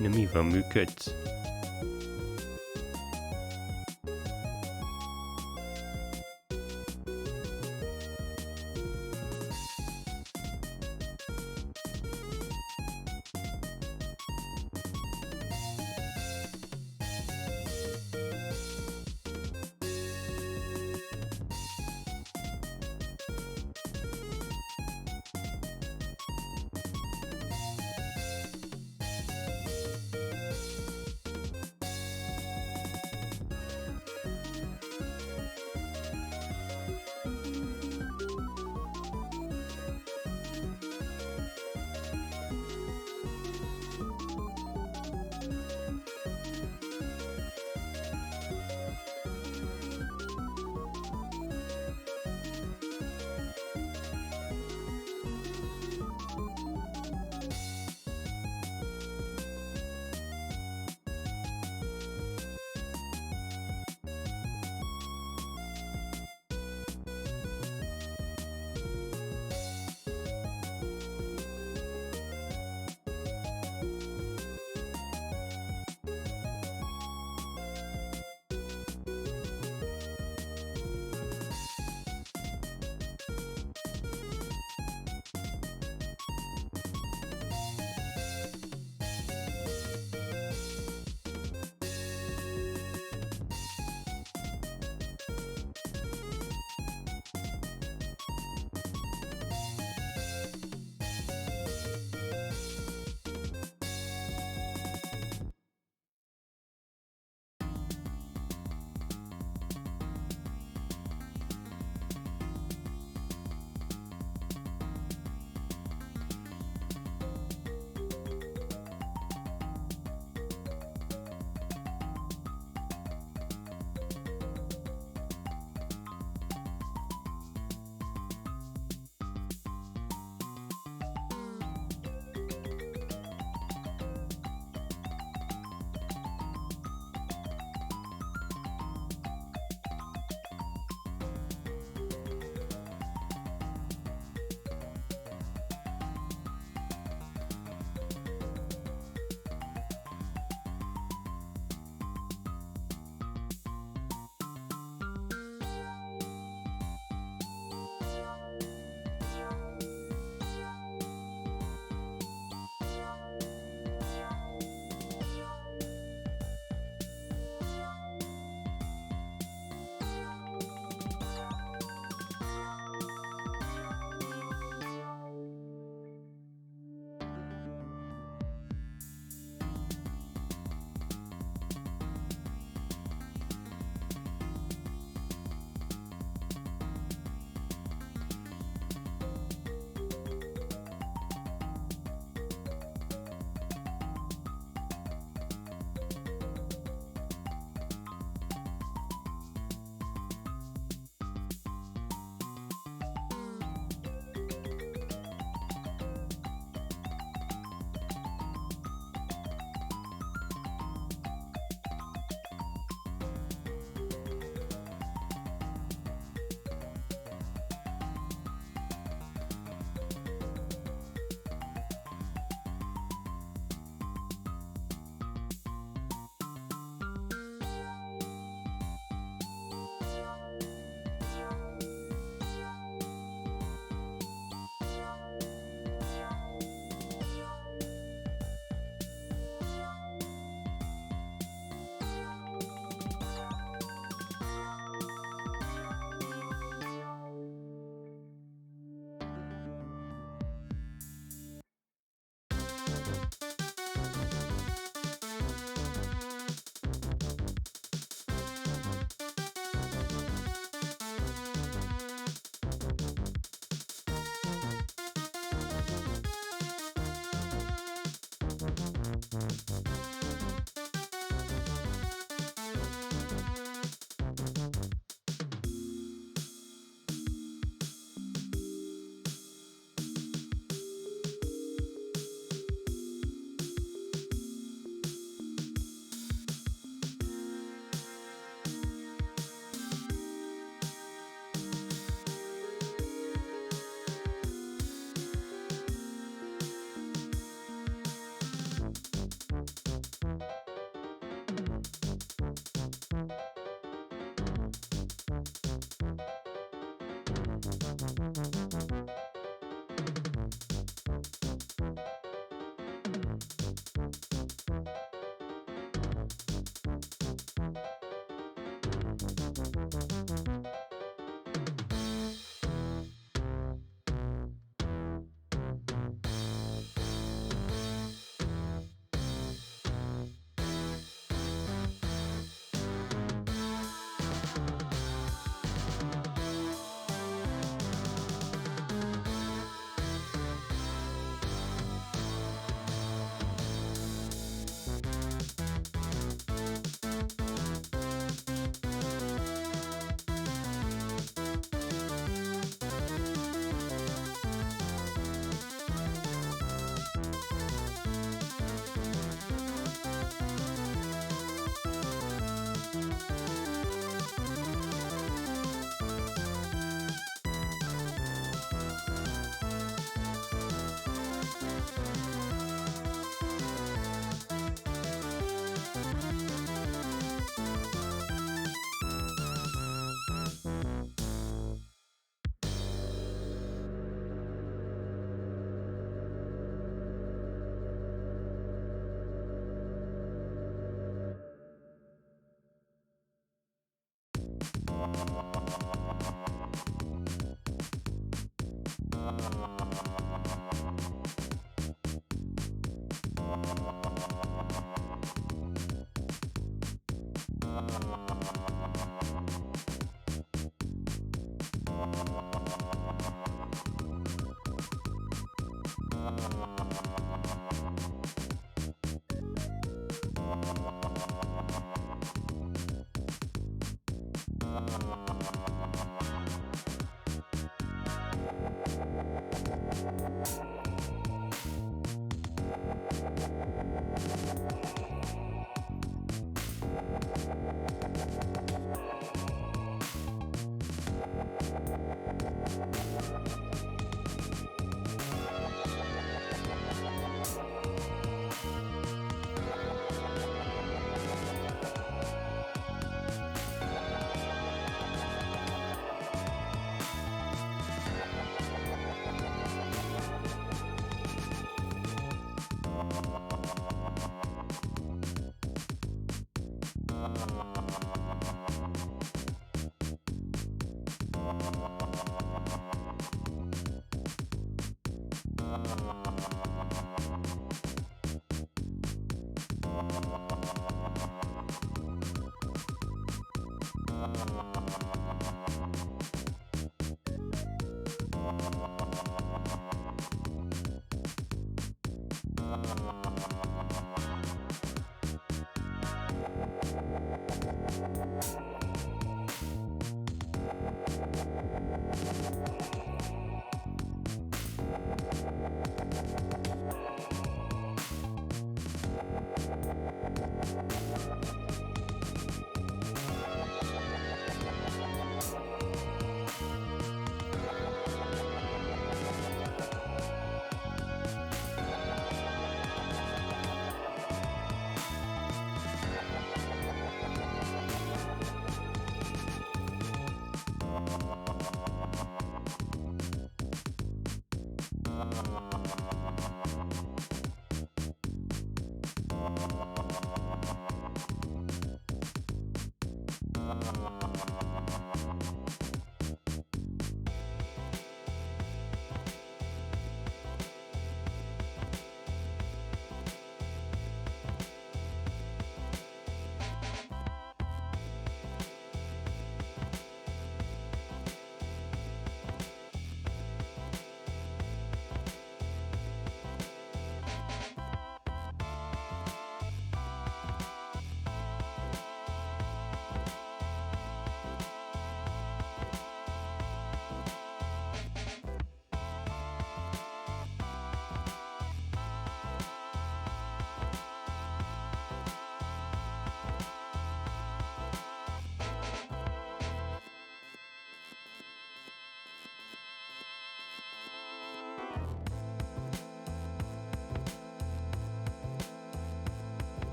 nem így van működsz?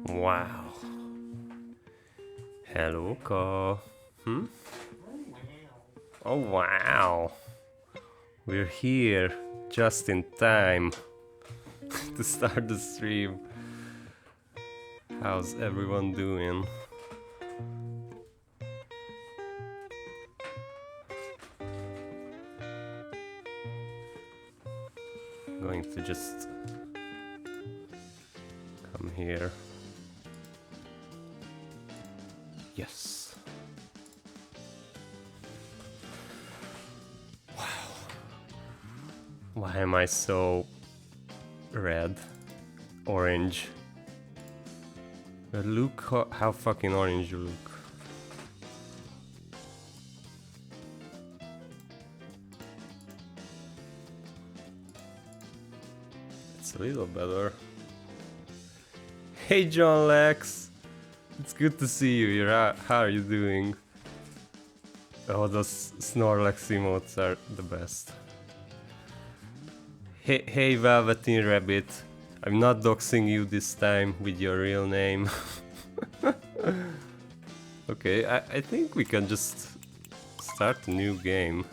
Wow. Hello, Ka. Hmm? Oh, wow. We're here just in time to start the stream. How's everyone doing? Going to just come here. Yes. Wow. Why am I so red? Orange. Look how fucking orange you look. It's a little better. Hey John Lex! It's good to see you. How are you doing? Oh, those Snorlax emotes are the best. Hey Velveteen Rabbit. I'm not doxing you this time with your real name. Okay, I think we can just start a new game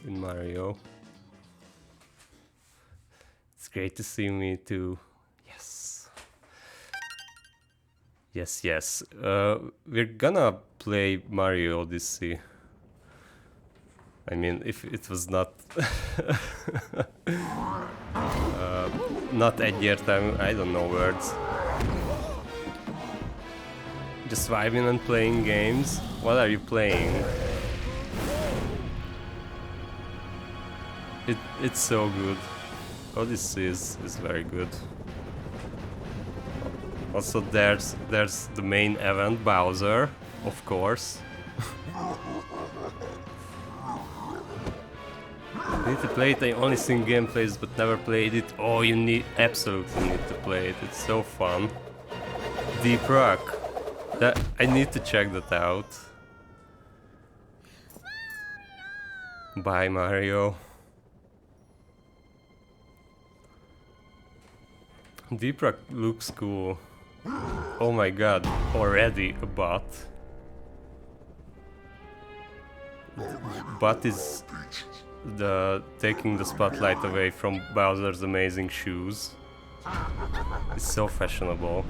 in Mario. It's great to see me too. Yes. Yes. We're gonna play Mario Odyssey. I mean, if it was not not egyértelmű, I don't know words. Just vibing and playing games. What are you playing? It's so good. Odyssey is very good. Also, there's the main event, Bowser, of course. I need to play it. I only seen gameplays but never played it. Oh, you absolutely need to play it. It's so fun. Deep Rock. I need to check that out. Bye, Mario. Deep Rock looks cool. Oh my god, already a bot. Bot is taking the spotlight away from Bowser's amazing shoes. It's so fashionable.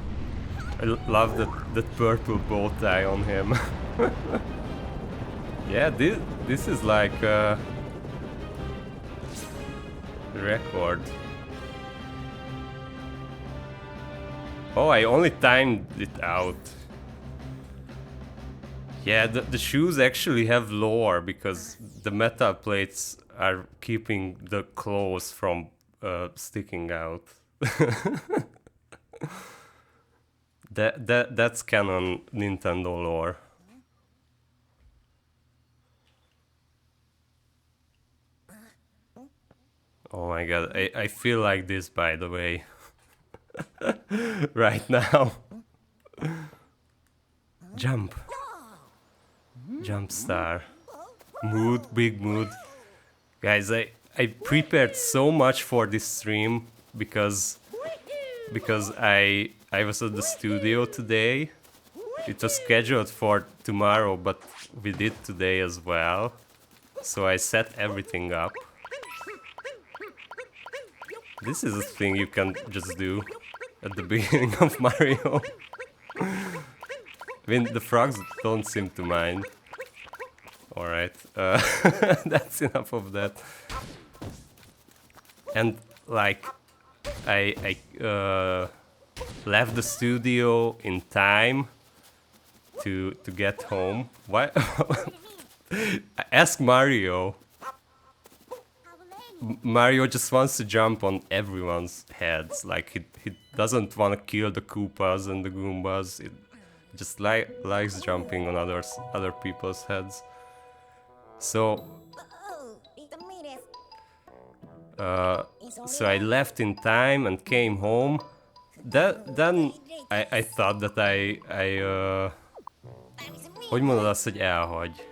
I love that purple bow tie on him. Yeah, this is like a record. Oh, I only timed it out. Yeah, the shoes actually have lore because the metal plates are keeping the clothes from sticking out. That's canon Nintendo lore. Oh my god, I feel like this, by the way. Right now. Jump. Jump star. Mood, big mood. Guys, I prepared so much for this stream because I was at the studio today. It was scheduled for tomorrow, but we did today as well. So I set everything up. This is a thing you can just do at the beginning of Mario. I mean, the frogs don't seem to mind. Alright, that's enough of that. And like, I left the studio in time to get home. Why? Ask Mario. Mario just wants to jump on everyone's heads. Like he doesn't want to kill the Koopas and the Goombas. It just likes jumping on other people's heads. So I left in time and came home. Then I thought that hogy mondod azt, hogy elhagy?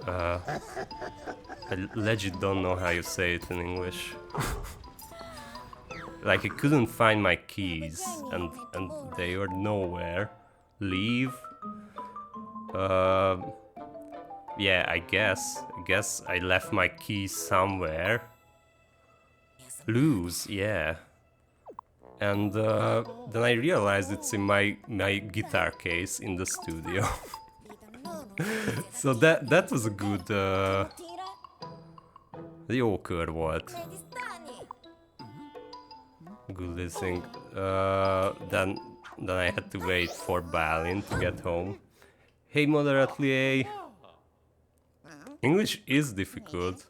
I legit don't know how you say it in English. Like I couldn't find my keys and they were nowhere. Leave. Yeah, I guess I left my keys somewhere. Lose, yeah. And then I realized it's in my guitar case in the studio. So that was a good jó kör volt. Good listening. Then I had to wait for Balin to get home. Hey, moderately A. English is difficult.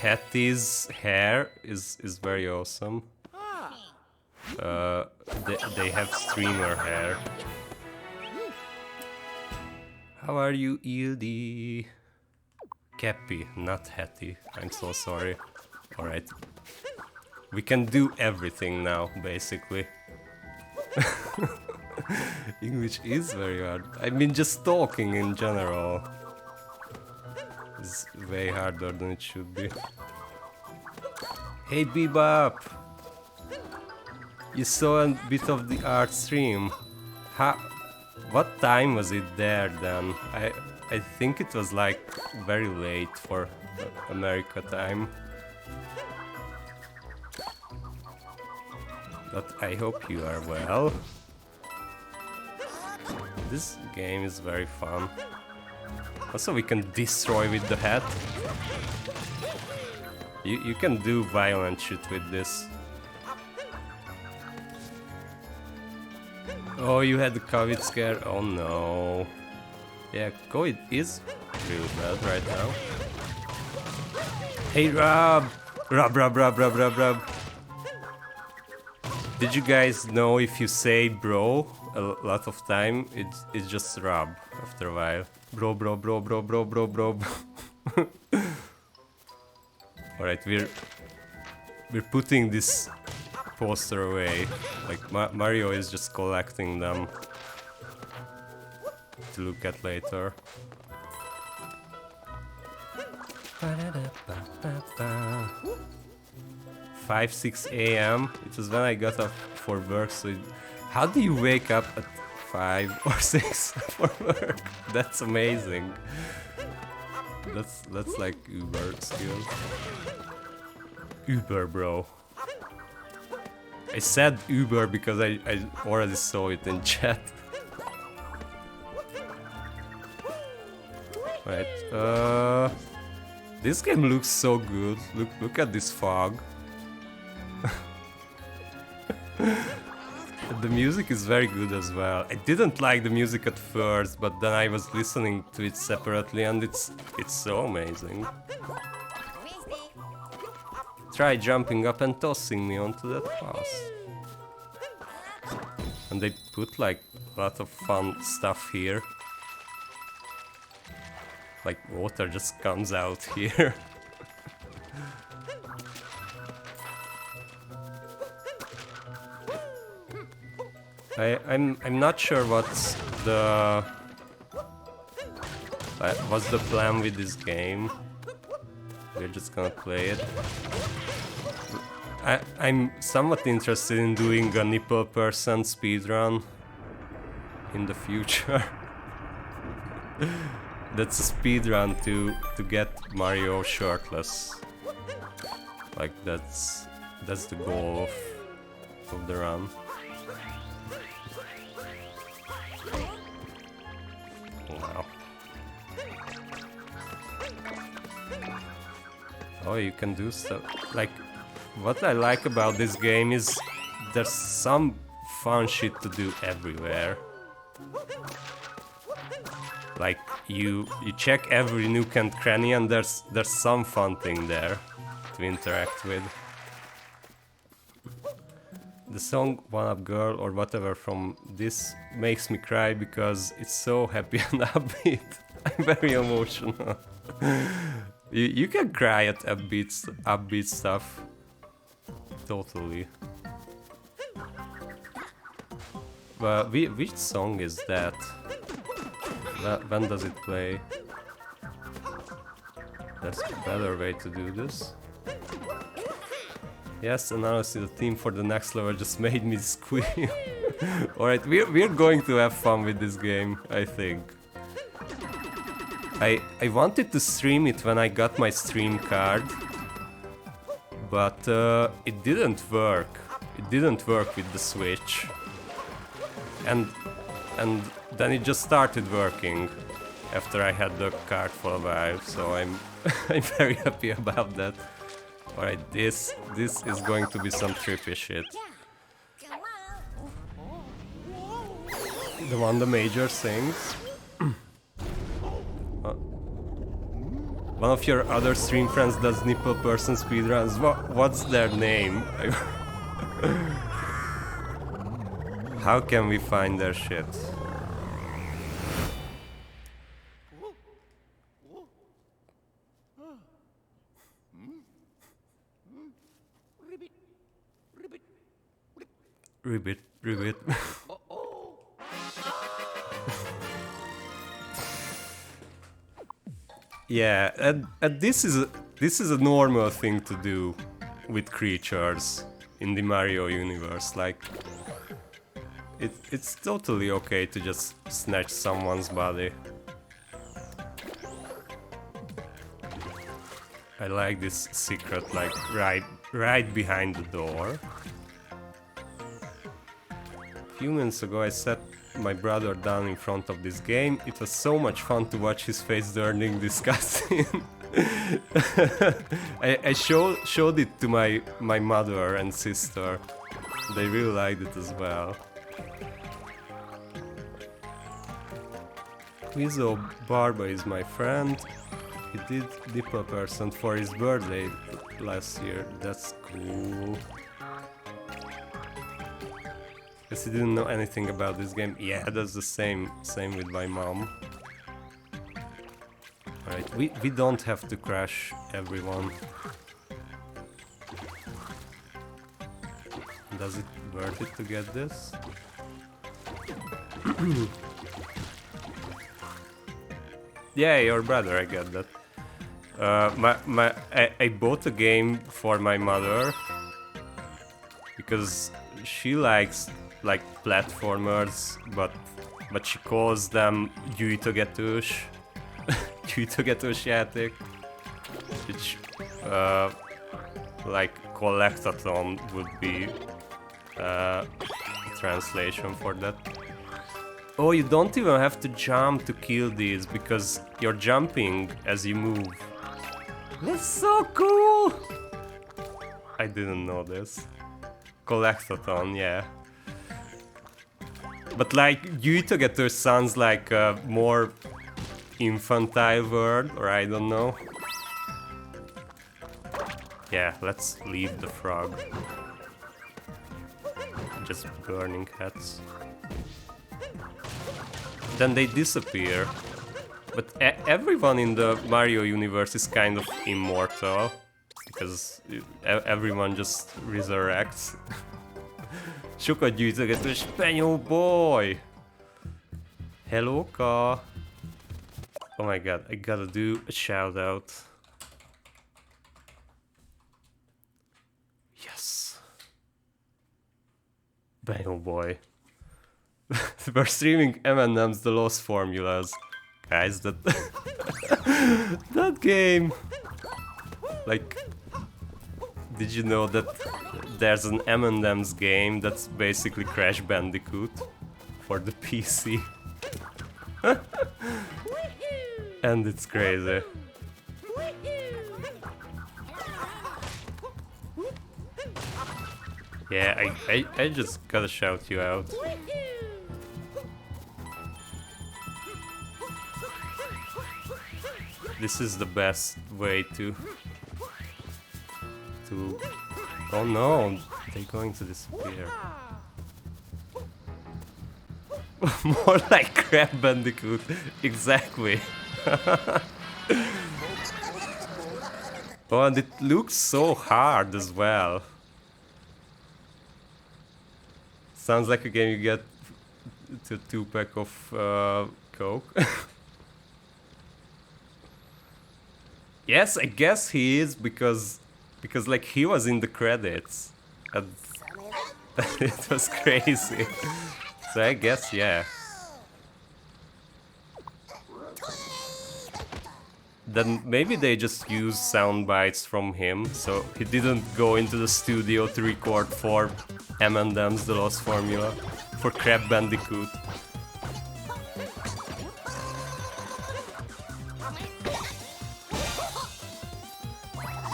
Hattie's hair is very awesome. They have streamer hair. How are you, Ildi? Cappy, not Hattie. I'm so sorry. Alright. We can do everything now, basically. English is very hard. I mean, just talking in general is way harder than it should be. Hey, Bebop! You saw a bit of the art stream. What time was it there then? I think it was like very late for America time. But I hope you are well. This game is very fun. Also, we can destroy with the hat. You can do violent shit with this. Oh, you had the COVID scare? Oh no. Yeah, COVID is really bad right now. Hey, Rob! Rob. Did you guys know if you say bro a lot of time, it's just Rob after a while. Bro. Alright, we're putting this poster away. Like Mario is just collecting them to look at later. 5-6 a.m. It was when I got up for work. So how do you wake up at 5 or 6 for work? That's amazing. That's like Uber skills. Uber, bro. I said Uber because I already saw it in chat. Right. This game looks so good. Look at this fog. The music is very good as well. I didn't like the music at first, but then I was listening to it separately and it's so amazing. Try jumping up and tossing me onto that pass. And they put like a lot of fun stuff here. Like water just comes out here. I'm not sure what's the plan with this game. We're just gonna play it. I'm somewhat interested in doing a Nipple person speedrun in the future. That's a speedrun to get Mario shirtless. Like that's the goal of the run. Wow. Oh, you can do stuff. Like, what I like about this game is there's some fun shit to do everywhere. Like, you check every nook and cranny and there's some fun thing there to interact with. The song One Up Girl or whatever from this makes me cry because it's so happy and upbeat. I'm very emotional. You can cry at upbeat stuff. Totally. Which song is that? When does it play? That's a better way to do this. Yes, and honestly, the theme for the next level just made me squeal. Alright, we're going to have fun with this game, I think. I wanted to stream it when I got my stream card, but it didn't work. It didn't work with the Switch. And then it just started working after I had the card for a while, so I'm I'm very happy about that. Alright, this is going to be some trippy shit. The one the Major sings. One of your other stream friends does nipple person speedruns. What's their name? How can we find their shit? Ribbit. Yeah, and this is a normal thing to do with creatures in the Mario universe. Like, it's totally okay to just snatch someone's body. I like this secret, like right behind the door. A few minutes ago I sat my brother down in front of this game. It was so much fun to watch his face during this cutscene. I showed it to my mother and sister. They really liked it as well. Quizzo Barba is my friend. He did Nipple person for his birthday last year. That's cool. Guess he didn't know anything about this game. Yeah, that's the same with my mom. Alright, we don't have to crash everyone. Does it worth it to get this? Yeah, your brother, I get that. I bought a game for my mother because she likes like platformers, but she calls them gyűjtögetős játék, which like collectathon would be translation for that. Oh, you don't even have to jump to kill these because you're jumping as you move. That's so cool! I didn't know this. Collectathon, yeah. But like, gyűjtögető sounds like a more infantile word, or I don't know. Yeah, let's leave the frog. Just burning hats. Then they disappear. But everyone in the Mario universe is kind of immortal, because everyone just resurrects. Sokat gyűjtögető Spenyó boy! Hello-ka! Oh my god, I gotta do a shout out. Yes! Spenyó boy. We're streaming M&M's The Lost Formulas. Guys, that that game! Like, did you know that there's an M&M's game that's basically Crash Bandicoot for the PC? And it's crazy. Yeah, I just gotta shout you out. This is the best way to... Oh no, they're going to disappear. More like Crash Bandicoot, exactly. Oh, and it looks so hard as well. Sounds like a game you get to 2-pack of Coke. Yes, I guess he is because like he was in the credits. And it was crazy. So I guess yeah. Then maybe they just used sound bites from him, so he didn't go into the studio to record for M&M's The Lost Formula, for Crab Bandicoot.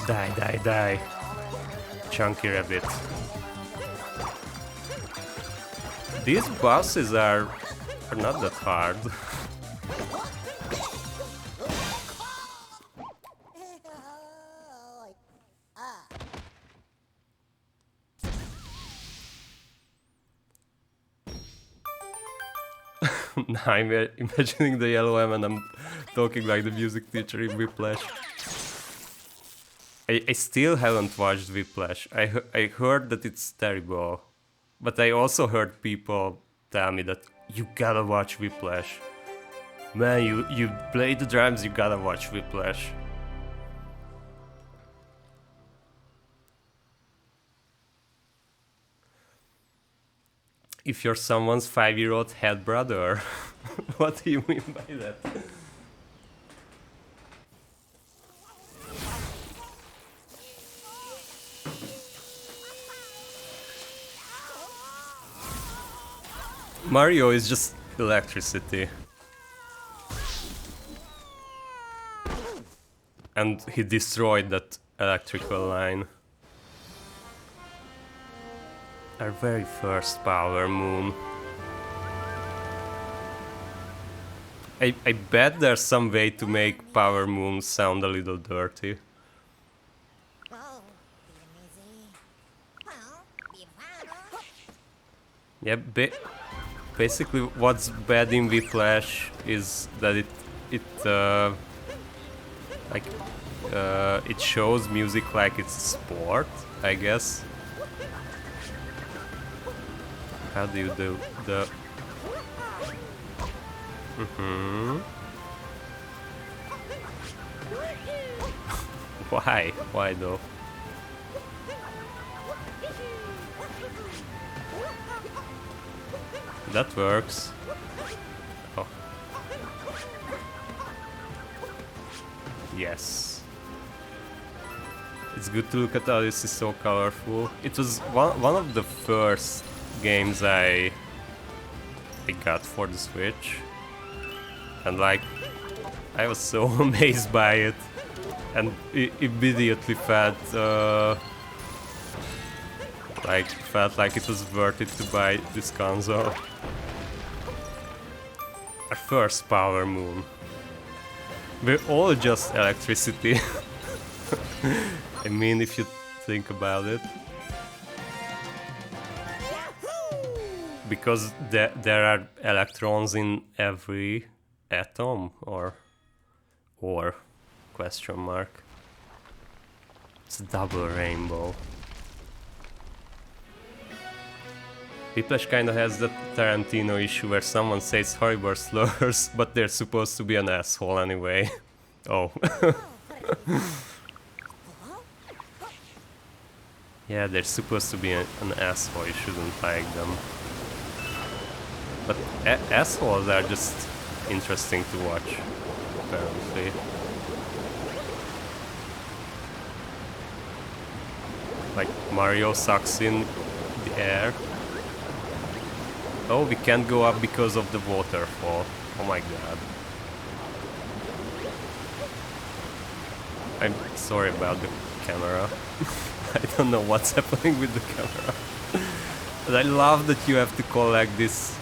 Die, die, die. Chunky rabbit. These bosses are not that hard. Now I'm imagining the yellow M&M talking like the music teacher in Whiplash. I still haven't watched Whiplash. I heard that it's terrible. But I also heard people tell me that you gotta watch Whiplash. Man, you play the drums, you gotta watch Whiplash. If you're someone's 5-year-old head brother. What do you mean by that? Mario is just electricity. And he destroyed that electrical line. Our very first power moon. I bet there's some way to make power moons sound a little dirty. Yeah, basically what's bad in Whiplash is that it shows music like it's a sport, I guess. How do you do the... Why? Why though? That works. Oh. Yes. It's good to look at Odyssey, so colorful. It was one of the first games I got for the Switch. And like, I was so amazed by it. And it immediately felt like it was worth it to buy this console. Our first power moon. We're all just electricity. I mean, if you think about it. Because there are electrons in every atom, or question mark. It's a double rainbow. Whiplash kinda has that Tarantino issue where someone says horrible slurs, but they're supposed to be an asshole anyway. Oh. Yeah, they're supposed to be an asshole, you shouldn't like them. But assholes are just interesting to watch, apparently. Like Mario sucks in the air. Oh, we can't go up because of the waterfall. Oh my god. I'm sorry about the camera. I don't know what's happening with the camera. But I love that you have to collect these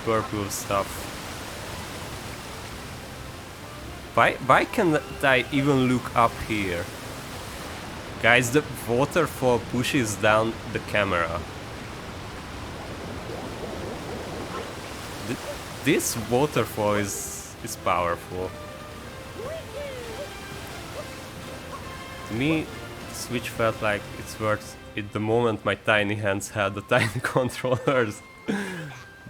purple stuff. Why can't I even look up here? Guys, the waterfall pushes down the camera. This waterfall is powerful. To me, Switch felt like it's worth it the moment my tiny hands had the tiny controllers.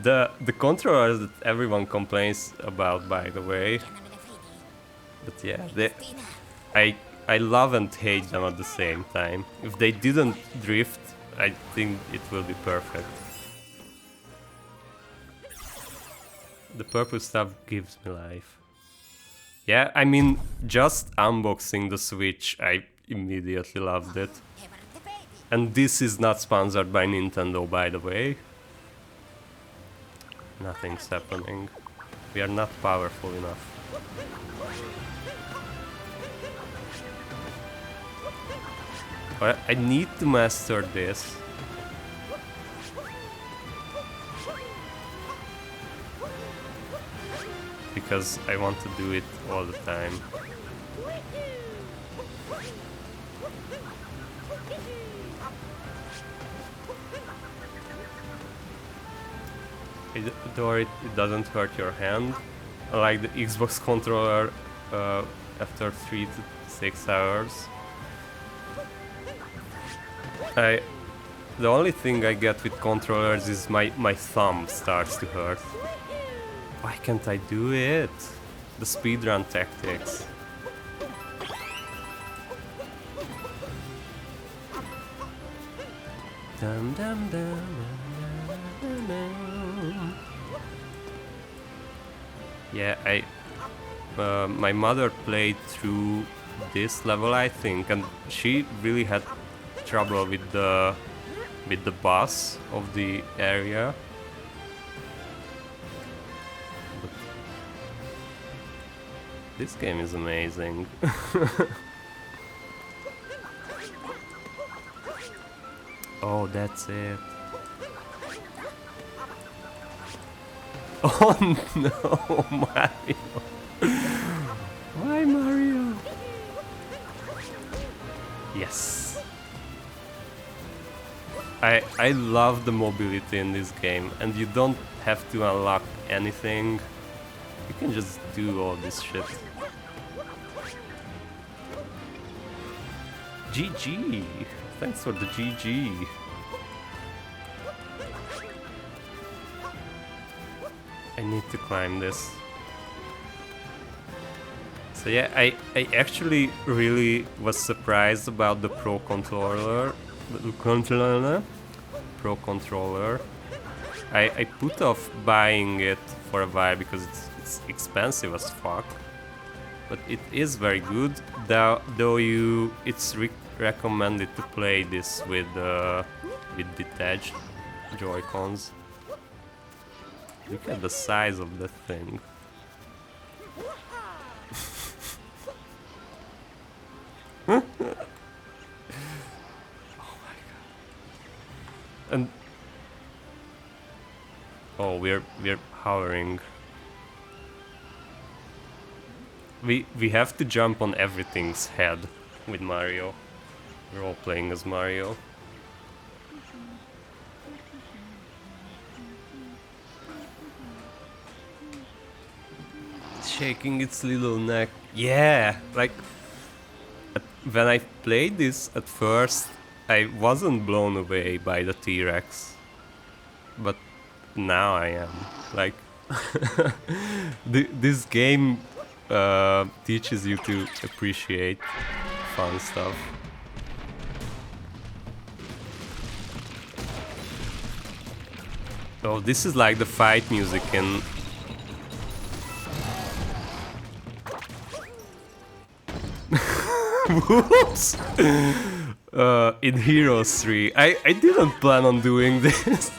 The controllers that everyone complains about, by the way. But yeah, I love and hate them at the same time. If they didn't drift, I think it will be perfect. The purple stuff gives me life. Yeah, I mean, just unboxing the Switch, I immediately loved it. And this is not sponsored by Nintendo, by the way. Nothing's happening. We are not powerful enough. But I need to master this. Because I want to do it all the time. Though it doesn't hurt your hand, like the Xbox controller after 3 to 6 hours. The only thing I get with controllers is my thumb starts to hurt. Why can't I do it? The speedrun tactics. Dum dum dum dum dum. Yeah, my mother played through this level, I think, and she really had trouble with the boss of the area. But this game is amazing. Oh, that's it. Oh no, Mario! Why Mario? Yes. I love the mobility in this game, and you don't have to unlock anything. You can just do all this shit. GG! Thanks for the GG. I need to climb this. So yeah, I actually really was surprised about the Pro Controller. Pro Controller. I put off buying it for a while because it's expensive as fuck. But it is very good, though it's recommended to play this with detached Joy-Cons. Look at the size of the thing. Oh my god. And oh, we're hovering. We have to jump on everything's head with Mario. We're all playing as Mario. It's shaking its little neck. Yeah, like when I played this at first, I wasn't blown away by the T-Rex. But now I am. Like this game teaches you to appreciate fun stuff. Oh, this is like the fight music in... Whoops! In Heroes 3. I didn't plan on doing this.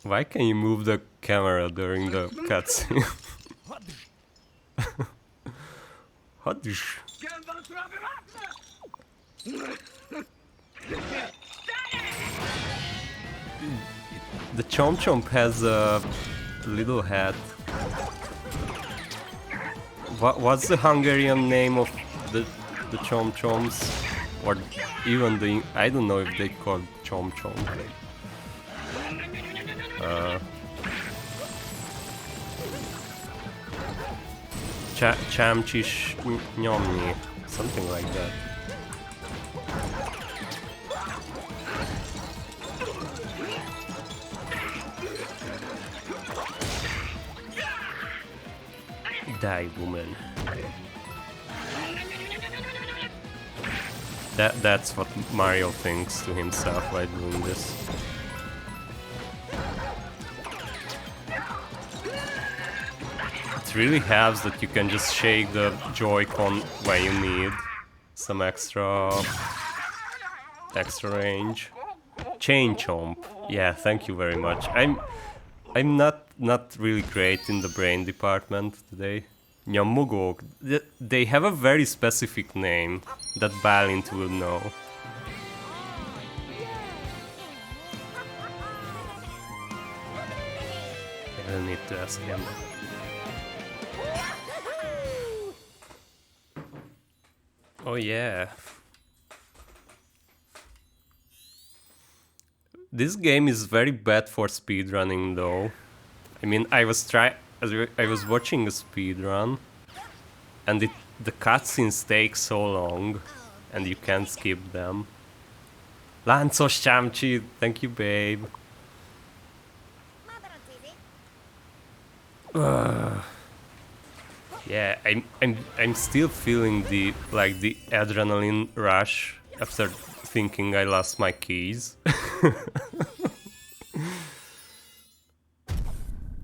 Why can you move the camera during the cutscene? Hadish. The Chomp Chomp has a little hat. What's the Hungarian name of the Chomp Chomps? Or even the... I don't know if they call Chomp Chomp. Chamchish Nyomni, something like that. Die, woman. That's what Mario thinks to himself while doing this. It really helps that you can just shake the Joy-Con when you need some extra range. Chain chomp. Yeah, thank you very much. I'm not really great in the brain department today. Nyamugok. They have a very specific name that Balint will know. I will need to ask him. Oh yeah. This game is very bad for speedrunning though. I mean, I was watching a speedrun and the cutscenes take so long and you can't skip them. Láncos Chamchi, thank you babe. Yeah, I'm still feeling the adrenaline rush after thinking I lost my keys.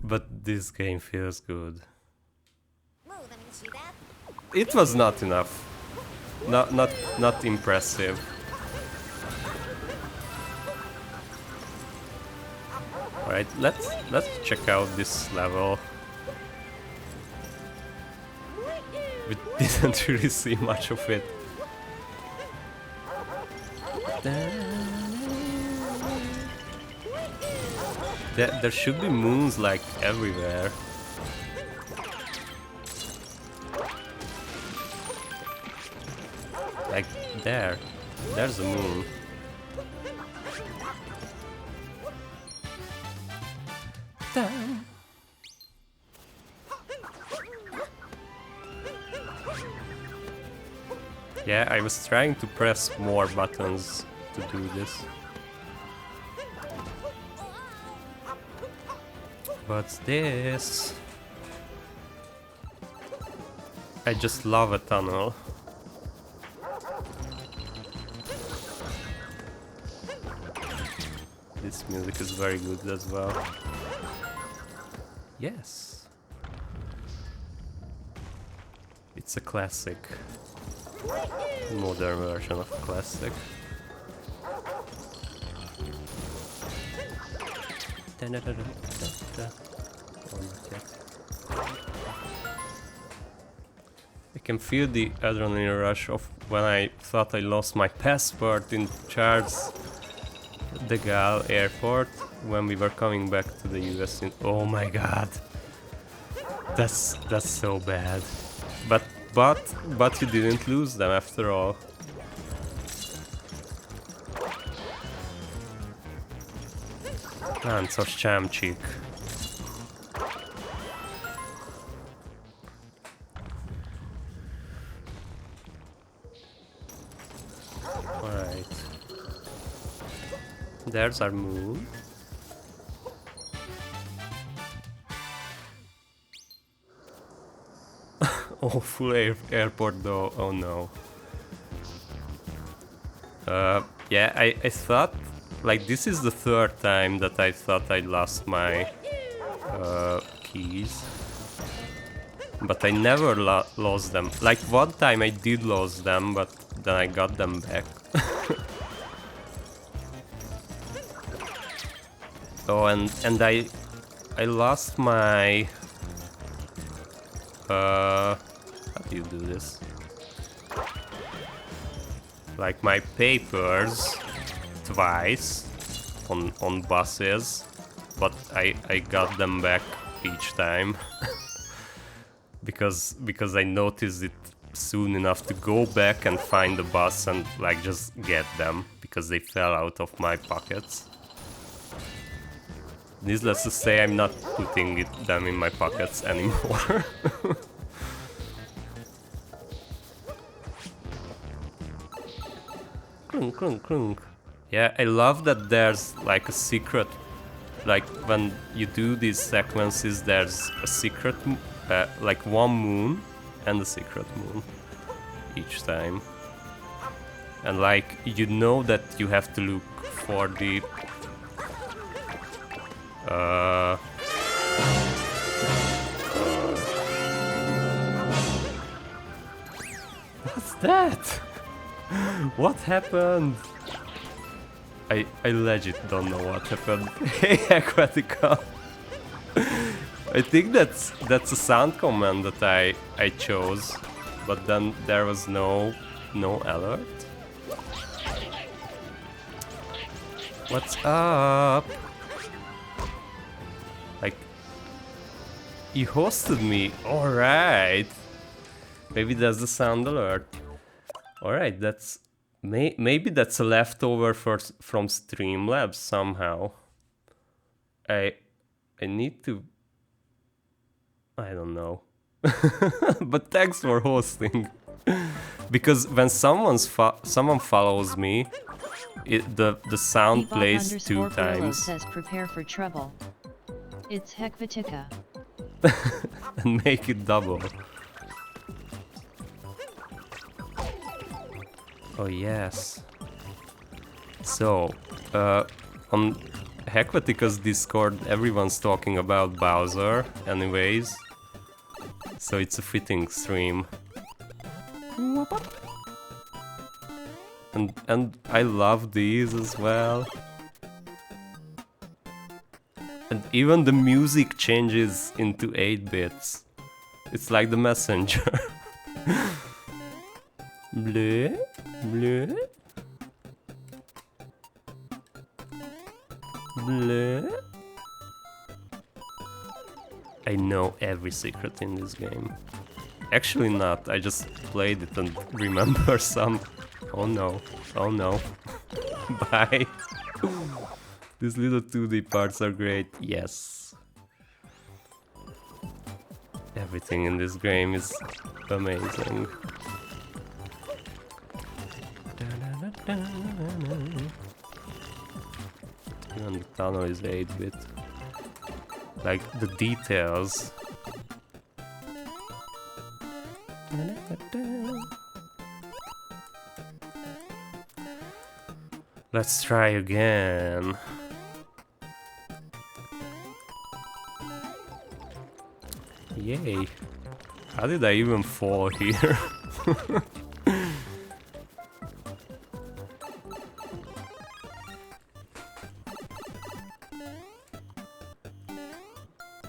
But this game feels good. It was not enough. Not impressive. Alright, let's check out this level. We didn't really see much of it. There should be moons like everywhere. Like there's a moon. Yeah, I was trying to press more buttons to do this. What's this? I just love a tunnel. This music is very good as well. Yes. It's a classic. Modern version of classic. Oh, not yet. I can feel the adrenaline rush of when I thought I lost my passport in Charles de Gaulle airport when we were coming back to the US. Oh my god, that's so bad. But you didn't lose them after all. Láncos Chamcsik. Alright. There's our moon. Oh, full airport though. Oh no. Yeah, I thought, like, this is the third time that I thought I lost my keys. But I never lost them. Like, one time I did lose them, but then I got them back. Oh, and I lost my... how do you do this? Like my papers twice on buses, but I got them back each time because I noticed it soon enough to go back and find the bus and like just get them because they fell out of my pockets. Needless to say, I'm not putting them in my pockets anymore. Clunk, clunk, clunk. Yeah, I love that there's like a secret, like when you do these sequences, there's a secret like one moon and a secret moon each time. And like, you know that you have to look for the what's that? What happened? I legit don't know what happened. Hey, Aquatica. I think that's a sound command that I chose, but then there was no alert. What's up? Like, you hosted me. All right. Maybe that's the sound alert. All right, that's maybe that's a leftover from Streamlabs somehow. I need to. I don't know. But thanks for hosting. Because when someone follows me, the sound plays 2 times. Says prepare for trouble. It's Hekvatica. And make it double. Oh yes. So, on Hekvatica's Discord, everyone's talking about Bowser, anyways. So it's a fitting stream. And I love these as well. And even the music changes into 8 bits. It's like the messenger. Bleh, bleh, bleh. I know every secret in this game. Actually not, I just played it and remember some. Oh no, oh no. Bye. These little 2D parts are great, yes. Everything in this game is amazing. Even the tunnel is 8-bit. Like, the details. Let's try again. Yay. How did I even fall here?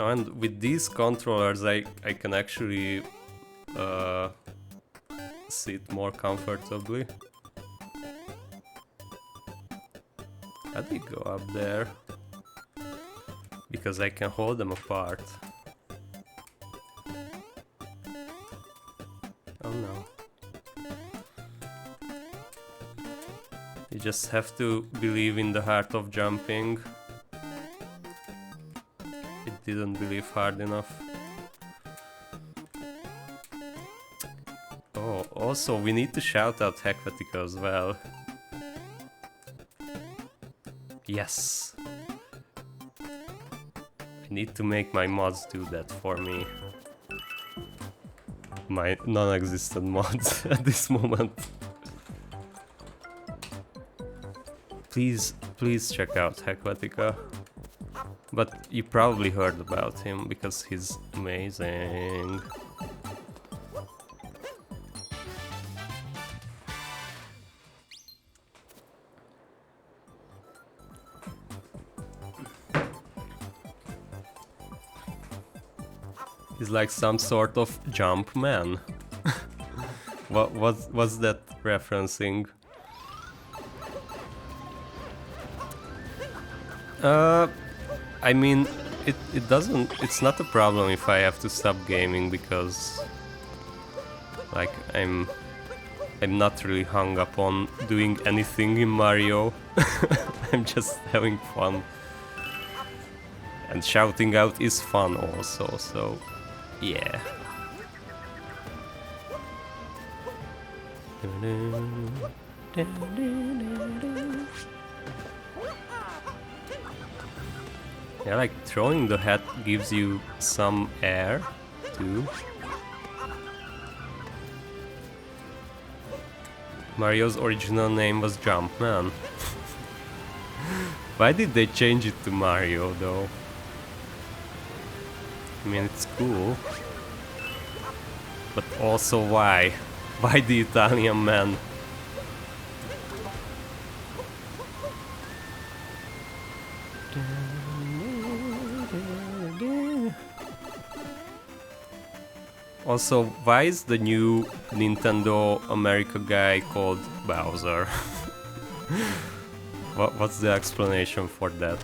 And with these controllers I can actually sit more comfortably. How do you go up there? Because I can hold them apart. Oh no. You just have to believe in the heart of jumping. It didn't believe hard enough. Oh, also we need to shout out Hekvatica as well. Yes. I need to make my mods do that for me. My non-existent mods at this moment. Please check out Hekvatica. But you probably heard about him because he's amazing. He's like some sort of jump man. What's that referencing? I mean, it's not a problem if I have to stop gaming because like I'm not really hung up on doing anything in Mario. I'm just having fun. And shouting out is fun also, so yeah. Yeah, like throwing the hat gives you some air to too. Mario's original name was Jumpman. Why did they change it to Mario though? I mean, it's cool. But also why? Why the Italian man? Also, why is the new Nintendo America guy called Bowser? What's the explanation for that?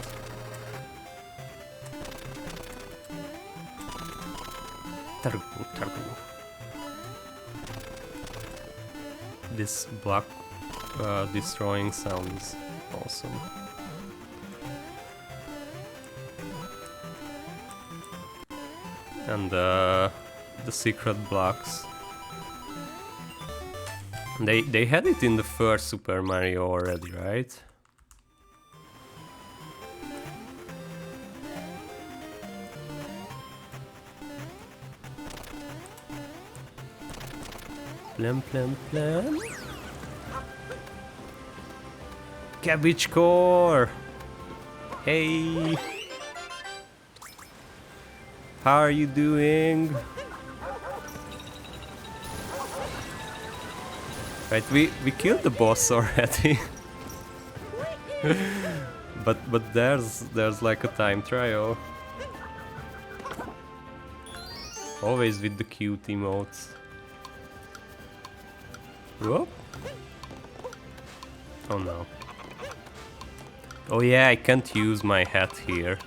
This block destroying sounds awesome. And the secret blocks. They had it in the first Super Mario already, right? Plam plam plam. Cabbage core. Hey. How are you doing? Right, we killed the boss already. but there's like a time trial. Always with the cute emotes. Whoop. Oh no. Oh yeah, I can't use my hat here.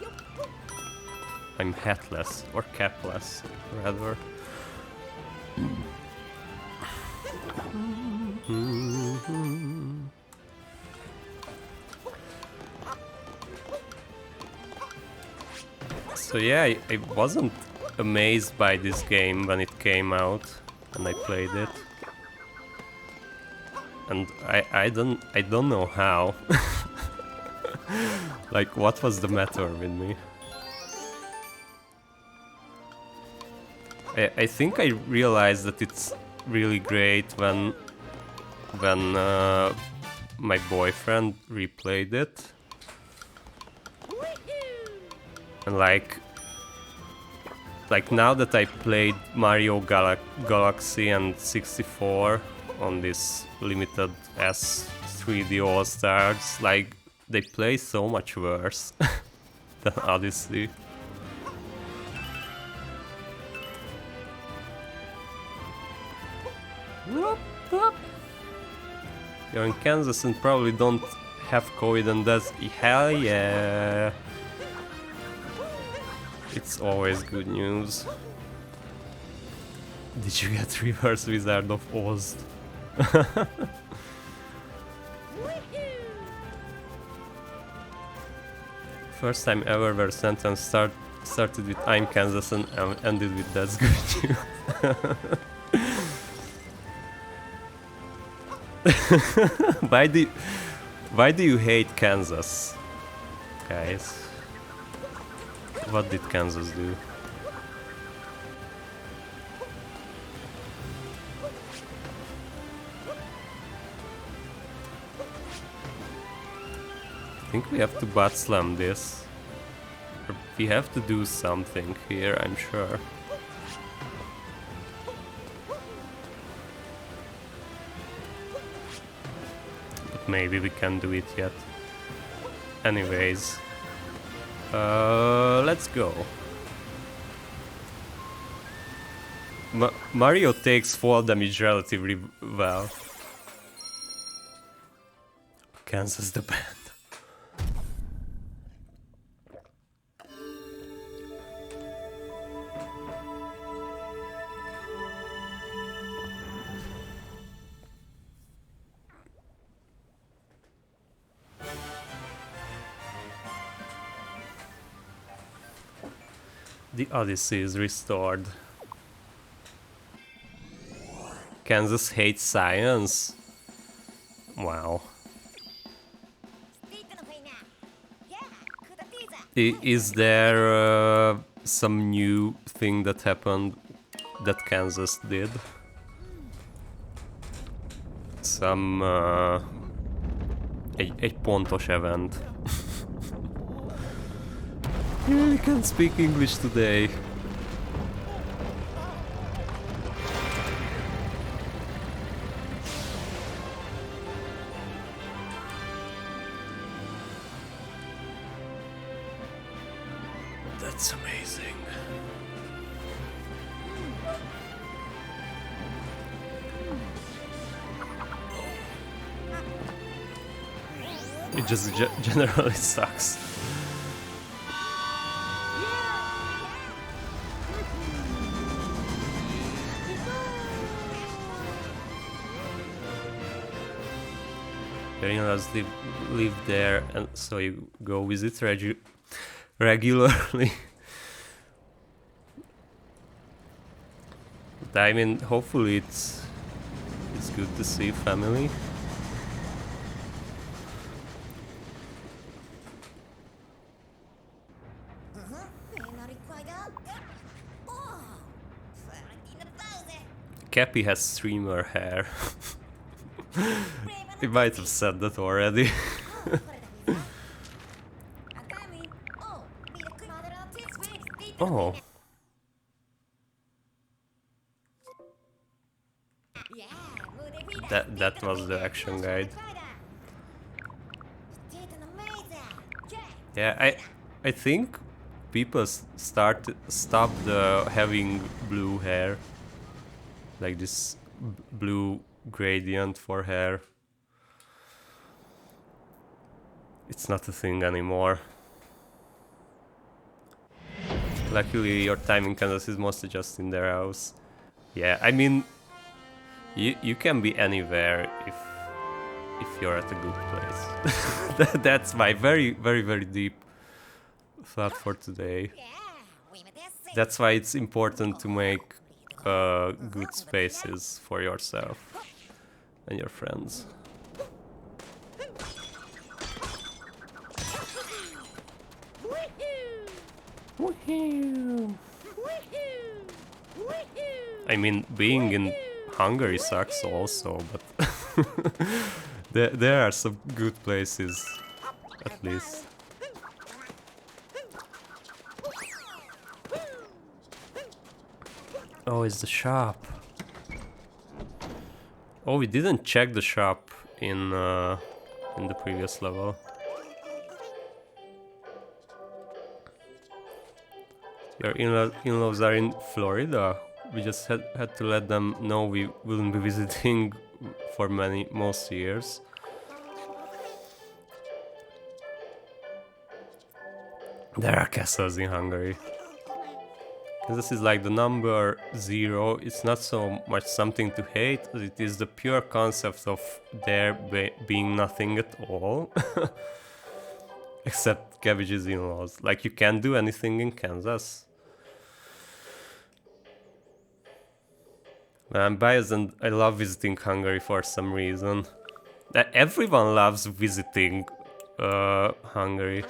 I'm hatless, or capless, rather. So yeah, I wasn't amazed by this game when it came out, and I played it. And I don't know how. Like, what was the matter with me? I think I realized that it's really great when my boyfriend replayed it. And like now that I played Mario Galaxy and 64 on this limited S 3D All Stars, like they play so much worse than Odyssey. Whoop, whoop. You're in Kansas and probably don't have COVID, and that's hell yeah. It's always good news. Did you get Reverse Wizard of Oz? First time ever where sentence started with I'm Kansas and ended with that's good news. Why do you hate Kansas, guys? What did Kansas do? I think we have to butt slam this. Or we have to do something here, I'm sure. But maybe we can't do it yet. Anyways. Let's go. Mario takes fall damage relatively well. Kansas the band. The Odyssey is restored. Kansas hates science? Wow. Is there some new thing that happened that Kansas did. Some egy pontos event. Really can't speak English today. That's amazing. It just generally sucks. Your in-laws live there, and so you go visit regularly. But I mean, hopefully it's good to see family. Cappy has streamer hair. He might have said that already. Oh. That was the action guide. Yeah, I think people stopped having blue hair, like this blue gradient for hair. It's not a thing anymore. Luckily, your time in Kansas is mostly just in their house. Yeah, I mean, you can be anywhere if you're at a good place. That's my very deep thought for today. That's why it's important to make good spaces for yourself and your friends. I mean, being in Hungary sucks also, but there are some good places, at least. Oh, it's the shop. Oh, we didn't check the shop in the previous level. Your in-laws are in Florida? We just had to let them know we wouldn't be visiting for most years. There are castles in Hungary. This is like the number 0. It's not so much something to hate as it is the pure concept of there being nothing at all. Except Cabbage's in-laws. Like, you can't do anything in Kansas. I'm biased and I love visiting Hungary for some reason. Everyone loves visiting Hungary.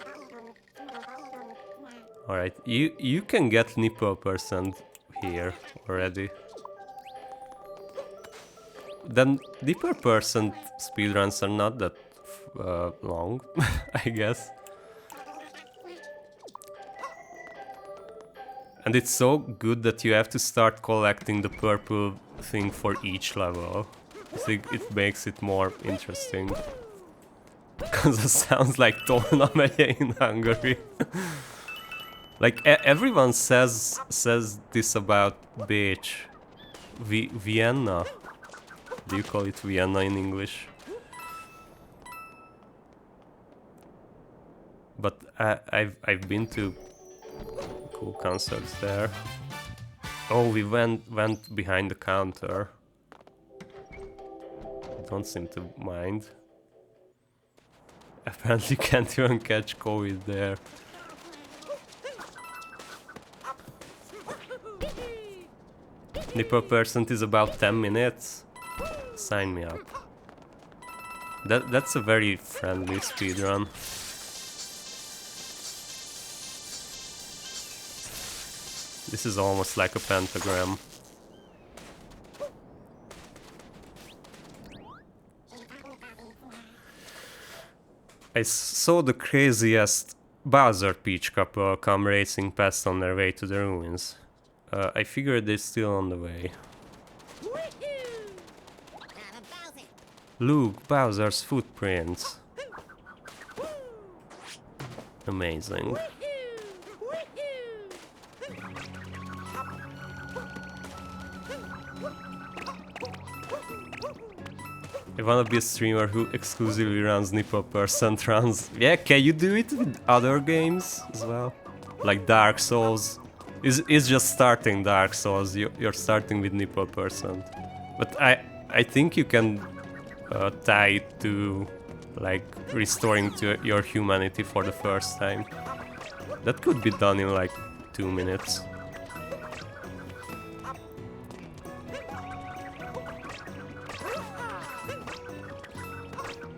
Alright, you can get Nipple percent here already. Then Nipple percent speedruns are not that long, I guess. And it's so good that you have to start collecting the purple thing for each level. I think it makes it more interesting. Because it sounds like Tolna megye in Hungary. Like everyone says this about Bécs. Vienna. Do you call it Vienna in English? But I've been to cool concerts there. Oh, we went behind the counter. Don't seem to mind. Apparently can't even catch COVID there. Nipple percent is about 10 minutes. Sign me up. That's a very friendly speedrun. This is almost like a pentagram. I saw the craziest Bowser Peach couple come racing past on their way to the ruins. I figured they're still on the way. Look, Bowser's footprints. Amazing. I wanna be a streamer who exclusively runs Nipple % runs. Yeah, can you do it with other games as well? Like Dark Souls. It's just starting Dark Souls, you're starting with Nipple %. But I think you can tie it to like restoring to your humanity for the first time. That could be done in like 2 minutes.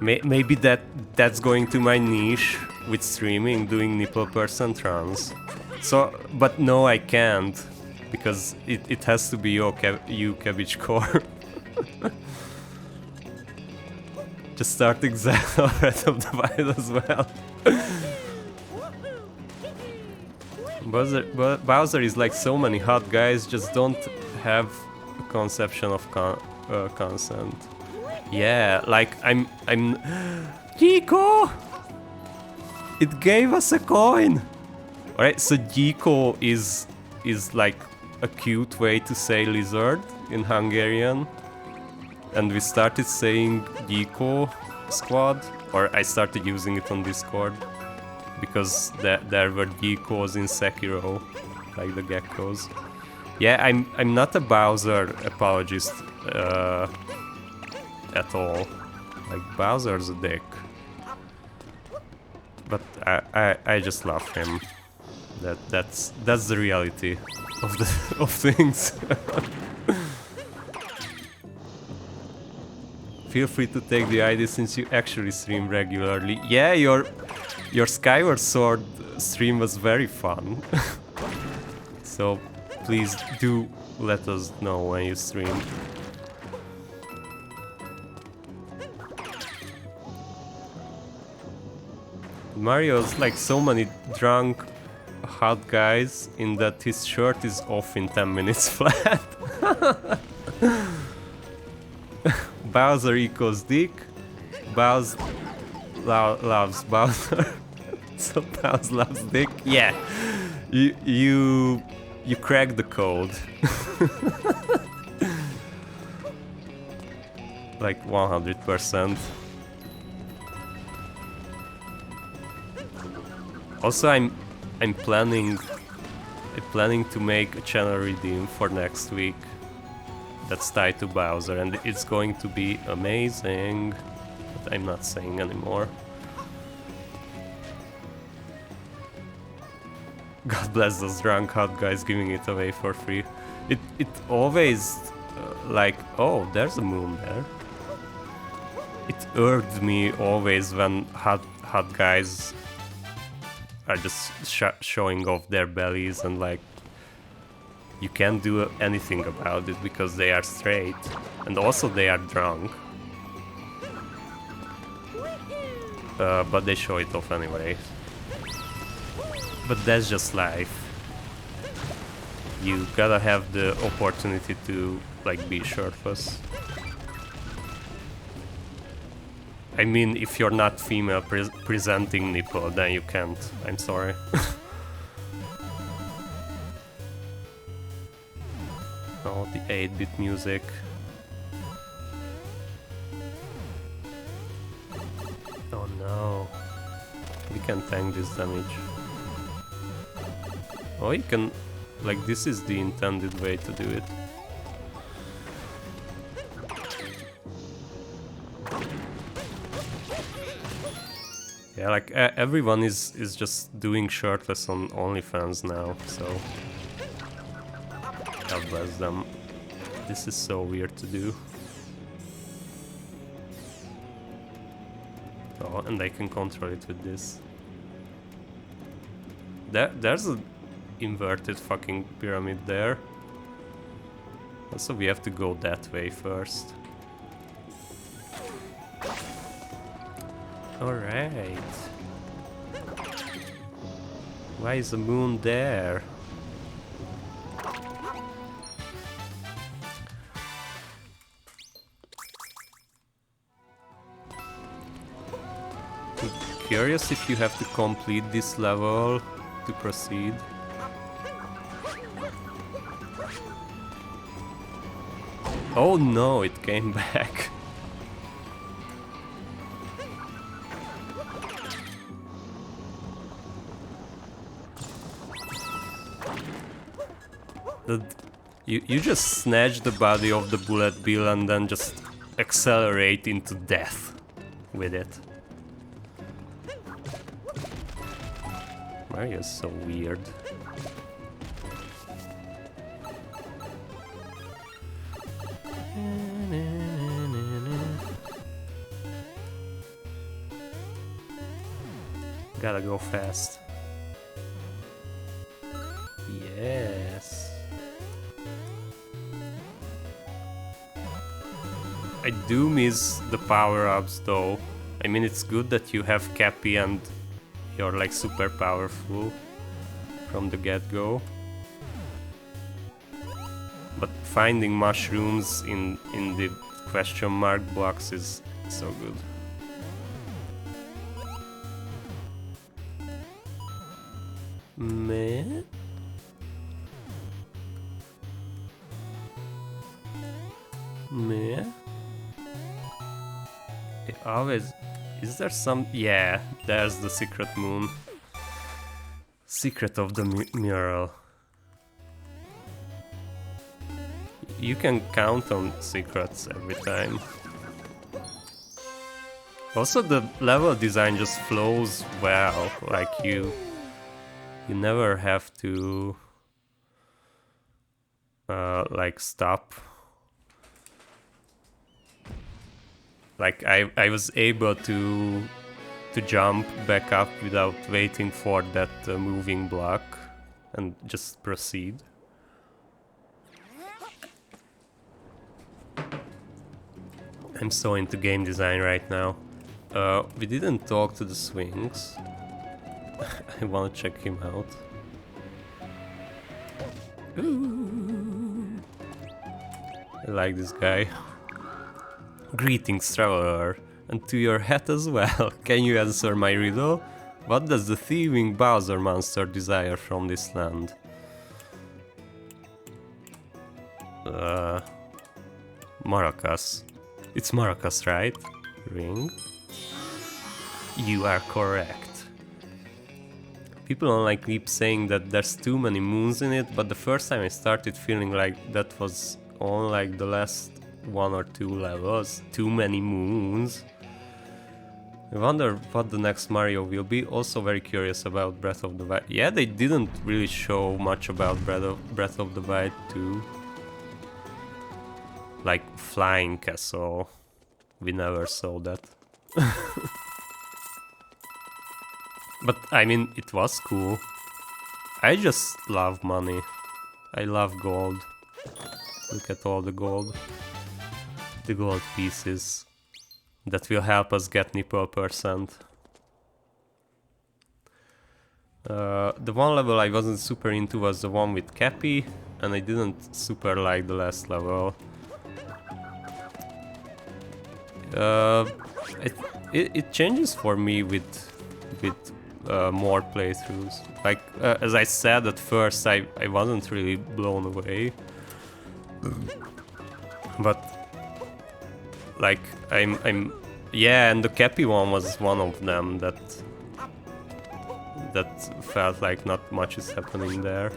Maybe that's going to my niche with streaming, doing Nipple % runs. So, but no, I can't, because it has to be you, Cabbage Core. Just starting Zelda Breath of the Wild as well. Bowser is like so many hot guys, just don't have a conception of consent. Yeah, like I'm Geeko! It gave us a coin! Alright, so Geeko is like a cute way to say lizard in Hungarian. And we started saying Geeko squad, or I started using it on Discord. Because there were geckos in Sekiro, like the geckos. Yeah, I'm not a Bowser apologist at all. Like Bowser's a dick, but I just love him. That's the reality of things. Feel free to take the ID since you actually stream regularly. Yeah, your Skyward Sword stream was very fun. So please do let us know when you stream. Mario's like so many drunk hot guys in that his shirt is off in 10 minutes flat. Bowser equals dick. Bowser loves Bowser. So Bowser loves dick. Yeah, you cracked the code. Like 100%. Also, I'm planning to make a channel redeem for next week. That's tied to Bowser, and it's going to be amazing. But I'm not saying anymore. God bless those drunk hot guys giving it away for free. It always like, oh, there's a moon there. It irked me always when hot guys are just showing off their bellies, and like you can't do anything about it because they are straight, and also they are drunk. But they show it off anyway. But that's just life. You gotta have the opportunity to like be shirtless. I mean, if you're not female presenting nipple, then you can't. I'm sorry. Oh, the 8-bit music. Oh no. We can tank this damage. Oh, you can... Like, this is the intended way to do it. Yeah, like, everyone is just doing shirtless on OnlyFans now, so... God bless them. This is so weird to do. Oh, and I can control it with this. There's an inverted fucking pyramid there. Also, we have to go that way first. Alright. Why is the moon there? I'm curious if you have to complete this level to proceed. Oh no, it came back. You just snatch the body of the bullet bill and then just accelerate into death with it. Mario's so weird. Gotta go fast. Yes. I do miss the power-ups though. I mean, it's good that you have Cappy and you're like super powerful from the get-go. But finding mushrooms in the question mark blocks is so good. Meh? Meh? It always... Is there some... Yeah, there's the secret moon. Secret of the mural. You can count on secrets every time. Also, the level design just flows well, like you never have to like stop. Like I was able to jump back up without waiting for that moving block and just proceed. I'm so into game design right now. We didn't talk to the Swings. I want to check him out. Ooh. I like this guy. Greetings, traveler, and to your hat as well. Can you answer my riddle? What does the thieving Bowser monster desire from this land? Maracas. It's maracas, right? Ring. You are correct. People online keep saying that there's too many moons in it, but the first time I started feeling like that was on like the last 1 or 2 levels. Too many moons. I wonder what the next Mario will be. Also very curious about Breath of the Wild. Yeah, they didn't really show much about Breath of the Wild 2. Like Flying Castle. We never saw that. But I mean, it was cool. I just love money. I love gold. Look at all the gold. The gold pieces that will help us get Nipple %. The one level I wasn't super into was the one with Cappy, and I didn't super like the last level. It changes for me with more playthroughs. Like as I said at first, I wasn't really blown away, but like I'm yeah, and the Cappy one was one of them that felt like not much is happening there,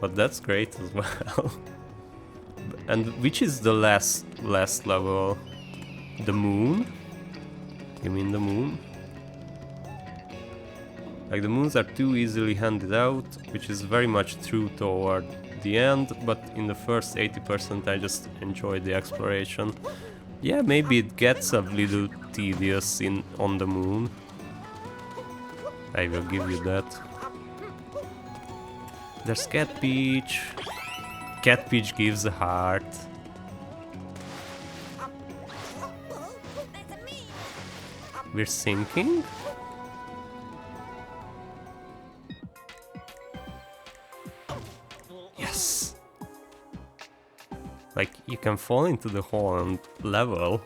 but that's great as well. And which is the last level? The moon? You mean the moon? Like the moons are too easily handed out, which is very much true toward the end, but in the first 80% I just enjoyed the exploration. Yeah, maybe it gets a little tedious on the moon. I will give you that. There's Cat Peach. Cat Peach gives a heart. We're sinking? Yes! Like, you can fall into the hole and level.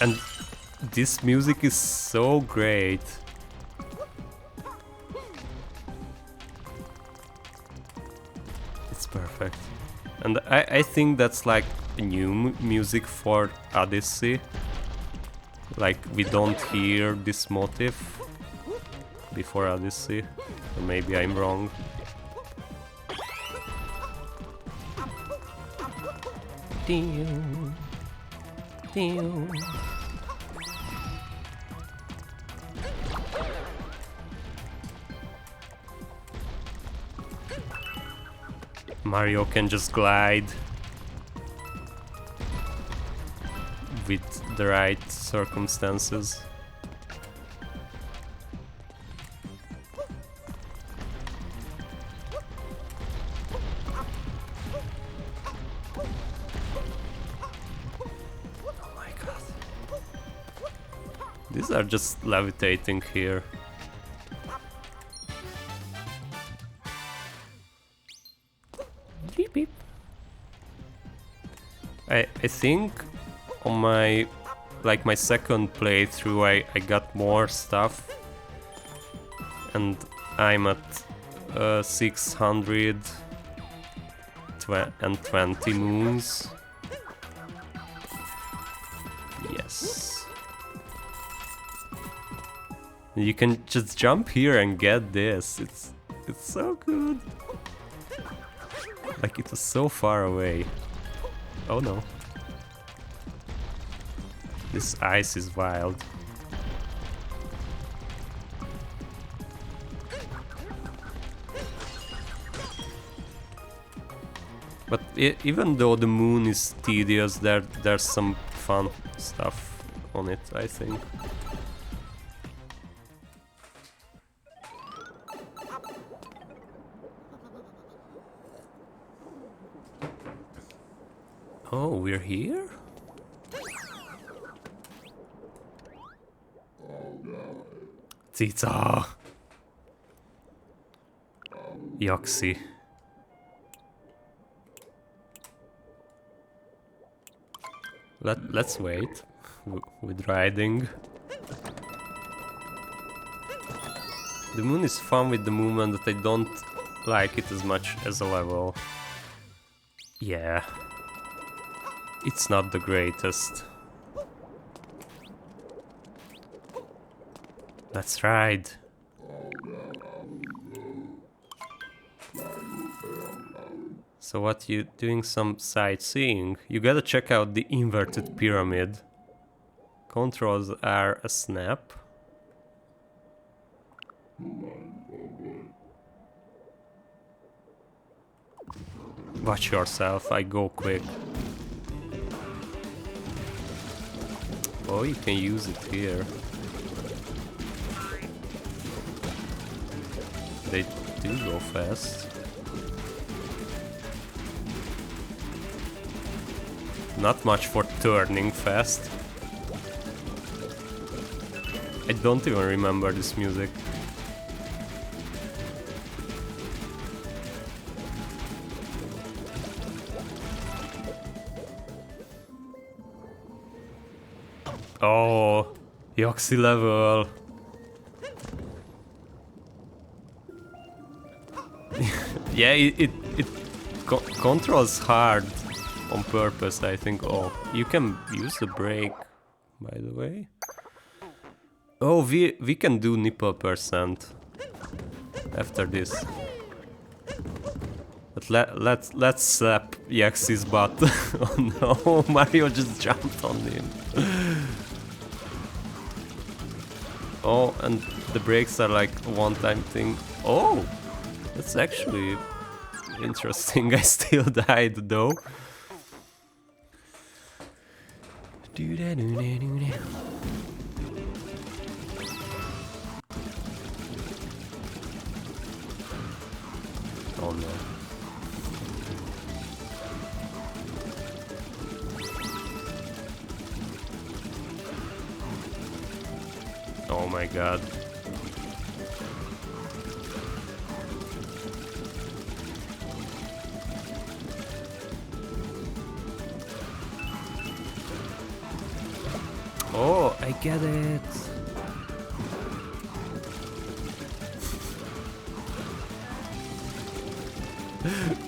And this music is so great. It's perfect. And I think that's like new music for Odyssey. Like, we don't hear this motif before Odyssey. Or maybe I'm wrong. Mario can just glide with the right circumstances. Oh my god. These are just levitating here. Beep beep. I think on my my second playthrough I got more stuff, and I'm at 620 moons. Yes. You can just jump here and get this. It's so good. Like, it was so far away. Oh no. This ice is wild. But even though the moon is tedious, there's some fun stuff on it, I think. Oh, we're here? Tita! Yoxi. Let's wait with riding. The moon is fun with the movement, but I don't like it as much as a level. Yeah. It's not the greatest. Let's ride. So what, you doing some sightseeing? You gotta check out the inverted pyramid. Controls are a snap. Watch yourself, I go quick. Oh, you can use it here. They do go fast. Not much for turning fast. I don't even remember this music. Oh, Yoxi level. Yeah, it controls hard on purpose, I think. Oh, you can use the brake, by the way. Oh, we can do nipple percent after this. But let's slap Yoxi's butt. Oh no, Mario just jumped on him. Oh, and the brakes are like a one-time thing. Oh, that's actually interesting. I still died though. Oh no. my god. Oh, I get it.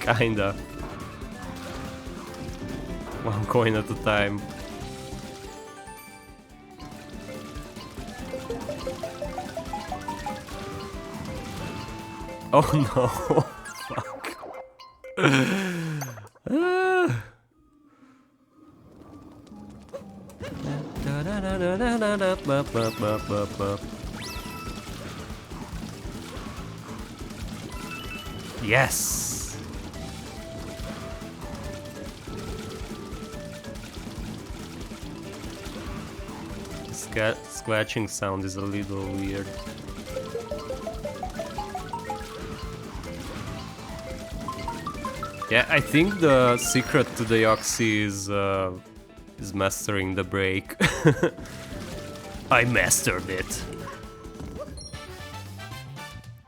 Kinda. One coin at a time. Oh no. Fuck. Yes. Scratching sound is a little weird. Yeah, I think the secret to the Odyssey is mastering the break. I mastered it.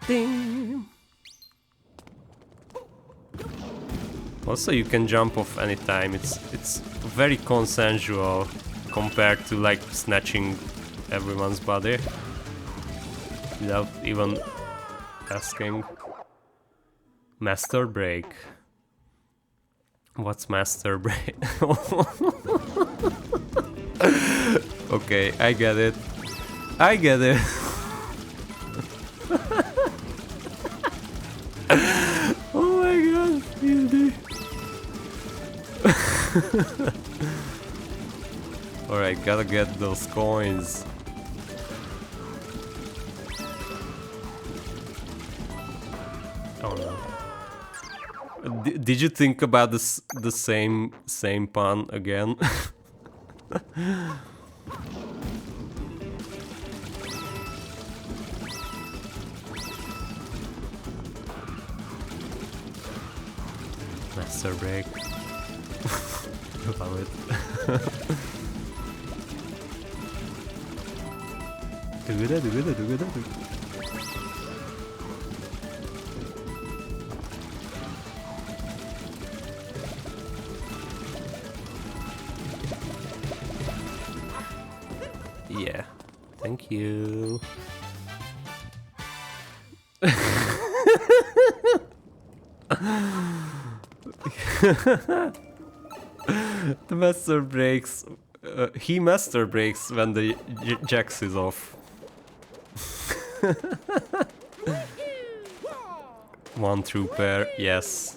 Ding. Also, you can jump off anytime. It's very consensual compared to like snatching everyone's body without even asking. Master break. What's master break? Okay, I get it. I get it. Oh my god, really? Alright, gotta get those coins. Oh no. Did you think about this the same pun again? Master break. Love it. Yeah, thank you. The master breaks. He master breaks when the Jax is off. One trooper, yes.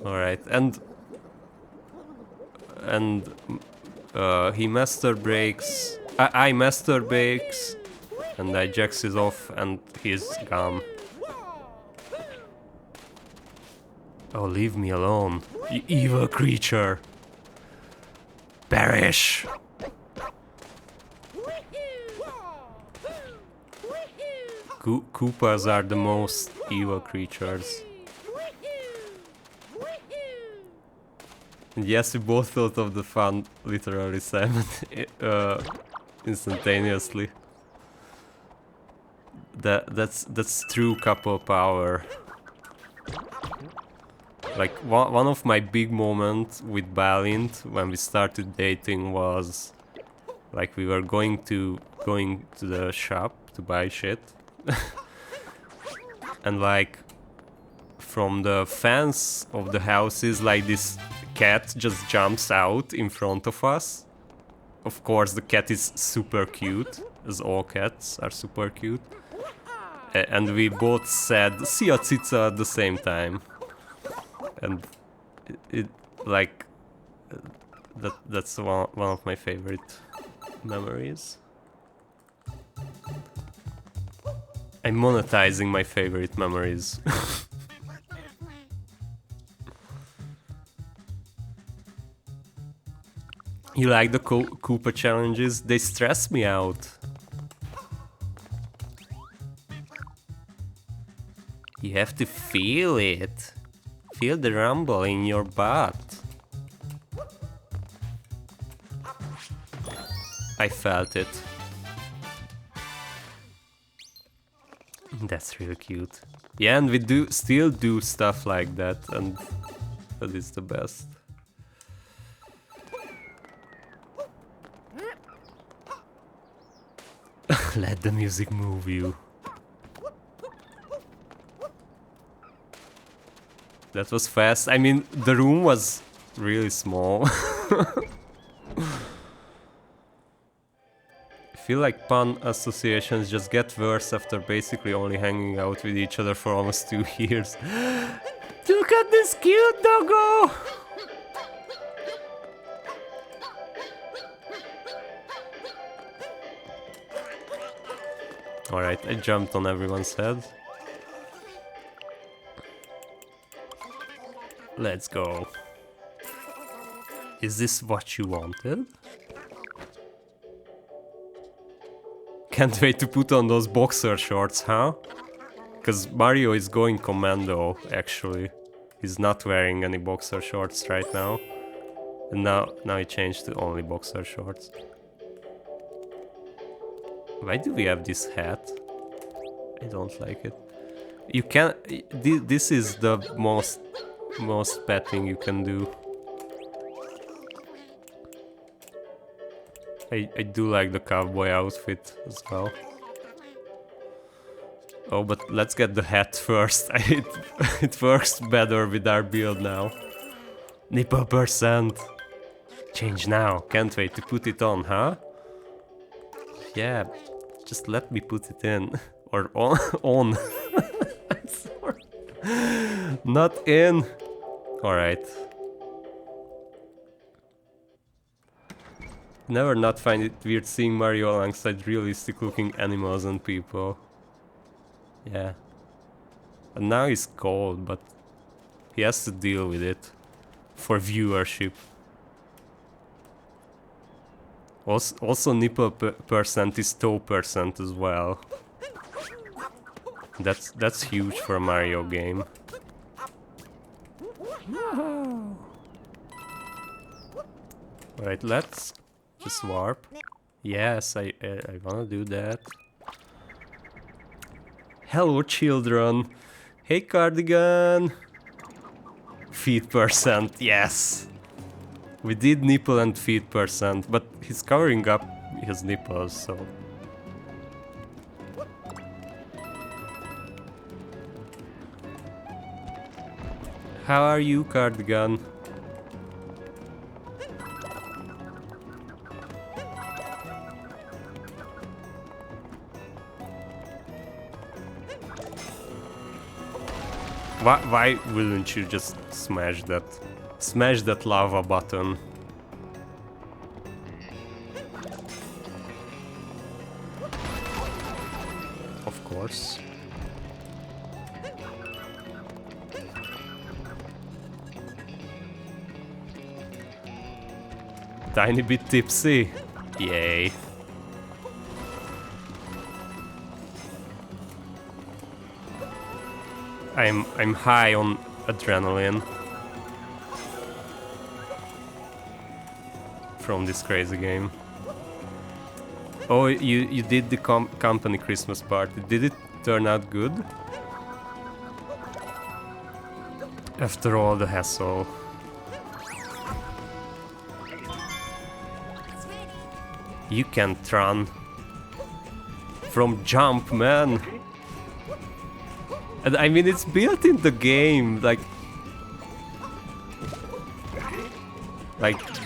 Alright, and he master breaks. I master breaks, and I Jax is off, and he's gone. Oh, leave me alone, you evil creature! Perish! Koopas are the most evil creatures. And yes, we both thought of the fun, literally, instantaneously. That's true couple power. Like one of my big moments with Balint when we started dating was like we were going to the shop to buy shit. And like from the fence of the houses, like this cat just jumps out in front of us. Of course the cat is super cute, as all cats are super cute. And we both said "See ya, Tsitsa" at the same time. And it like that's one of my favorite memories. I'm monetizing my favorite memories. You like the Koopa challenges? They stress me out. You have to feel it. Feel the rumble in your butt. I felt it. That's really cute. Yeah, and we still do stuff like that, and that is the best. Let the music move you. That was fast. I mean, the room was really small. I feel like pun associations just get worse after basically only hanging out with each other for almost 2 years. Look at this cute doggo! Alright, I jumped on everyone's head. Let's go. Is this what you wanted? Can't wait to put on those boxer shorts, huh? Because Mario is going commando, actually. He's not wearing any boxer shorts right now. And now he changed to only boxer shorts. Why do we have this hat? I don't like it. You can. This is the most petting you can do. I do like the cowboy outfit as well. Oh, but let's get the hat first. It works better with our build now. Nipple %. Change now. Can't wait to put it on, huh? Yeah, just let me put it in. Or on. Sorry. Not in. Alright. Never not find it weird seeing Mario alongside realistic looking animals and people. Yeah. And now he's cold, but he has to deal with it. For viewership. Also nipple % is toe % as well. That's huge for a Mario game. Alright, let's just warp. Yes, I wanna do that. Hello, children. Hey, Cardigan. Feet %, yes. We did nipple and feet %, but he's covering up his nipples, so. How are you, Cardigan? Why wouldn't you just smash that? Smash that lava button. Of course. Tiny bit tipsy. Yay. I'm high on adrenaline from this crazy game. Oh, you did the company Christmas party. Did it turn out good? After all the hassle. You can't run from jump, man. And I mean, it's built in the game, like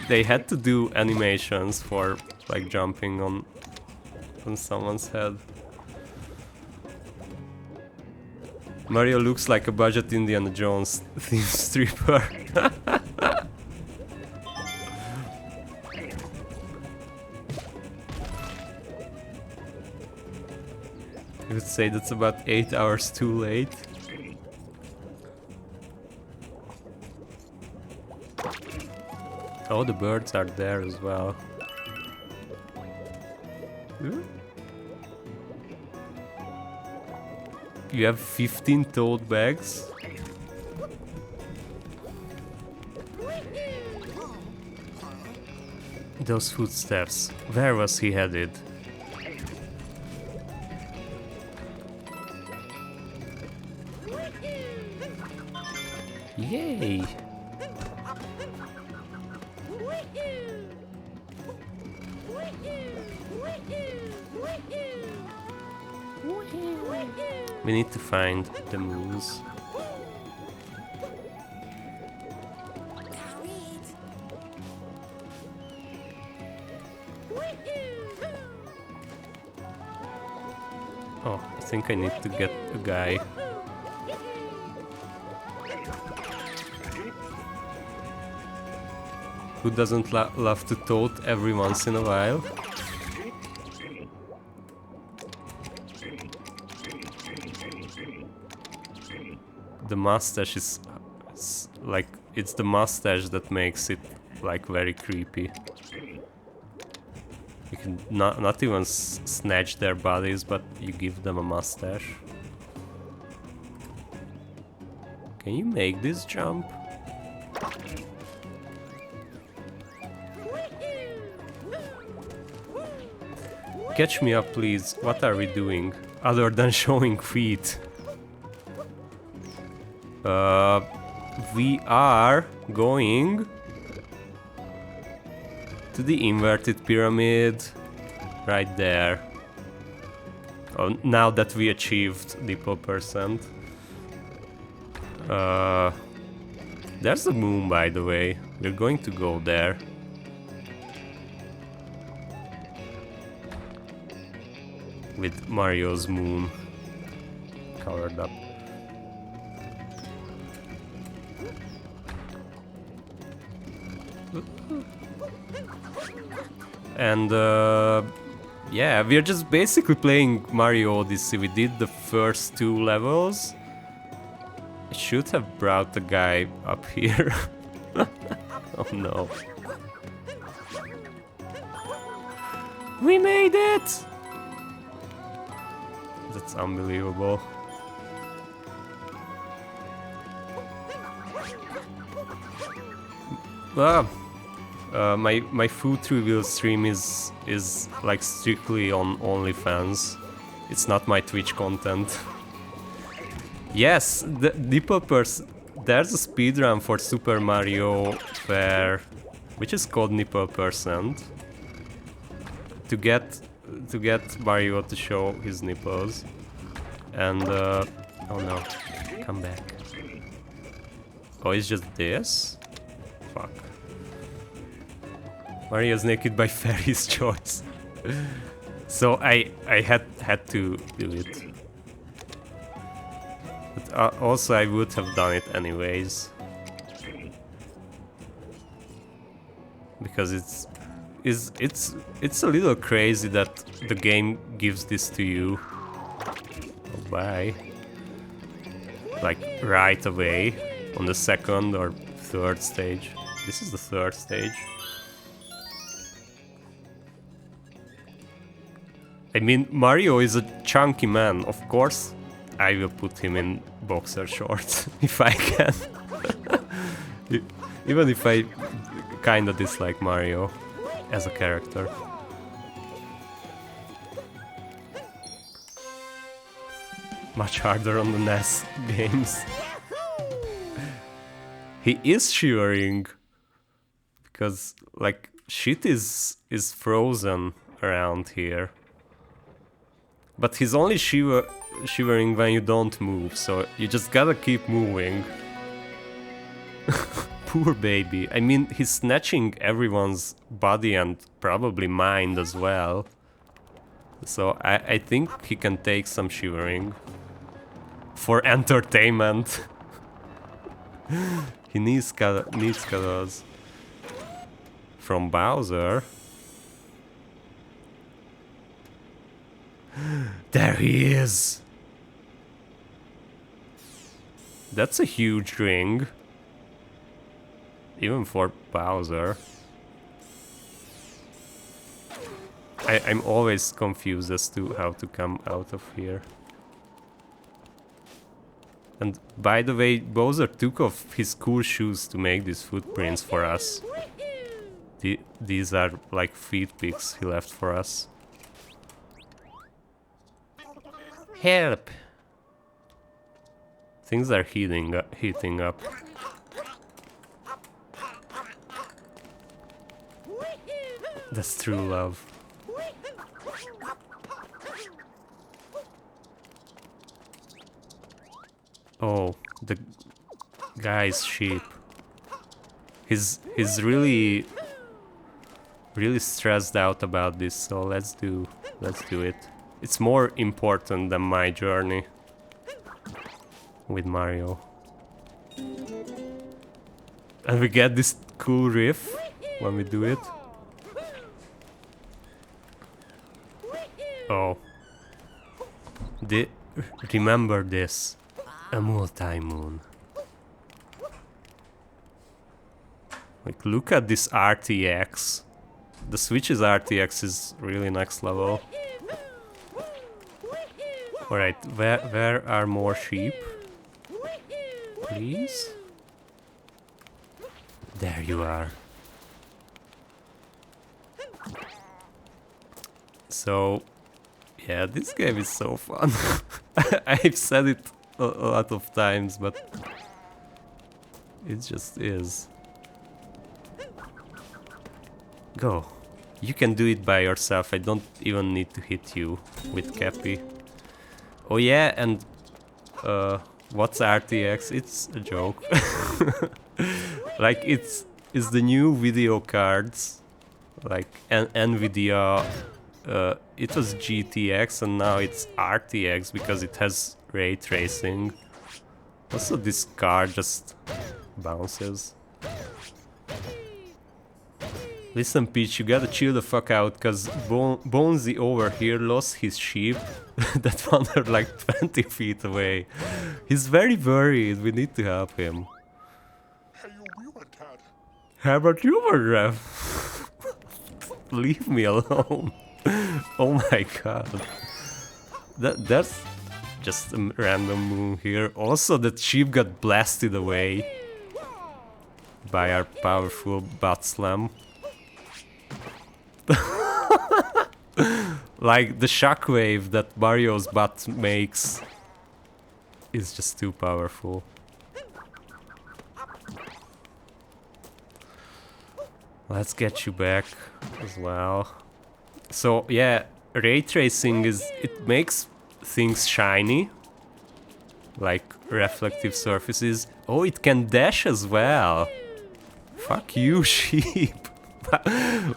they had to do animations for like jumping on someone's head. Mario looks like a budget Indiana Jones theme stripper. I would say that's about 8 hours too late. Oh, the birds are there as well. You have 15 tote bags? Those footsteps. Where was he headed? Yay! We need to find the moose. Oh, I think I need to get a guy. Who doesn't love to tote every once in a while? The mustache is like, it's the mustache that makes it like very creepy. You can not even snatch their bodies, but you give them a mustache. Can you make this jump? Catch me up, please. What are we doing other than showing feet? We are going to the inverted pyramid right there. Oh, now that we achieved Nipple percent. There's the moon, by the way. We're going to go there. With Mario's moon covered up. And yeah, we're just basically playing Mario Odyssey. We did the first 2 levels. I should have brought the guy up here. Oh no. We made it! That's unbelievable. My food review stream is like strictly on OnlyFans. It's not my Twitch content. Yes, the Nipple there's a speedrun for Super Mario Fair, which is called Nipple percent. To get Mario to show his nipples. And oh no, come back. Oh, it's just this? Fuck. Mario's naked by Fairy's choice. So I had to do it. But also I would have done it anyways. Because it's a little crazy that the game gives this to you. Oh, bye. Like right away on the 2nd or 3rd stage. This is the 3rd stage. I mean, Mario is a chunky man. Of course, I will put him in boxer shorts if I can. Even if I kinda dislike Mario as a character. Much harder on the NES games. He is shivering because like shit is frozen around here. But he's only shivering when you don't move, so you just gotta keep moving. Poor baby. I mean, he's snatching everyone's body and probably mind as well. So I think he can take some shivering. For entertainment. He needs colors. From Bowser. There he is! That's a huge ring. Even for Bowser. I'm always confused as to how to come out of here. And by the way, Bowser took off his cool shoes to make these footprints for us. these are like feed pics he left for us. Help! Things are heating up. That's true love. Oh, the guy's sheep. He's really stressed out about this, so let's do it. It's more important than my journey with Mario. And we get this cool riff when we do it. Oh. Remember this. A multi-moon. Like, look at this RTX. The Switch's RTX is really next level. Alright, where are more sheep? Please? There you are. So, yeah, this game is so fun. I've said it a lot of times, but it just is. Go. You can do it by yourself. I don't even need to hit you with Cappy. Oh yeah, and what's RTX? It's a joke. Like it's the new video cards, like Nvidia. It was GTX and now it's RTX because it has ray tracing. Also, this car just bounces. Listen, Peach, you gotta chill the fuck out, cause Bonesy over here lost his sheep that wandered like 20 feet away. He's very worried, we need to help him. How about you, Rev? Leave me alone. Oh my god. That's just a random moon here. Also, that sheep got blasted away by our powerful butt slam. Like, the shockwave that Mario's butt makes is just too powerful. Let's get you back as well. So yeah, ray tracing it makes things shiny, like reflective surfaces. Oh, it can dash as well. Fuck you, sheep.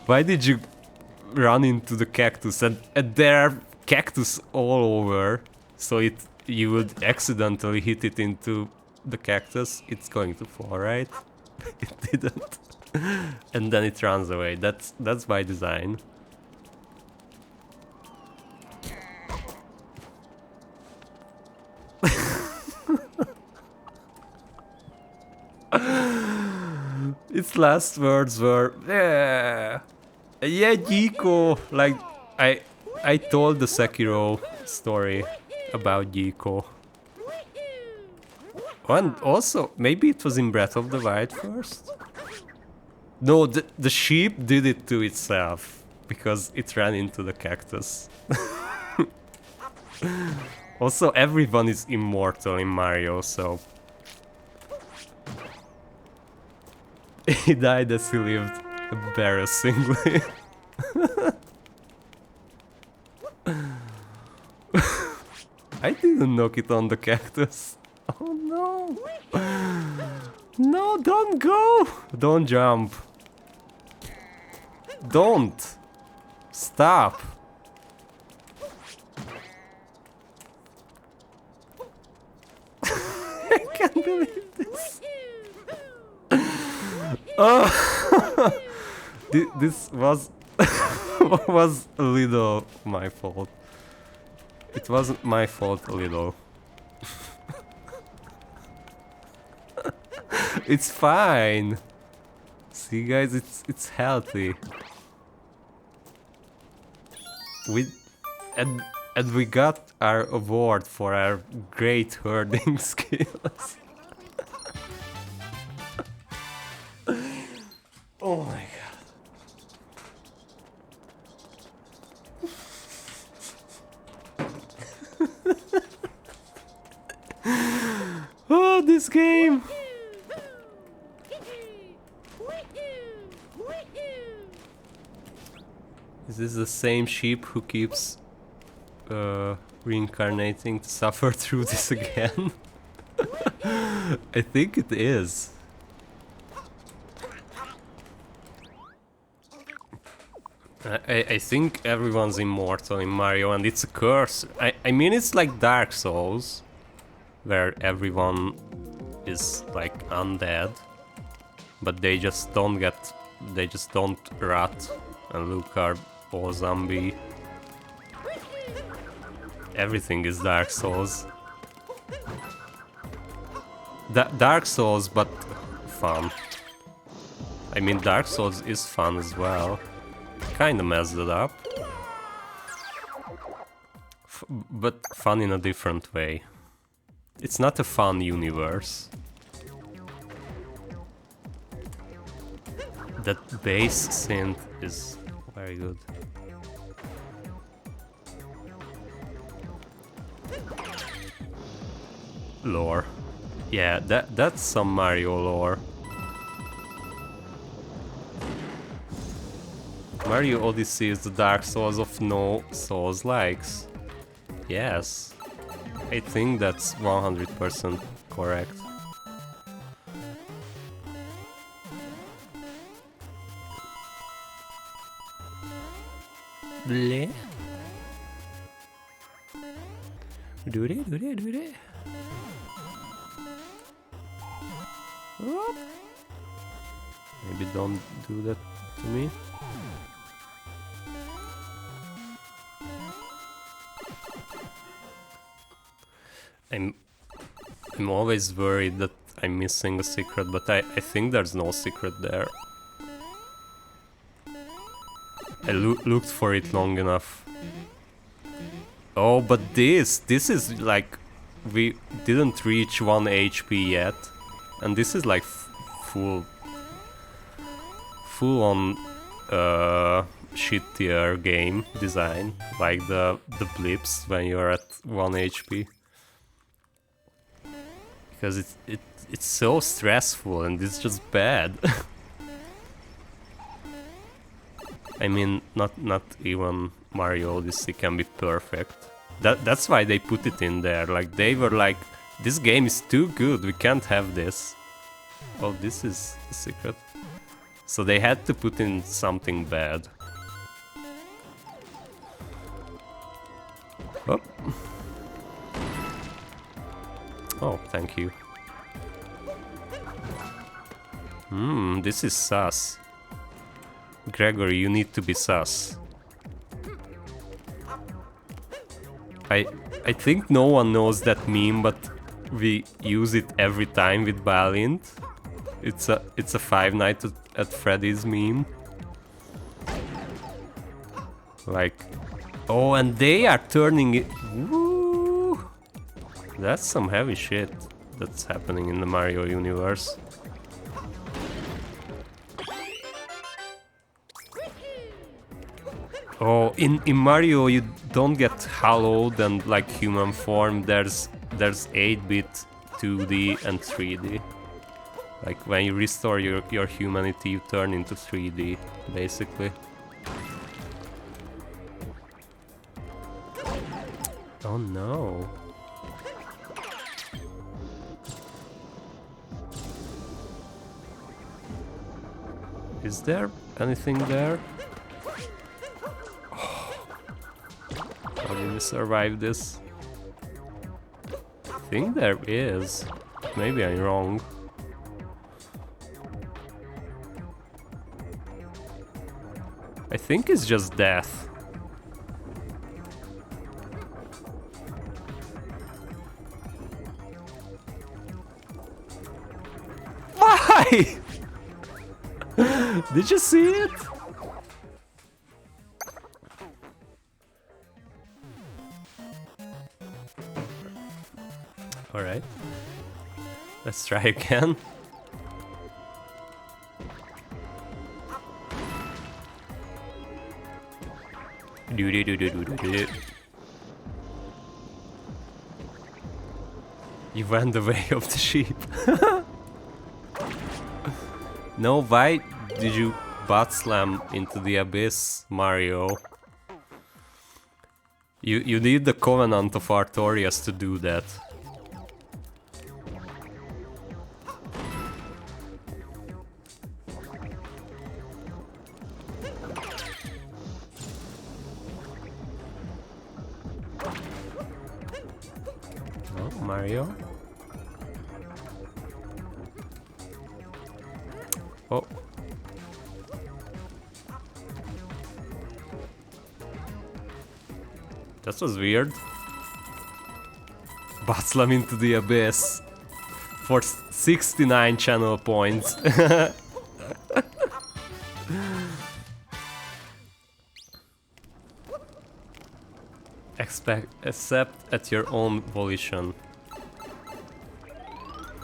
Why did you run into the cactus? And there are cactus all over, so you would accidentally hit it into the cactus. It's going to fall, right? It didn't. And then it runs away. That's by design. Its last words were, yeah, Jiko. Like, I told the Sekiro story about Jiko. And also, maybe it was in Breath of the Wild first? No, the sheep did it to itself, because it ran into the cactus. Also, everyone is immortal in Mario, so... He died as he lived, embarrassingly. I didn't knock it on the cactus. Oh no! No, don't go! Don't jump. Don't! Stop! I can't believe this. Oh! This was was a little my fault. It wasn't my fault a little. It's fine. See, guys, it's healthy. And we got our award for our great herding skills. Oh my god. this game! Is this the same sheep who keeps reincarnating to suffer through this again? I think it is. I think everyone's immortal in Mario, and it's a curse. I mean, it's like Dark Souls, where everyone is like undead, but they just don't rot and look are all zombie. Everything is Dark Souls. Dark Souls, but fun. I mean, Dark Souls is fun as well. Kinda messed it up. But fun in a different way. It's not a fun universe. That bass synth is very good. Lore. Yeah, that's some Mario lore. Mario Odyssey is the Dark Souls of no Souls-likes. Yes. I think that's 100% correct. Bleh. Do-de. Whoop. Maybe don't do that to me. I'm always worried that I'm missing a secret, but I think there's no secret there. I looked for it long enough. Oh, but this is like, we didn't reach 1 HP yet, and this is like full on shittier game design, like the blips when you're at 1 HP. Because it's so stressful and it's just bad. I mean, not even Mario Odyssey can be perfect. That's why they put it in there. Like, they were like, this game is too good, we can't have this. Oh, this is the secret. So they had to put in something bad. Oh. Oh, thank you. This is sus. Gregory, you need to be sus. I think no one knows that meme, but we use it every time with Balint. It's a Five Nights at Freddy's meme. Like, oh, and they are turning it. Woo! That's some heavy shit that's happening in the Mario universe. Oh, in Mario you don't get hollowed and like human form. There's 8-bit, 2D and 3D. Like when you restore your humanity, you turn into 3D, basically. Oh no. Is there anything there? How did we survive this? I think there is. Maybe I'm wrong. I think it's just death. Why? Did you see it? Alright. Let's try again. You went the way of the sheep. No, why did you butt slam into the abyss, Mario? You need the Covenant of Artorias to do that. Oh, Mario? Oh. That was weird. Butt slam into the abyss for 69 channel points. Accept at your own volition.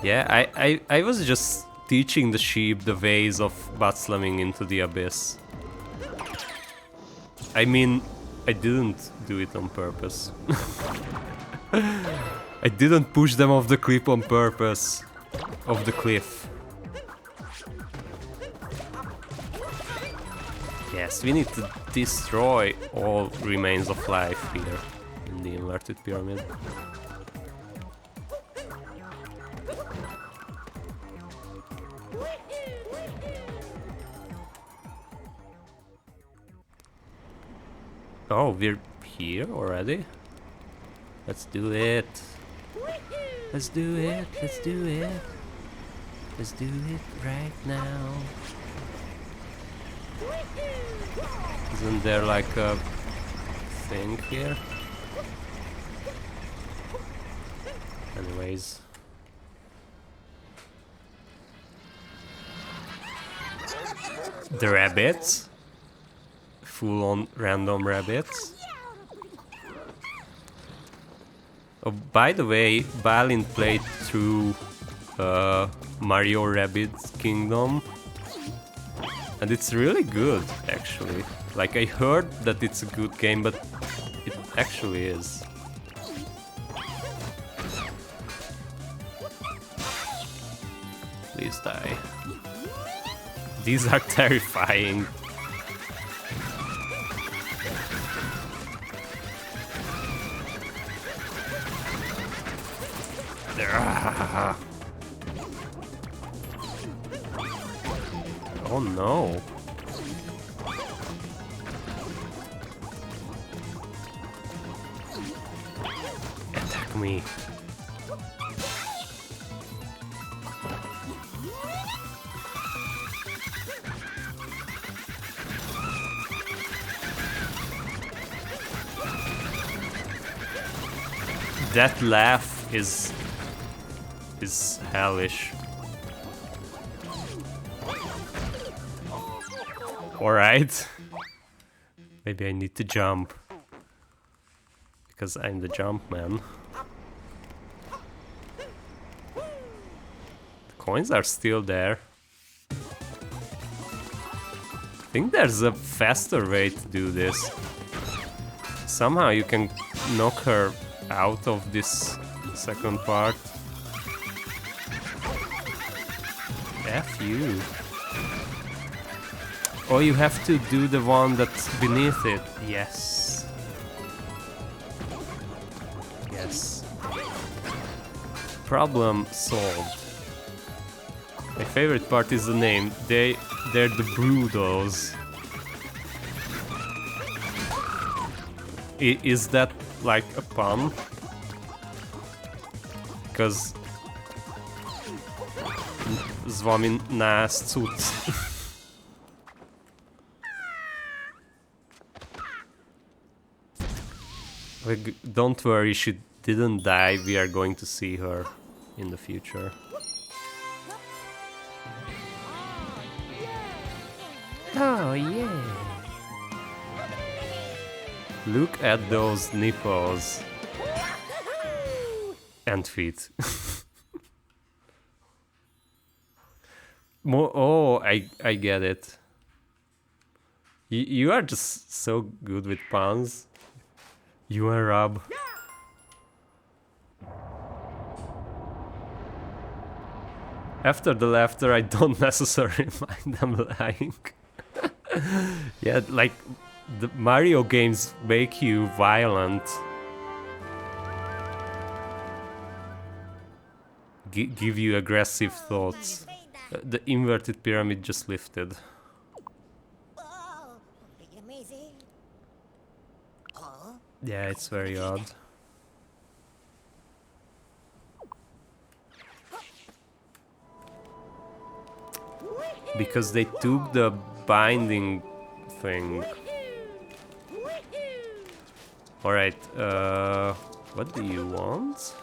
Yeah, I was just teaching the sheep the ways of butt slamming into the abyss. I mean, I didn't do it on purpose. I didn't push them off the cliff on purpose. Off the cliff. Yes, we need to destroy all remains of life here in the inverted pyramid. Oh, we're here already? Let's do it. Let's do it. Let's do it. Let's do it right now. Isn't there like a thing here? Anyways. The rabbits? Full-on random rabbits. Oh, by the way, Balin played through Mario Rabbids Kingdom, and it's really good, actually. Like, I heard that it's a good game, but it actually is. Please die. These are terrifying. Oh no. Attack me. That laugh is hellish. Alright. Maybe I need to jump. Because I'm the jump man. The coins are still there. I think there's a faster way to do this. Somehow you can knock her out of this second part. F you. Oh, you have to do the one that's beneath it. Yes. Yes. Problem solved. My favorite part is the name. They're the Brudos. Is that like a pun? Because z wami nas cuc. Like, don't worry, she didn't die. We are going to see her in the future. Oh yeah! Look at those nipples and feet. Oh, I get it. You are just so good with puns. You and Rob. After the laughter, I don't necessarily mind them lying. Yeah, like the Mario games make you violent. Give you aggressive thoughts. The inverted pyramid just lifted. Yeah, it's very odd. Because they took the binding thing. Alright, what do you want?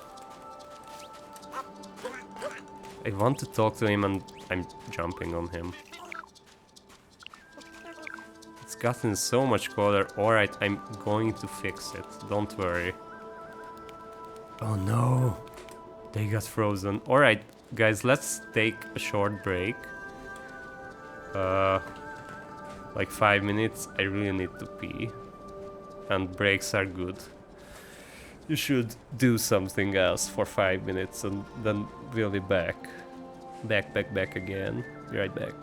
I want to talk to him and I'm jumping on him. It's gotten so much colder. Alright, I'm going to fix it. Don't worry. Oh no! They got frozen. Alright, guys, let's take a short break. Like 5 minutes. I really need to pee. And breaks are good. You should do something else for 5 minutes and then we'll be back. Back again. Be right back.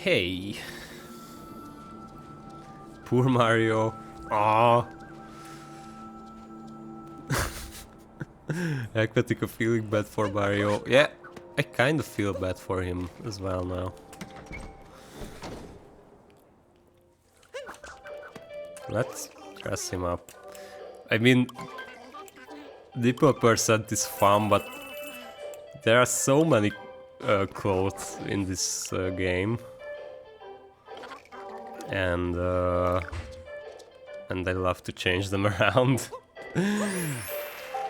Hey. Poor Mario. Aww. Aquatica feeling bad for Mario. Yeah, I kind of feel bad for him as well now. Let's dress him up. I mean, Nipple percent is fun, but there are so many clothes in this game, and I love to change them around.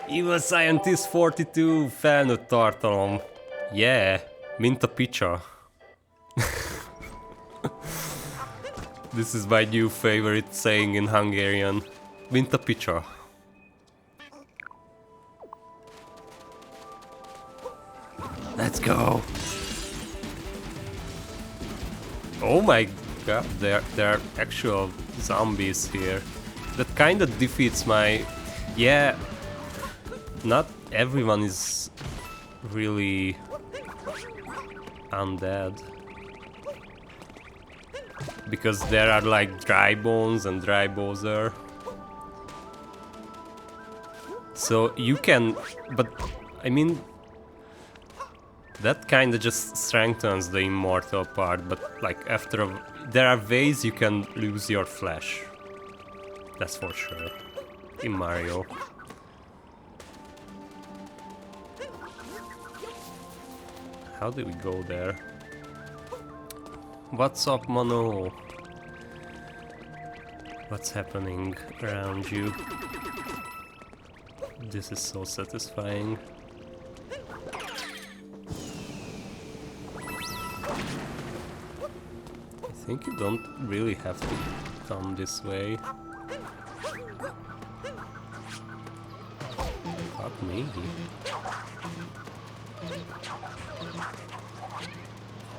Evil Scientist 42 fan of Tartalum. Yeah, Minta Picsa. This is my new favorite saying in Hungarian. Minta Picsa. Let's go. Oh my god, there are actual zombies here. That kind of defeats my... Yeah, not everyone is really undead. Because there are like dry bones and dry Bowser. So you can... But, I mean... That kinda just strengthens the immortal part, but like after there are ways you can lose your flesh. That's for sure. In Mario. How do we go there? What's up, Mano? What's happening around you? This is so satisfying. I think you don't really have to come this way. Fuck me.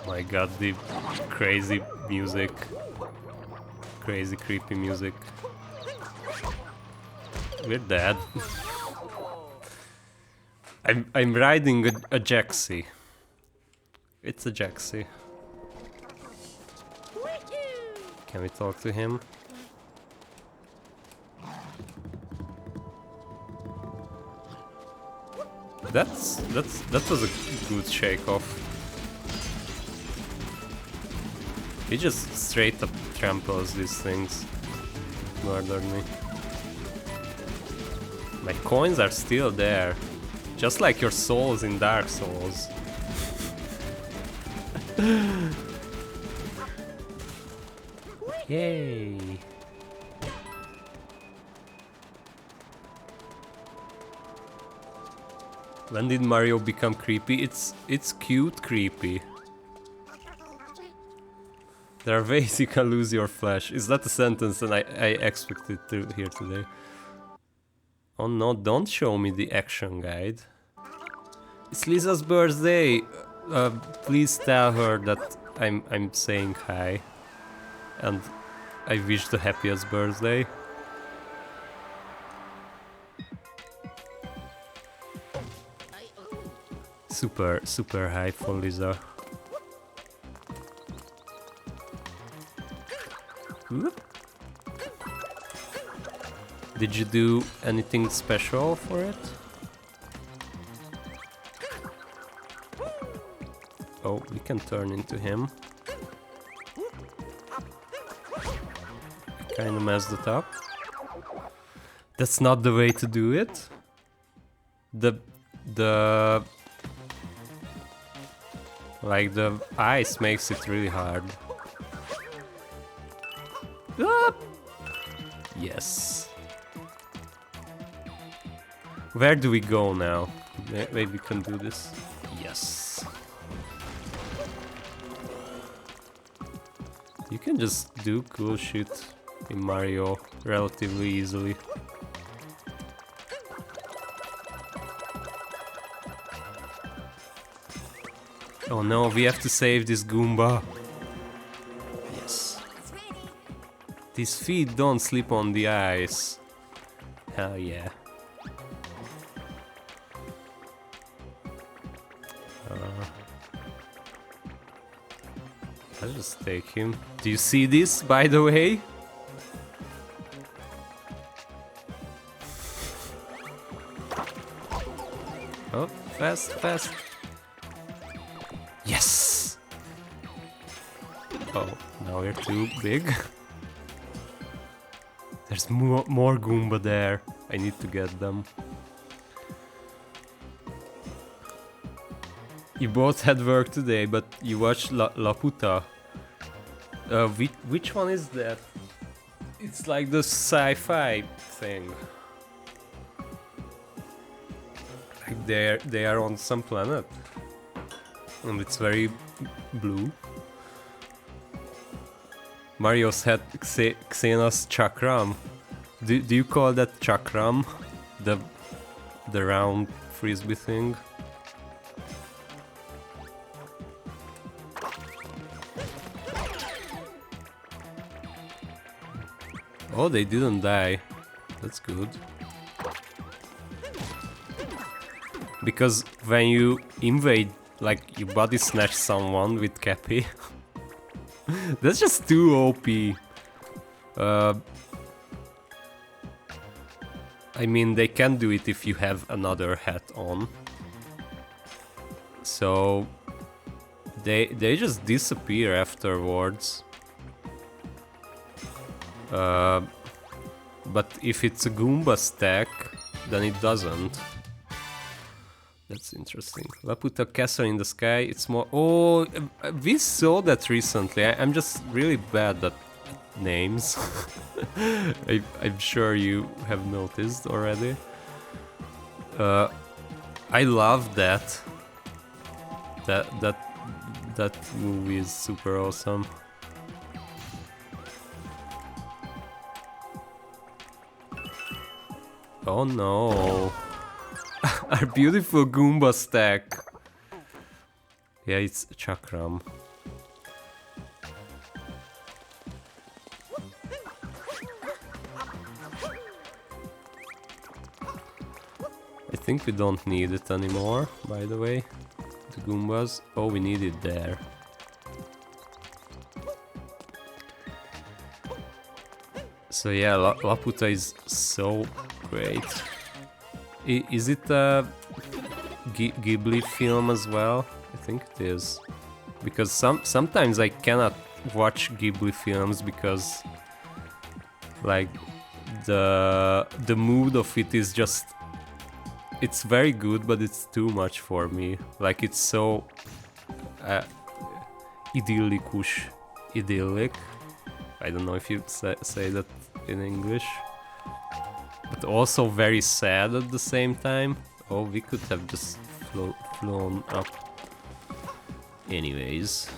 Oh my god, the crazy music. Crazy creepy music. We're dead. I'm riding a Jaxi. It's a Jaxi. Can we talk to him? That was a good shake off. He just straight up tramples these things. Murdered me. My coins are still there. Just like your souls in Dark Souls. Yay! When did Mario become creepy? It's cute creepy. There are ways you can lose your flesh. Is that a sentence that I expected to hear today? Oh no, don't show me the action guide. It's Lisa's birthday! Please tell her that I'm saying hi. And I wish the happiest birthday. Super high for Lisa. Whoop. Did you do anything special for it? Oh, we can turn into him. Kinda messed it up. That's not the way to do it. Like the ice makes it really hard. Ah! Yes. Where do we go now? Maybe we can do this. Yes. You can just do cool shit in Mario relatively easily. Oh no, we have to save this Goomba. Yes. These feet don't slip on the ice. Hell yeah. I'll just take him. Do you see this, by the way? Oh, fast, fast. Yes! Oh, now we're too big. There's more Goomba there. I need to get them. You both had work today, but you watched Laputa. Which one is that? It's like the sci-fi thing. Like they are on some planet, and it's very blue. Mario's had Xena's chakram. Do you call that chakram? The round frisbee thing? Oh, they didn't die. That's good. Because when you invade, like you body snatch someone with Cappy, that's just too OP. I mean, they can do it if you have another hat on. So they just disappear afterwards. But if it's a Goomba stack, then it doesn't. That's interesting. Laputa Castle in the Sky, it's more... Oh, we saw that recently. I'm just really bad at names. I'm sure you have noticed already. I love that. That movie is super awesome. Oh no. Our beautiful Goomba stack. Yeah, it's Chakram. I think we don't need it anymore, by the way. The Goombas. Oh, we need it there. So yeah, Laputa is so great. Is it a Ghibli film as well? I think it is. Because sometimes I cannot watch Ghibli films because like the mood of it is just... It's very good, but it's too much for me. Like it's so idyllic. I don't know if you say that in English. But also very sad at the same time. Oh, we could have just flown up. Anyways.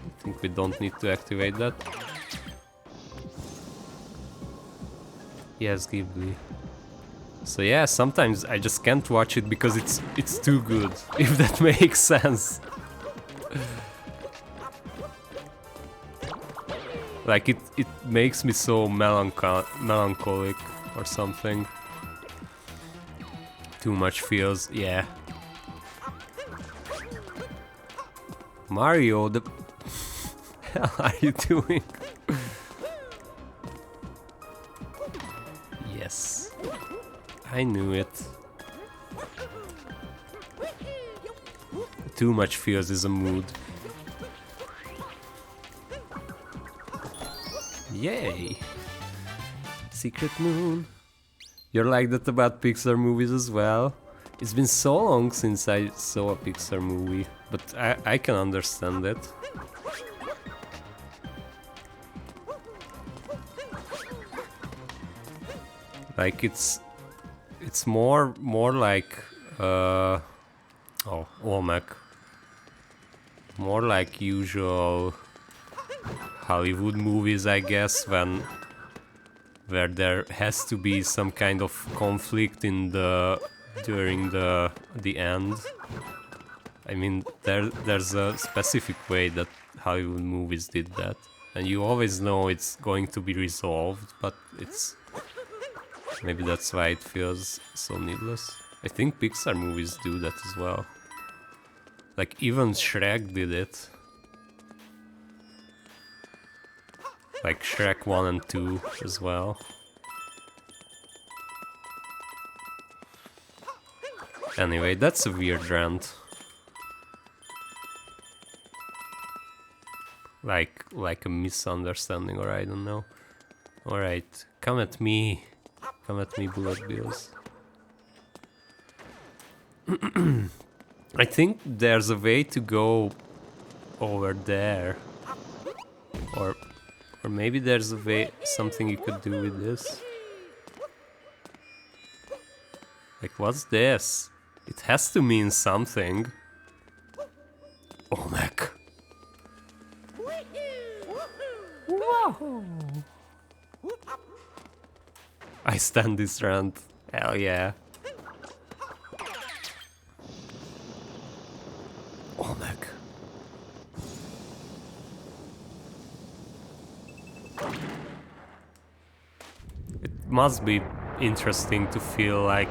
I think we don't need to activate that. Yes, Ghibli. So yeah, sometimes I just can't watch it because it's too good, if that makes sense. Like it makes me so melancholic or something. Too much feels, yeah. Mario, the hell are you doing? Yes, I knew it. Too much feels is a mood. Yay! Secret Moon. You're like that about Pixar movies as well? It's been so long since I saw a Pixar movie, but I can understand it. Like it's more like oh, Olmec. More like usual Hollywood movies, I guess, where there has to be some kind of conflict in during the end. I mean, there's a specific way that Hollywood movies did that, and you always know it's going to be resolved, but it's maybe that's why it feels so needless. I think Pixar movies do that as well. Like even Shrek did it. Like Shrek 1 and 2 as well. Anyway, that's a weird rant. Like a misunderstanding, or I don't know. Alright, come at me. Come at me, bullet bills. I think there's a way to go over there. Or maybe there's a way, something you could do with this. Like, what's this? It has to mean something. Oh, Mac. I stand this rant. Hell yeah. Oh, Mac. It must be interesting to feel like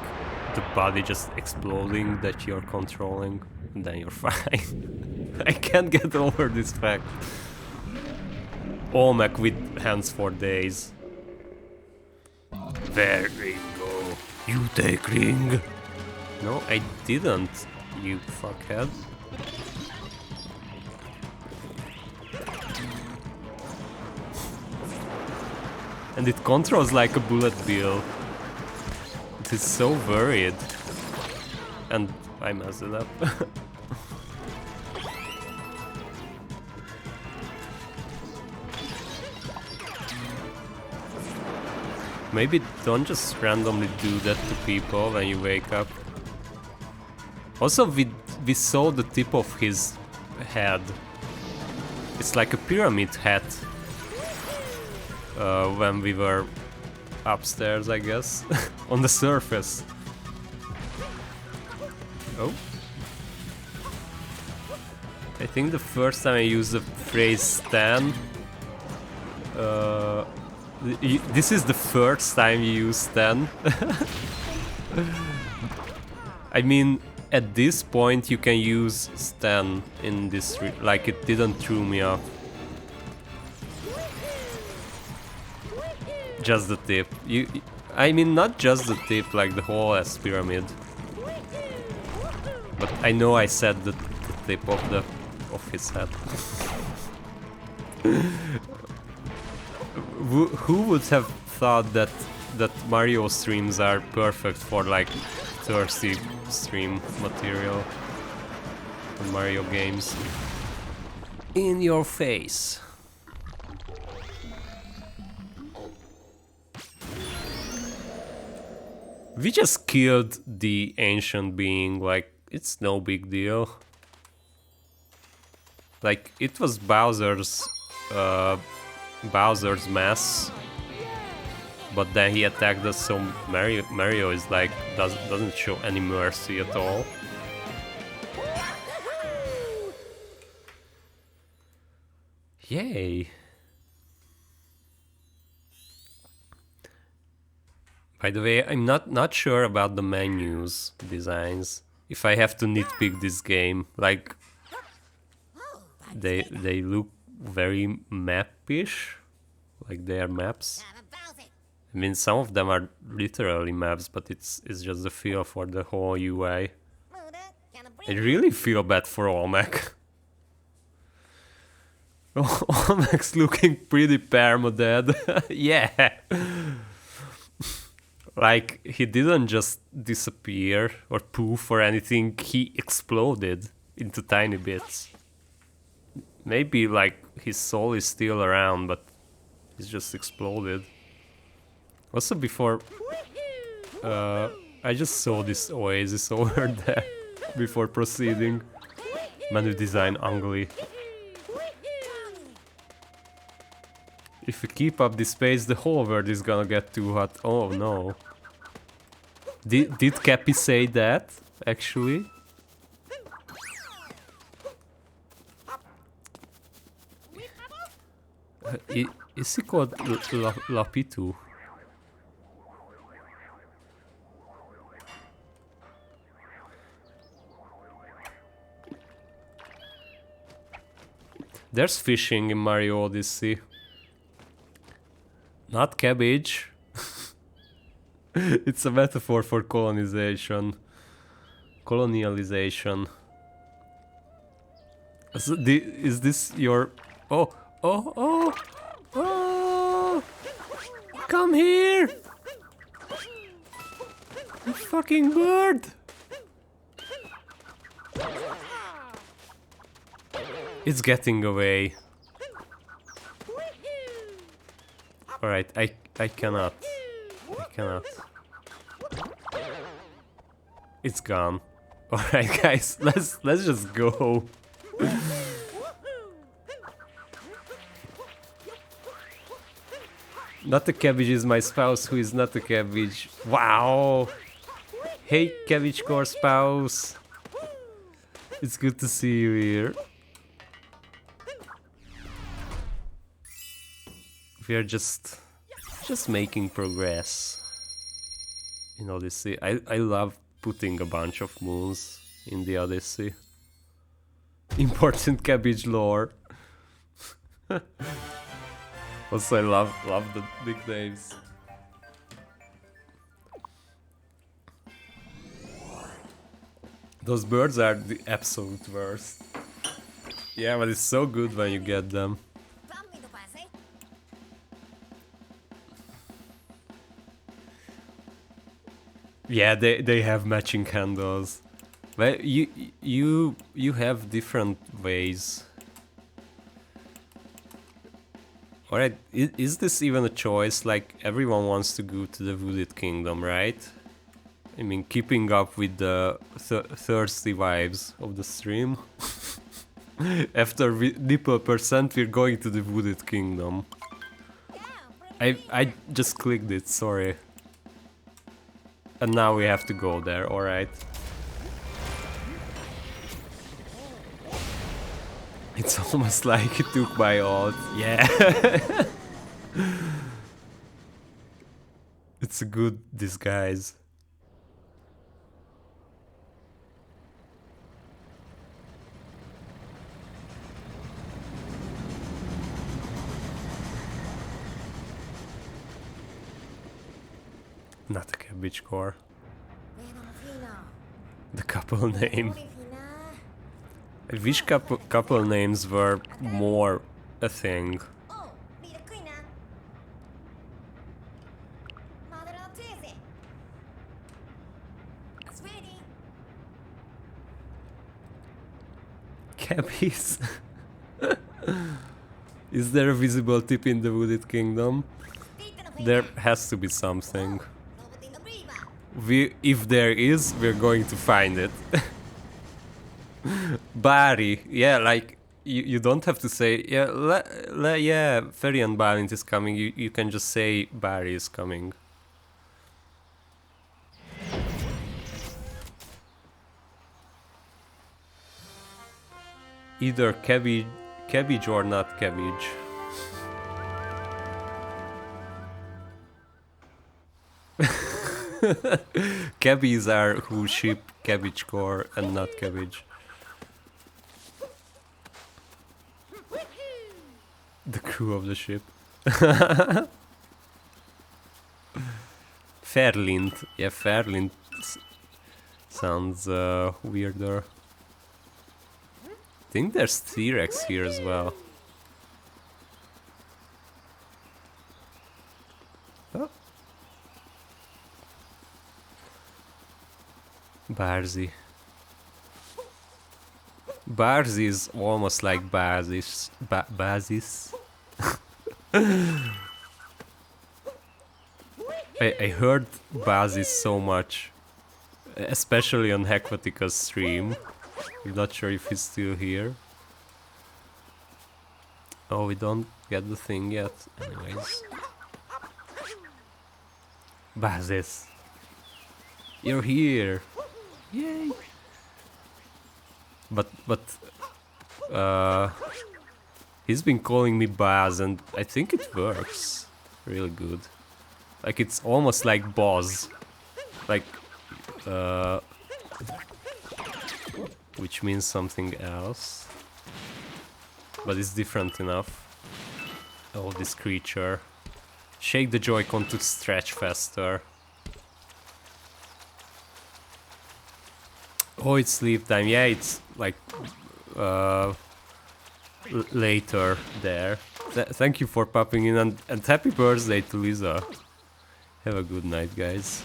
the body just exploding that you're controlling, and then you're fine. I can't get over this fact. Olmec with hands for days. There we go. You take ring. No, I didn't, you fuckhead. And it controls like a bullet bill. It is so worried. And I messed it up. Maybe don't just randomly do that to people when you wake up. Also, we saw the tip of his head. It's like a pyramid hat. When we were upstairs, I guess. On the surface. Oh. I think the first time I used the phrase stan. This is the first time you use stan. I mean, at this point you can use stan in this, like it didn't throw me off. Just the tip. I mean, not just the tip, like the whole ass pyramid. But I know I said the tip of his head. Who would have thought that Mario streams are perfect for like thirsty stream material on Mario games? In your face. We just killed the ancient being, like, it's no big deal. Like, it was Bowser's mess. But then he attacked us, so Mario is like, doesn't show any mercy at all. Yay! By the way, I'm not sure about the menus designs. If I have to nitpick this game, like they look very map-ish, like they are maps. I mean, some of them are literally maps, but it's just the feel for the whole UI. I really feel bad for Olmec. Olmec's looking pretty perma-dead. Yeah. Like, he didn't just disappear or poof or anything, he exploded into tiny bits. Maybe, like, his soul is still around, but he's just exploded. Also, before... I just saw this oasis over there before proceeding. Menu design ugly. If we keep up this pace, the whole world is gonna get too hot. Oh no. Did Cappy say that, actually? Is he called Lapitu? There's fishing in Mario Odyssey. Not cabbage. It's a metaphor for colonization. Colonialization. Is this your... Oh, oh, oh, oh! Come here! You fucking bird! It's getting away. Alright, I cannot. I cannot. It's gone. Alright guys, let's just go. Not a cabbage is my spouse who is not a cabbage. Wow! Hey cabbage core spouse! It's good to see you here. We are just making progress in Odyssey. I love putting a bunch of moons in the Odyssey. Important cabbage lore. Also, I love the nicknames. Those birds are the absolute worst. Yeah, but it's so good when you get them. Yeah, they have matching handles. Well, you have different ways. Alright, is this even a choice? Like, everyone wants to go to the Wooded Kingdom, right? I mean, keeping up with the thirsty vibes of the stream. After Nipple percent, we're going to the Wooded Kingdom. I just clicked it, sorry. And now we have to go there, alright. It's almost like it took my ult. Yeah. It's a good disguise. Not a cabbage core. The couple name. I wish couple names were more a thing. Cabbies. Is there a visible tip in the Wooded Kingdom? There has to be something. If there is, we're going to find it. Bari, yeah, like you don't have to say yeah, Ferry and Balint is coming. You can just say Bari is coming. Either cabbage or not cabbage. Cabbies are who ship cabbage core and not cabbage. The crew of the ship. Fairlint. Yeah, Fairlint sounds weirder. I think there's T-Rex here as well. Oh. Barzi. Barzi is almost like Bazis. Bazis. I heard Bazis so much, especially on Hekvatika's stream. I'm not sure if he's still here. Oh, we don't get the thing yet. Anyways. Bazis. You're here. Yay. But he's been calling me Baz and I think it works really good. Like it's almost like Boz. Like which means something else. But it's different enough. Oh, this creature. Shake the Joy-Con to stretch faster. Oh, it's sleep time. Yeah, it's like later there. Thank you for popping in, and happy birthday to Lisa. Have a good night, guys.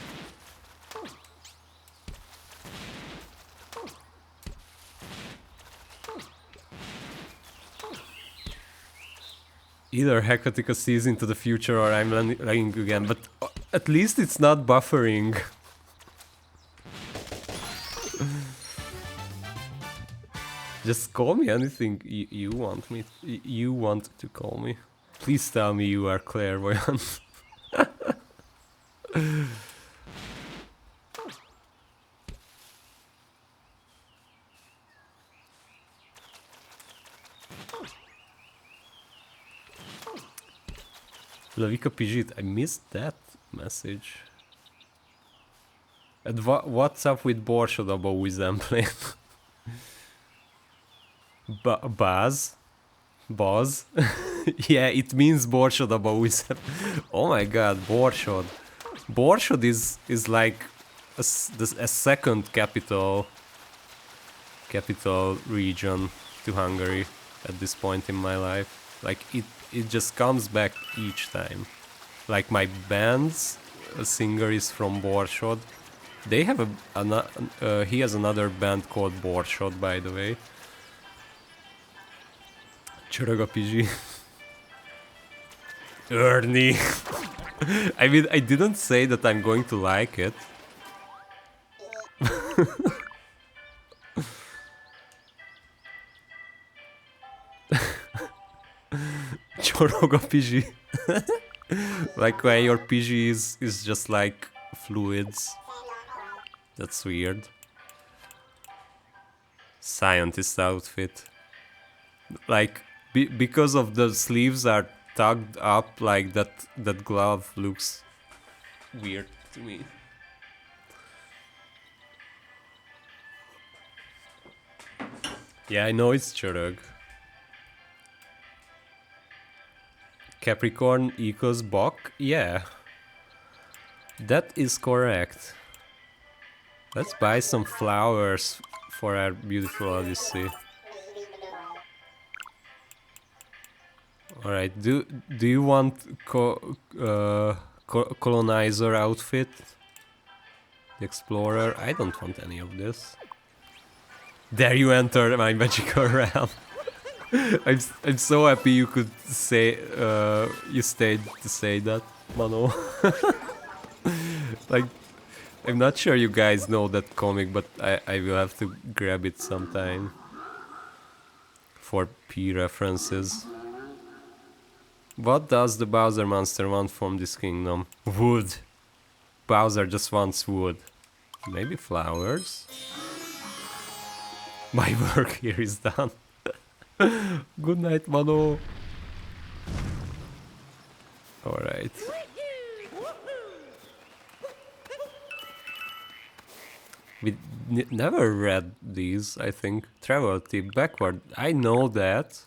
Either Hecatica sees into the future or I'm lagging again, but at least it's not buffering. Just call me anything you want me. You want to call me. Please tell me you are clairvoyant. Lavika Pijit, I missed that message. And what's up with Borsodaba Wizemplane? Baz? Buzz? Yeah, it means Borsodaba Wizem. Oh my god, Borsod. Borsod is like a second capital region to Hungary at this point in my life. Like it just comes back each time. Like my band's singer is from Borsod. They have he has another band called Borsod, by the way. Csörög a Pizsi. Ernie. I mean, I didn't say that I'm going to like it. Csorog a Pizsi. Like when your Pizsi is just like fluids. That's weird. Scientist outfit. Like because of the sleeves are tugged up, like that glove looks weird to me. Yeah, I know it's Churug. Capricorn equals Bok? Yeah. That is correct. Let's buy some flowers for our beautiful Odyssey. Alright, do you want colonizer outfit? The explorer? I don't want any of this. There you enter my magical realm. I'm so happy you could say you stayed to say that, Mano. Like, I'm not sure you guys know that comic, but I will have to grab it sometime for P references. What does the Bowser monster want from this kingdom? Wood. Bowser just wants wood. Maybe flowers? My work here is done. Good night, Mano. Alright. We never read these, I think. Travel tip backward. I know that.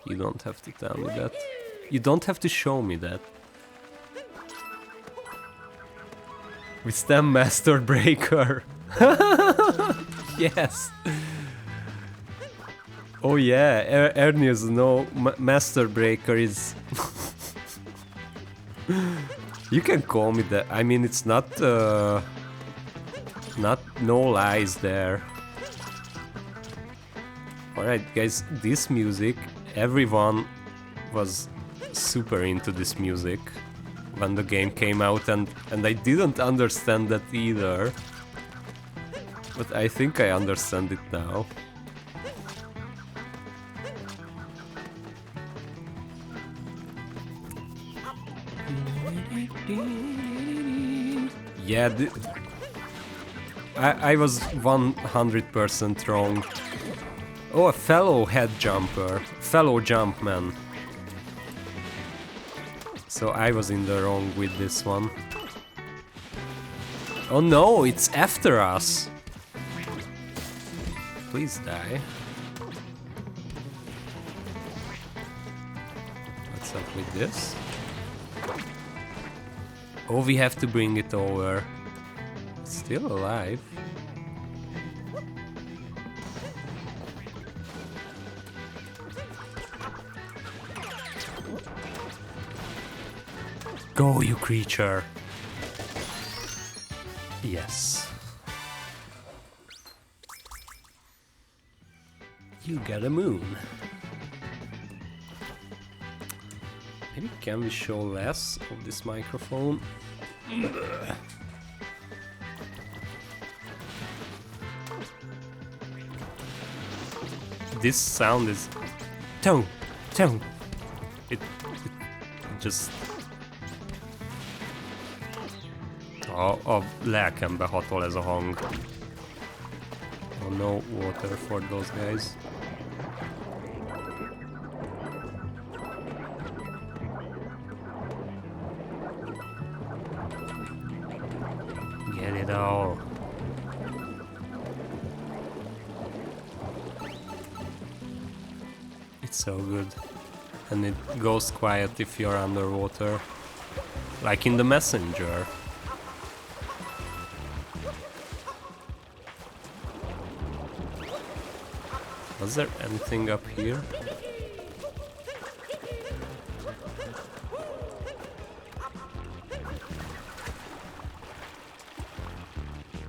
You don't have to tell me that. You don't have to show me that. We stem Master Breaker. Yes. Oh yeah, Ernie's no Master Breaker is. You can call me that. I mean, it's not no lies there. Alright guys, this music, everyone was super into this music when the game came out, and I didn't understand that either. But I think I understand it now. Yeah, I was 100% wrong. Oh, a fellow head jumper. Fellow jumpman. So I was in the wrong with this one. Oh no, it's after us. Please die. What's up with this? Oh, we have to bring it over. It's still alive. Go, you creature! Yes. You get a moon. Maybe can we show less of this microphone? This sound is tone. It just a lelkembe hatol ez a hang. Oh, no water for those guys. Get it all. It's so good. And it goes quiet if you're underwater. Like in the Messenger. Was there anything up here?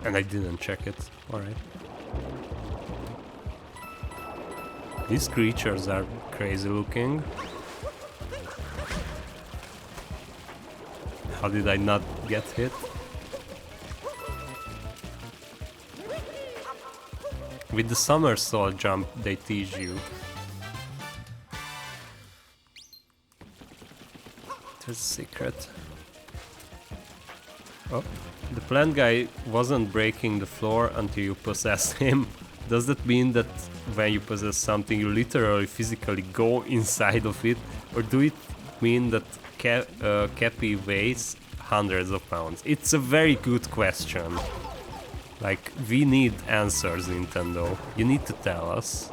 And I didn't check it. Alright. These creatures are crazy looking. How did I not get hit? With the somersault jump, they tease you. There's a secret. Oh, the plant guy wasn't breaking the floor until you possessed him. Does that mean that when you possess something, you literally physically go inside of it? Or do it mean that Cappy weighs hundreds of pounds? It's a very good question. Like, we need answers, Nintendo. You need to tell us.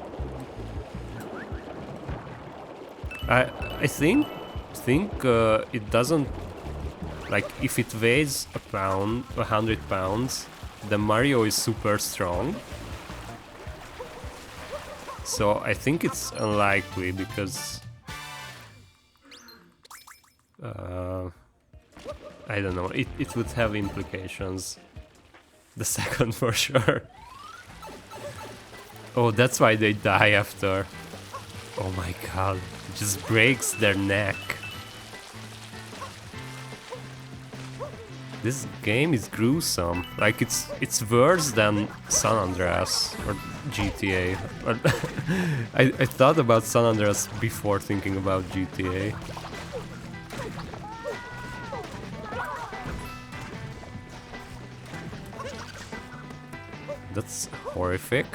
I think it doesn't, like, if it weighs a pound, 100 pounds, then Mario is super strong. So I think it's unlikely because I don't know. It would have implications. The second for sure. Oh, that's why they die after. Oh my god, it just breaks their neck. This game is gruesome. Like it's worse than San Andreas or GTA. I thought about San Andreas before thinking about GTA. That's horrific.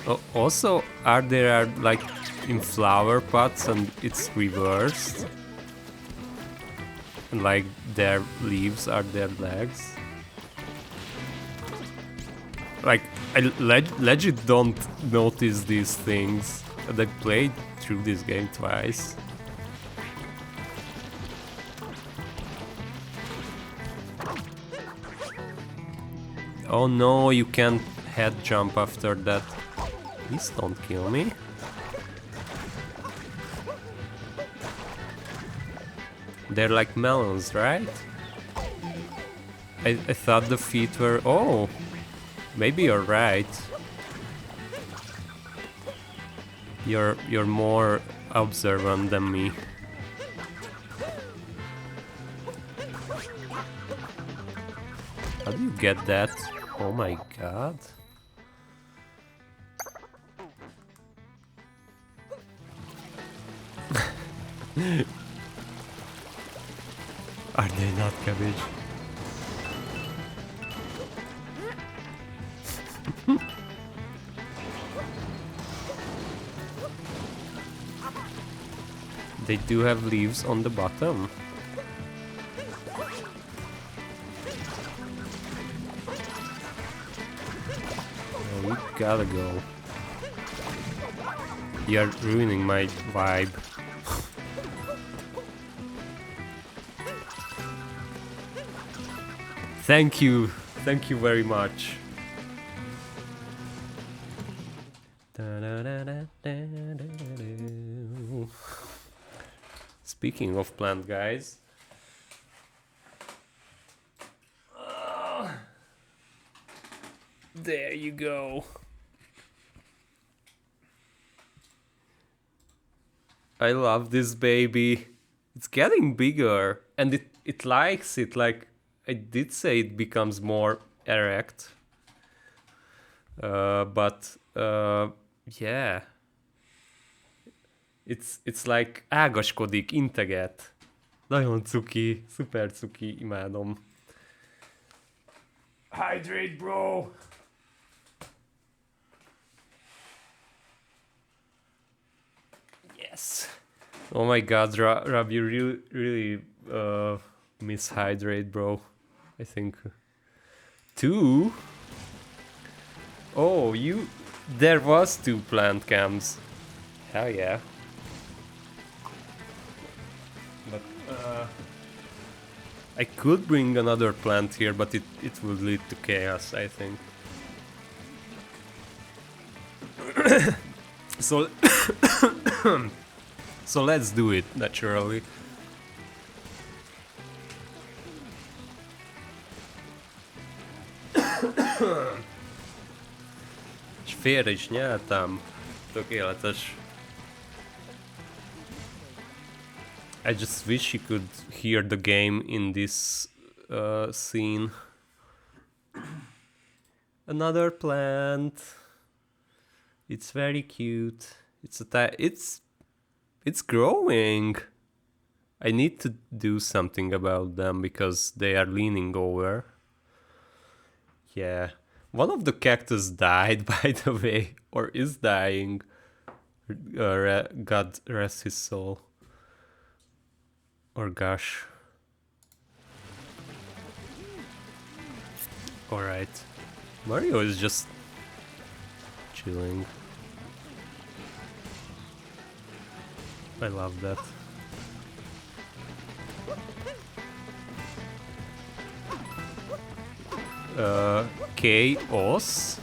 Oh, also, are there like in flower pots and it's reversed? And like their leaves are their legs? Like, I legit don't notice these things. And I played through this game twice. Oh no, you can't head jump after that. Please don't kill me. They're like melons, right? I thought the feet were... Oh! Maybe you're right. You're more observant than me. How do you get that? Oh my god. Are they not cabbage? They do have leaves on the bottom. Oh, you gotta go. You're ruining my vibe. Thank you very much. Speaking of plant guys, there you go. I love this baby. It's getting bigger and it likes it. Like I did say, it becomes more erect. But yeah. It's like ágaskodik, integet. Nagyon cuki, szuper cuki, imádom. Hydrate, bro! Yes. Oh my god, Rob, you really mishydrate, bro. I think. 2? Oh, there was 2 plant cams. Hell yeah. But I could bring another plant here, but it would lead to chaos, I think. So so let's do it naturally. És félre is nyeltem. Tökéletes. I just wish you could hear the game in this scene. Another plant. It's very cute. It's growing. I need to do something about them because they are leaning over. Yeah. One of the cactus died, by the way, or is dying. God rest his soul. Or gosh. Alright. Mario is just chilling. I love that. Chaos?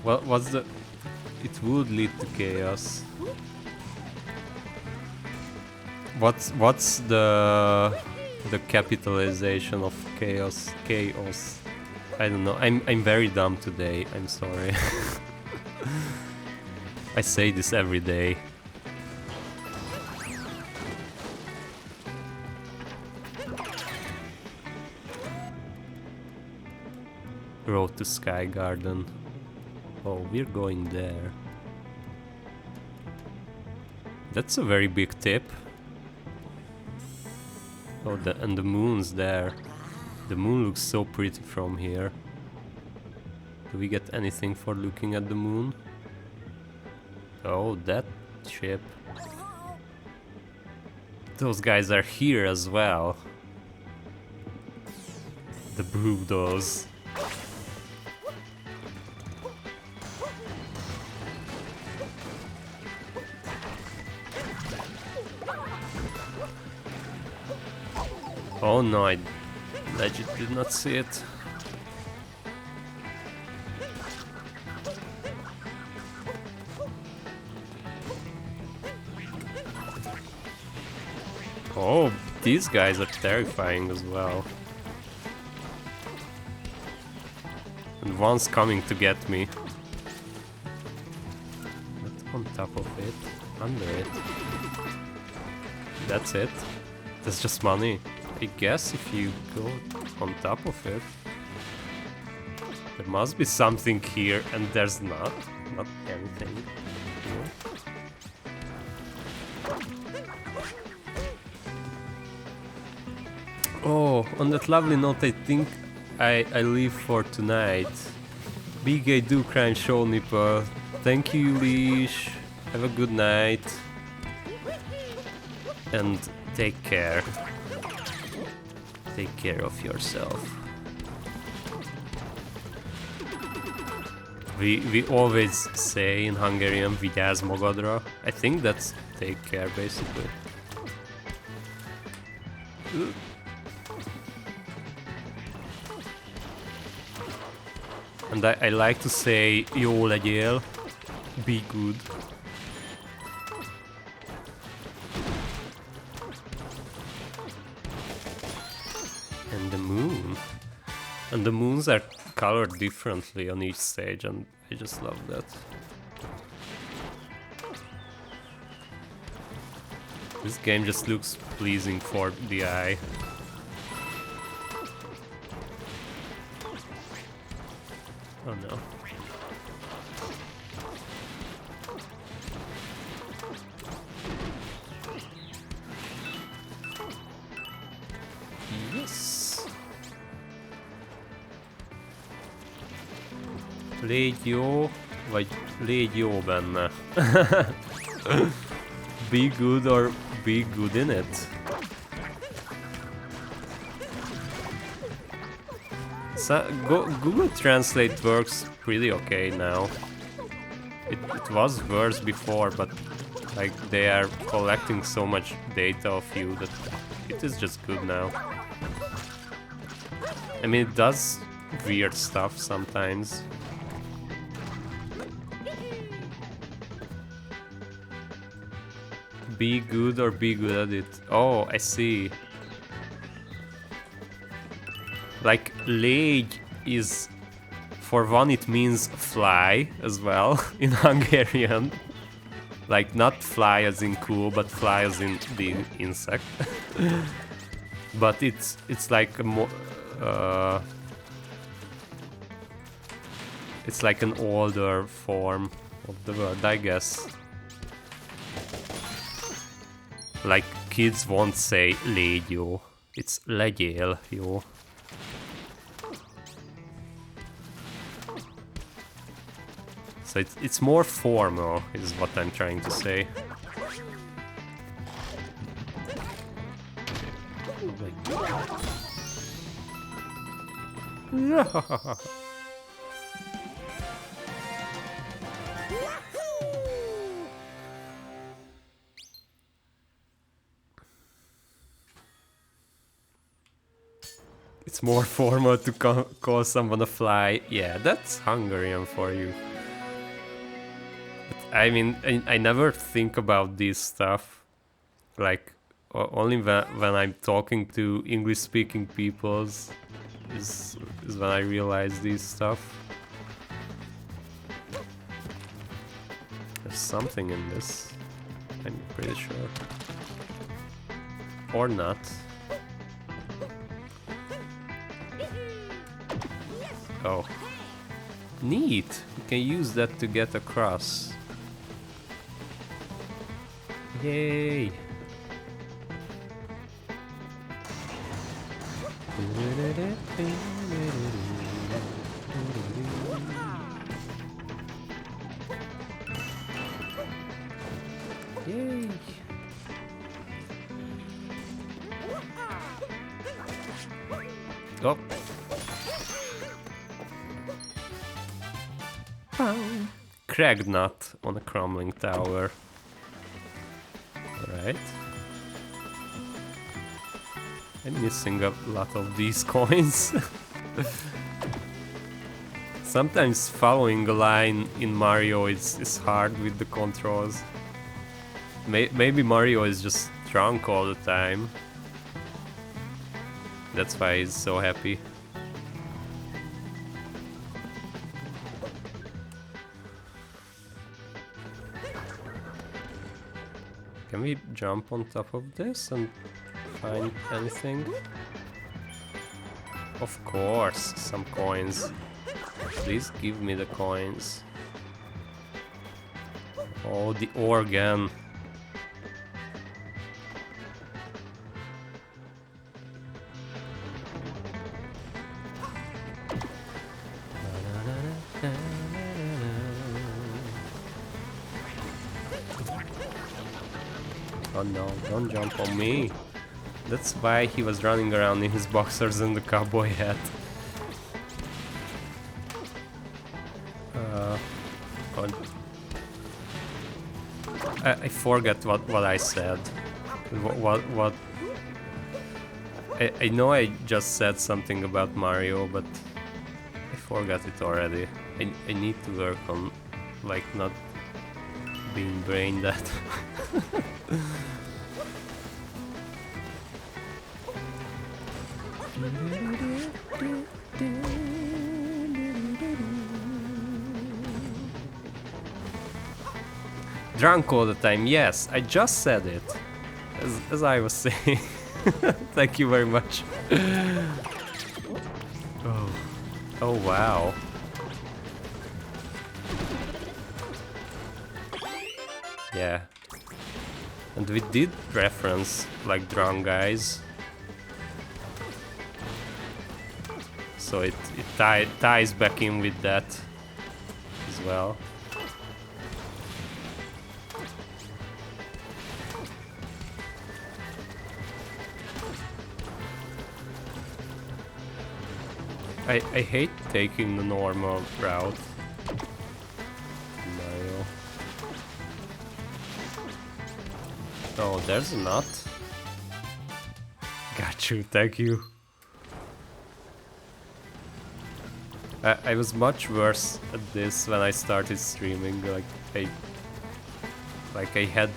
What's the... It would lead to chaos. What's the capitalization of chaos? Chaos. I don't know. I'm very dumb today. I'm sorry. I say this every day. Road to Sky Garden. Oh, we're going there. That's a very big tip. Oh, and the moon's there. The moon looks so pretty from here. Do we get anything for looking at the moon? Oh, that ship. Those guys are here as well. The Brudos. Oh no, I legit did not see it. Oh, these guys are terrifying as well. And one's coming to get me. Not on top of it, under it. That's it. That's just money. I guess if you go on top of it, there must be something here, and there's not anything here. Oh, on that lovely note, I think I leave for tonight. Be gay, do crime, show Nipple. Thank you, Leash. Have a good night. And take care. Take care of yourself. We always say in Hungarian, vigyázz magadra. I think that's take care, basically. And I like to say jó legyél, be good. And the moon. And the moons are colored differently on each stage, and I just love that. This game just looks pleasing for the eye. Oh no. Yes. Légy jó, vagy légy jó benne. Be good or be good in it. So, Google Translate works pretty okay now. It was worse before, but like they are collecting so much data of you that it is just good now. I mean, it does weird stuff sometimes. Be good or be good at it. Oh, I see. Like, légy is, for one, it means fly as well in Hungarian. Like, not fly as in cool, but fly as in the insect. But it's like a more, it's like an older form of the word, I guess. Like, kids won't say légy jó, it's legyél jó. So it's more formal, is what I'm trying to say. It's more formal to call someone a fly. Yeah, that's Hungarian for you. I mean, I never think about this stuff. Like, only when I'm talking to English-speaking peoples is when I realize this stuff. There's something in this, I'm pretty sure. Or not. Oh. Neat! You can use that to get across. Yay! Yay! Oh! Cragged nut on a crumbling tower. Alright. I'm missing a lot of these coins. Sometimes following a line in Mario is hard with the controls. Maybe Mario is just drunk all the time. That's why he's so happy. Can we jump on top of this and find anything? Of course, some coins. Please give me the coins. Oh, the organ. Oh no, don't jump on me. That's why he was running around in his boxers and the cowboy hat. I forget what I said. What I know I just said something about Mario, but I forgot it already. I need to work on, like, not being brain dead. Drunk all the time, yes, I just said it. As I was saying. Thank you very much. Oh. Oh wow. Yeah. And we did reference like drunk guys. So it ties back in with that as well. I hate taking the normal route. Mario. Oh, there's a nut. Got you, thank you. I was much worse at this when I started streaming. Like I had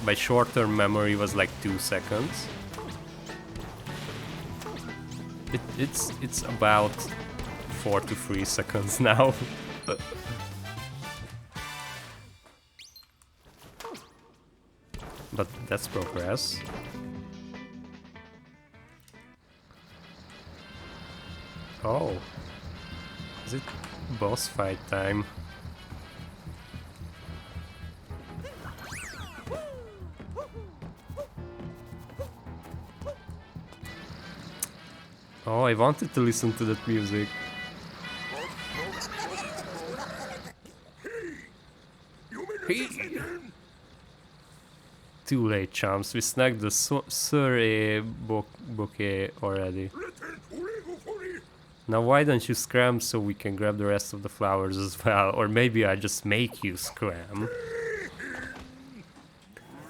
my short-term memory was like 2 seconds. It's about 4 to 3 seconds now. But that's progress. Oh. Is it boss fight time? Oh, I wanted to listen to that music. Hey. Too late, chumps. We snagged the Surrey bouquet already. Now why don't you scram so we can grab the rest of the flowers as well? Or maybe I just make you scram.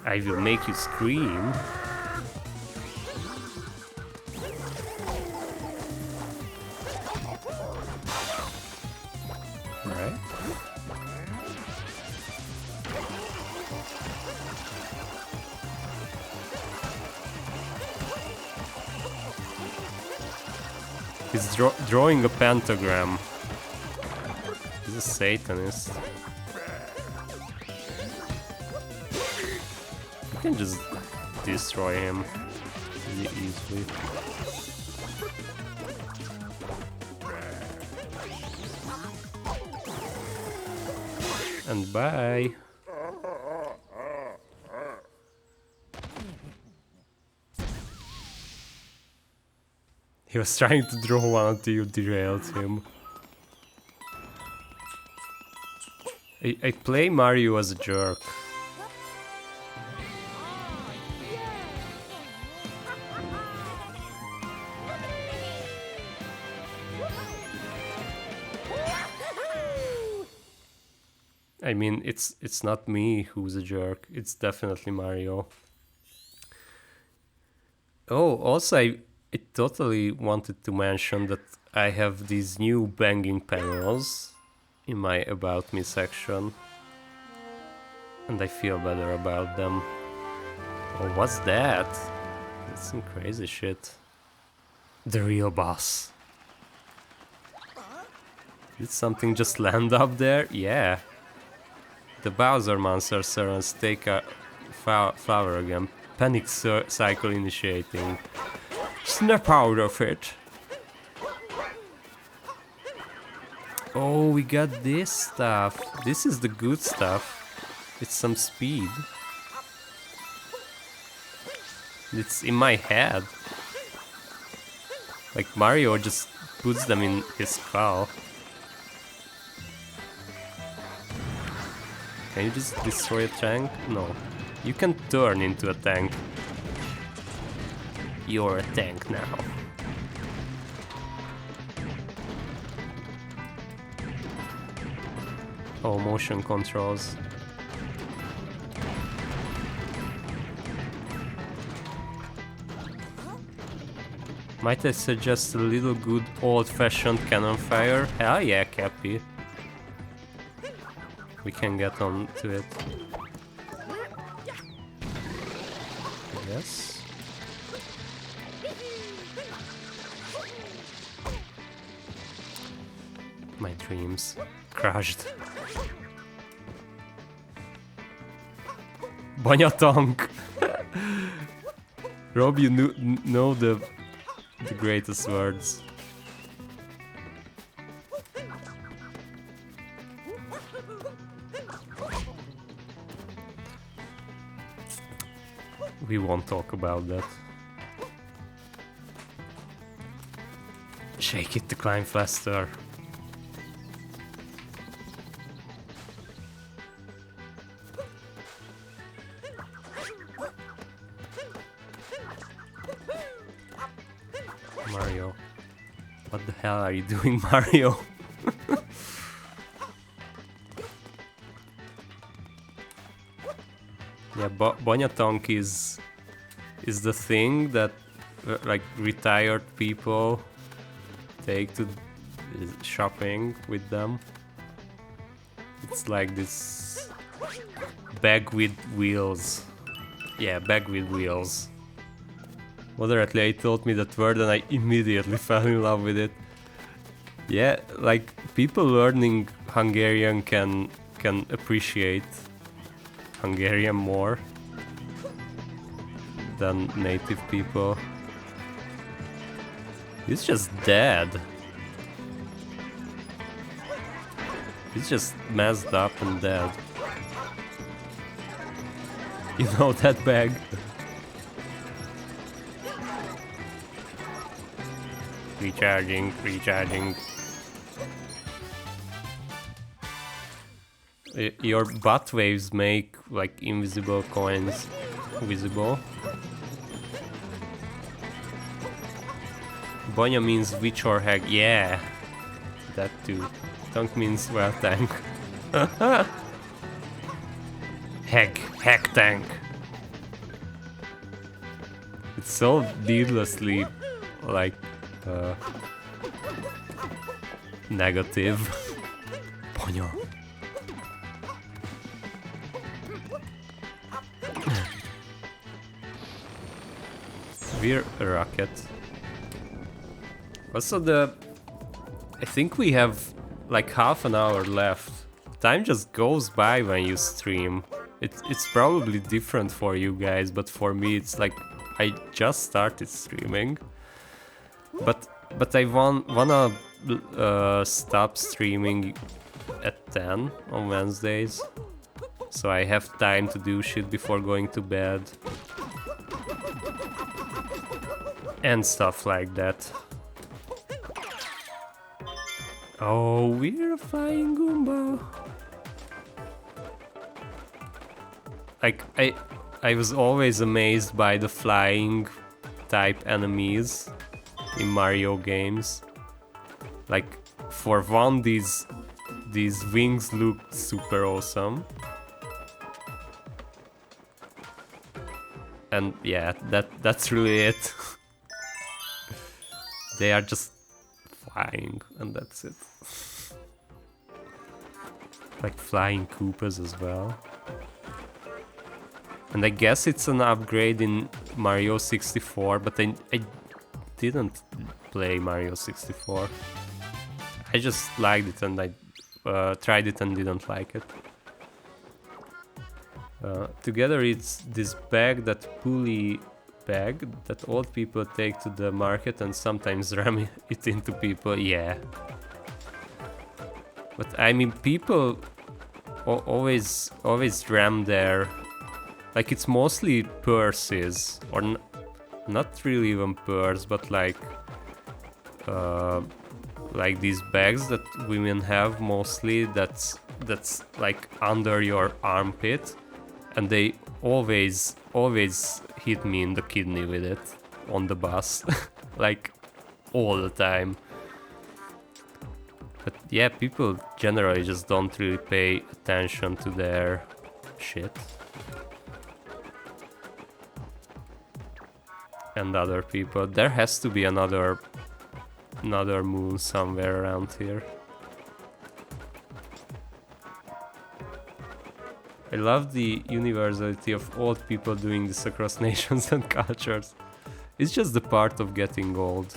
I will make you scream. Alright. He's drawing a pentagram. He's a Satanist. You can just destroy him easily. And bye. He was trying to draw one until you derailed him. I play Mario as a jerk. I mean, it's not me who's a jerk. It's definitely Mario. Oh, also I totally wanted to mention that I have these new banging panels in my About Me section. And I feel better about them. Oh, what's that? That's some crazy shit. The real boss. Did something just land up there? Yeah. The Bowser monster servants take a flower again. Panic cycle initiating. Snap out of it. Oh, we got this stuff. This is the good stuff. It's some speed. It's in my head. Like Mario just puts them in his skull. Can you just destroy a tank? No. You can turn into a tank. You're a tank now. Oh, motion controls. Might I suggest a little good old-fashioned cannon fire? Hell yeah, Cappy. We can get on to it. Yes. My dreams crushed. Banyatank! Rob, you know the greatest words. We won't talk about that. Shake it to climb faster. Mario. What the hell are you doing, Mario? Yeah, Banyatank is the thing that like retired people take to shopping with them. It's like this bag with wheels. Yeah, bag with wheels. Moderately, I told me that word and I immediately fell in love with it. Yeah, like people learning Hungarian can appreciate Hungarian more than native people. He's just dead. He's just messed up and dead. You know that bag? Recharging. Your butt waves make like invisible coins visible. Bonya means witch or hag. Yeah, that too. Tank means well tank. Hag tank. It's so needlessly like negative. Bonya. We're a rocket. Also I think we have like half an hour left. Time just goes by when you stream. It's probably different for you guys, but for me it's like I just started streaming. But I wanna stop streaming at 10 on Wednesdays. So I have time to do shit before going to bed. And stuff like that. Oh, we're a flying Goomba. Like, I was always amazed by the flying type enemies in Mario games. Like, for one, these wings look super awesome. And yeah, that's really it. They are just flying, and that's it. Like flying Koopas as well. And I guess it's an upgrade in Mario 64, but I didn't play Mario 64. I just liked it and I tried it and didn't like it. Together it's this bag, that pulley bag that old people take to the market and sometimes ram it into people. Yeah. But I mean, people always ram their... Like, it's mostly purses, or not really even purse, but like these bags that women have mostly, that's like under your armpit, and they always hit me in the kidney with it on the bus. Like all the time. But yeah, people generally just don't really pay attention to their shit. and other people. There has to be another moon somewhere around here. I love the universality of old people doing this across nations and cultures. It's just the part of getting old.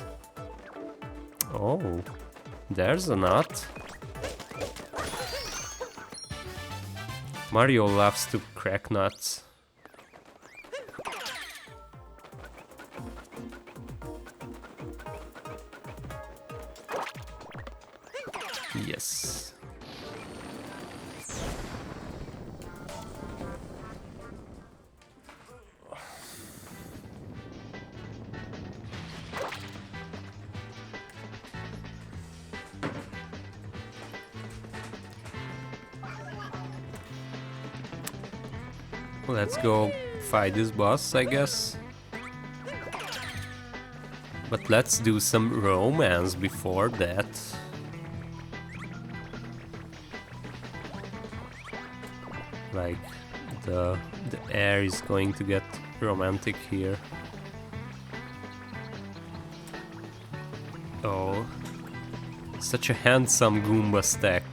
Oh, there's a nut. Mario loves to crack nuts. Yes. Let's go fight this boss, I guess. But let's do some romance before that. Like, the air is going to get romantic here. Oh, such a handsome Goomba stack.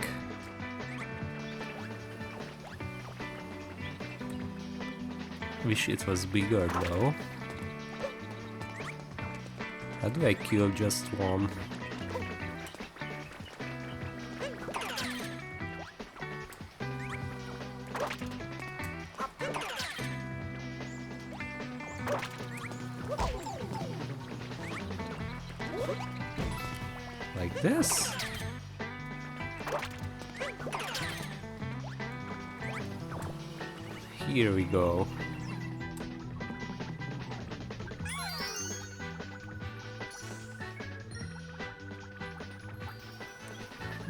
Wish it was bigger though. How do I kill just one? Like this? Here we go.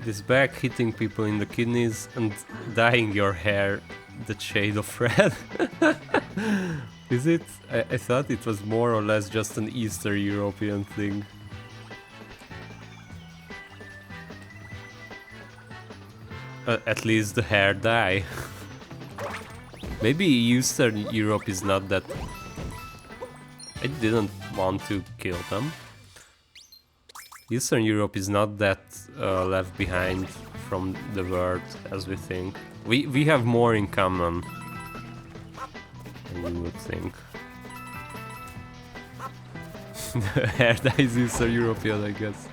This bag hitting people in the kidneys and dyeing your hair the shade of red. Is it? I thought it was more or less just an Eastern European thing. At least the hair dye. Maybe Eastern Europe is not that... I didn't want to kill them. Eastern Europe is not that left behind from the world as we think. We have more in common than you would think. The hair dye is Eastern European, I guess.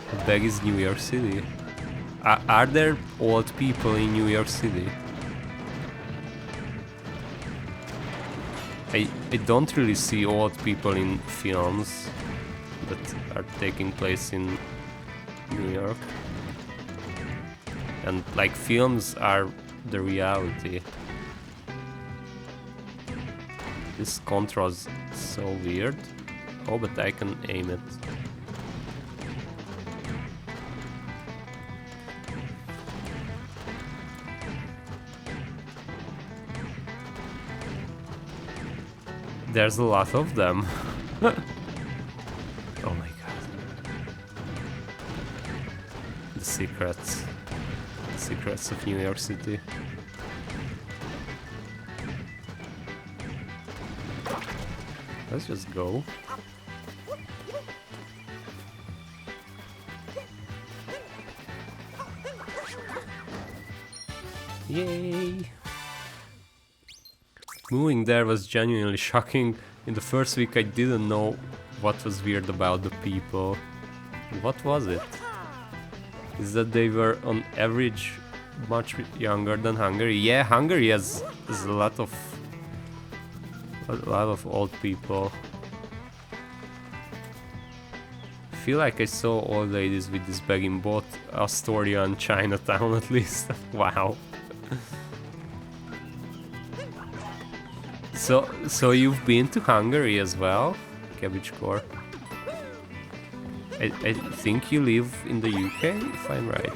The bag is New York City. Are there old people in New York City? I don't really see old people in films that are taking place in New York. And like films are the reality. This control's so weird. Oh, but I can aim it. There's a lot of them. Oh my god. The secrets. The secrets of New York City. Let's just go. Yay! Moving there was genuinely shocking. In the first week I didn't know what was weird about the people. What was it? Is that they were on average much younger than Hungary? Yeah, Hungary has a lot of old people. I feel like I saw old ladies with this bag in both Astoria and Chinatown at least. Wow. So you've been to Hungary as well, Cabbage Core? I think you live in the UK, if I'm right.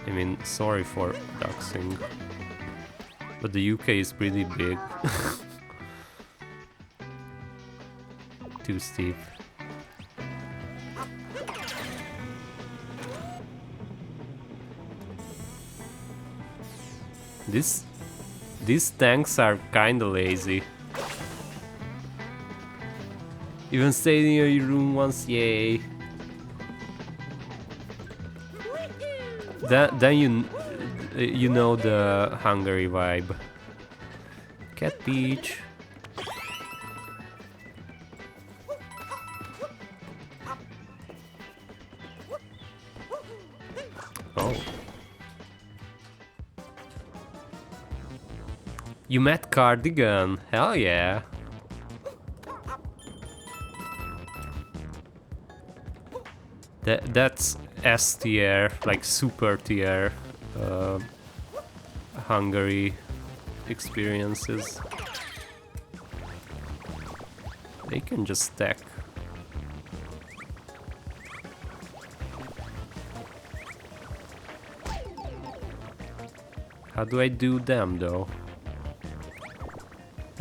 I mean, sorry for doxing, but the UK is pretty big. Too steep. These tanks are kinda lazy. Even stayed in your room once, yay. Then you know the Hungary vibe. Cat Peach. Oh. You met Cardigan? Hell yeah. That's S tier, like super tier Hungary experiences. They can just stack. How do I do them though?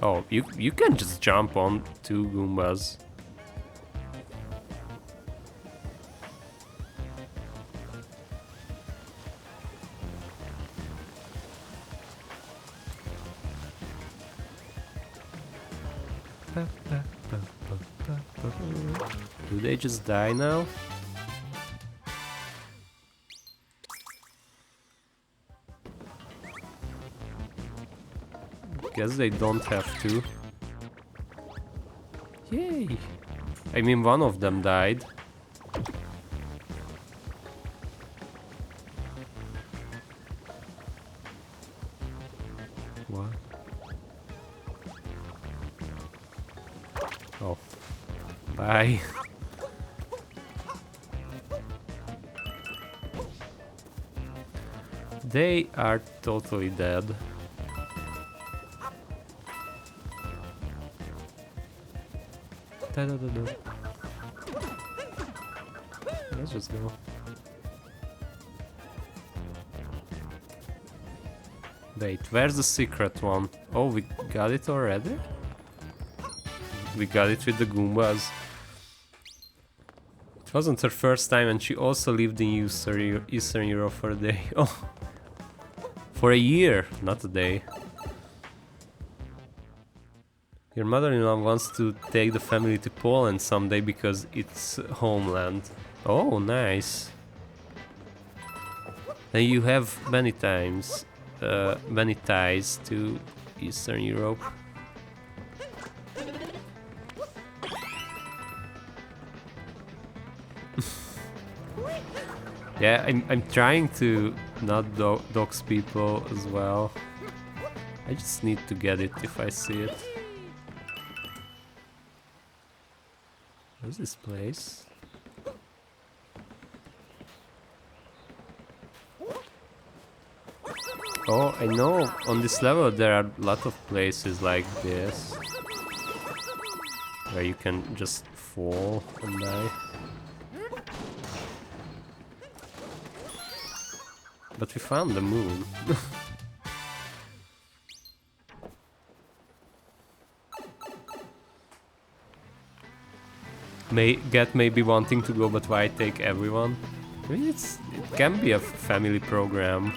Oh, you can just jump on two Goombas. Do they just die now? Guess they don't have to. Yay! I mean, one of them died. What? Oh. Bye. They are totally dead. Da-da-da-da. Let's just go. Wait, where's the secret one? Oh, we got it already? We got it with the Goombas. It wasn't her first time, and she also lived in Eastern Europe for a day. Oh, for a year, not a day. Your mother-in-law wants to take the family to Poland someday because it's homeland. Oh, nice. And you have many ties to Eastern Europe. Yeah, I'm trying to not dox people as well. I just need to get it if I see it. Where's this place? Oh, I know, on this level there are a lot of places like this where you can just fall and die. But we found the moon. Maybe wanting to go, but why take everyone? I mean, it can be a family program.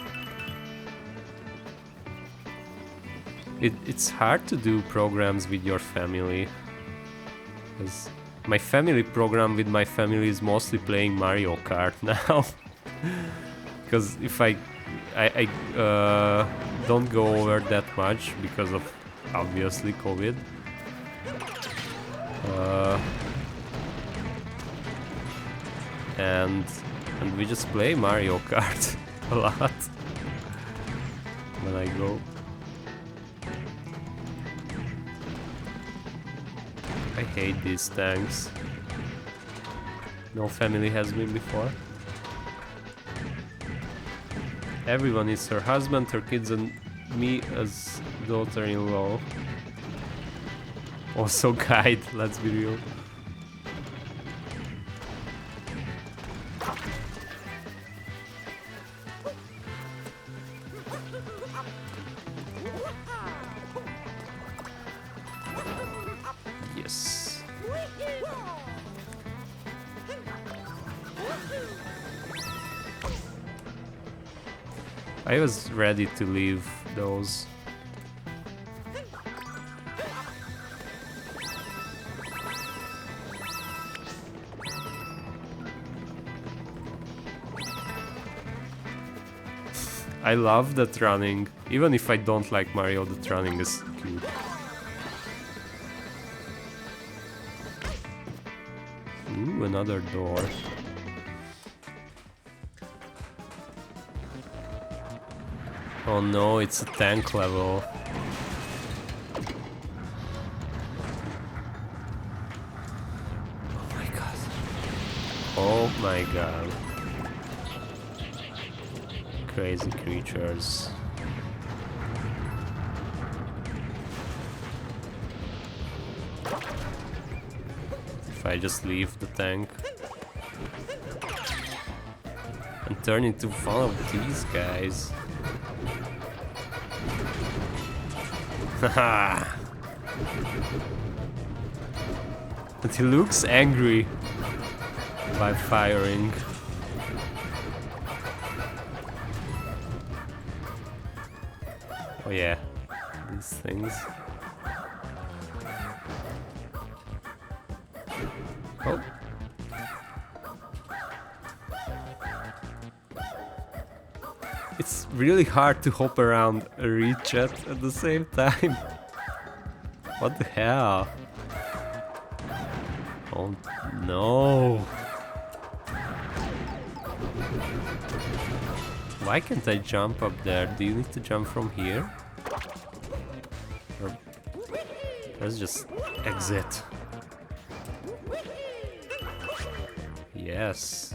It's hard to do programs with your family. Because my family program with my family is mostly playing Mario Kart now. Because if I don't go over that much because of obviously COVID. And we just play Mario Kart a lot when I go. I hate these tanks. No family has been before. Everyone is her husband, her kids, and me as daughter-in-law. Also guide, let's be real. Yes. I was ready to leave those. I love that running. Even if I don't like Mario, that running is cute. Ooh, another door. Oh no, it's a tank level. Oh my god. Oh my god. Crazy creatures. If I just leave the tank and turn into one of these guys. Haha. But he looks angry by firing. Oh yeah, these things. Oh. It's really hard to hop around a reach at the same time. What the hell? Oh no. Why can't I jump up there? Do you need to jump from here? Or let's just exit. Yes.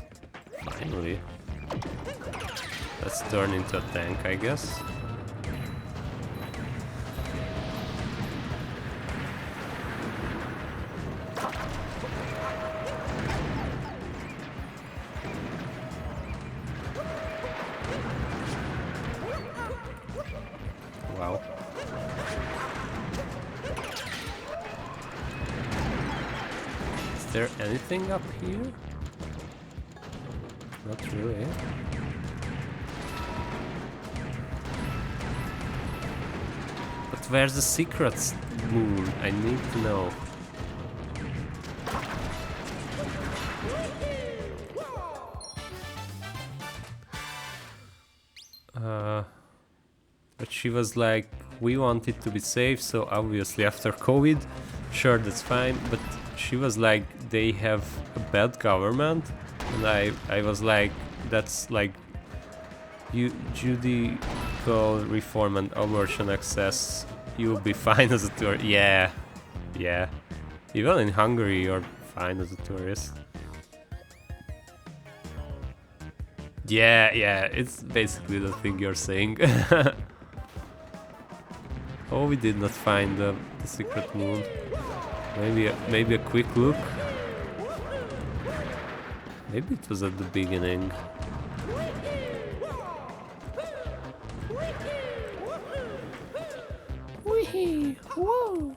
Finally. Let's turn into a tank, I guess. Wow. Is there anything up here? Not really. But where's the secret moon? I need to know. But she was like, we want it to be safe, so obviously after COVID, sure, that's fine. But she was like, they have a bad government, and I was like, that's like judicial reform and abortion access. You'll be fine as a tourist. Yeah, yeah. Even in Hungary, you're fine as a tourist. Yeah, yeah, it's basically the thing you're saying. Oh, we did not find the secret moon. Maybe a quick look. Maybe it was at the beginning. Wee! Whoa!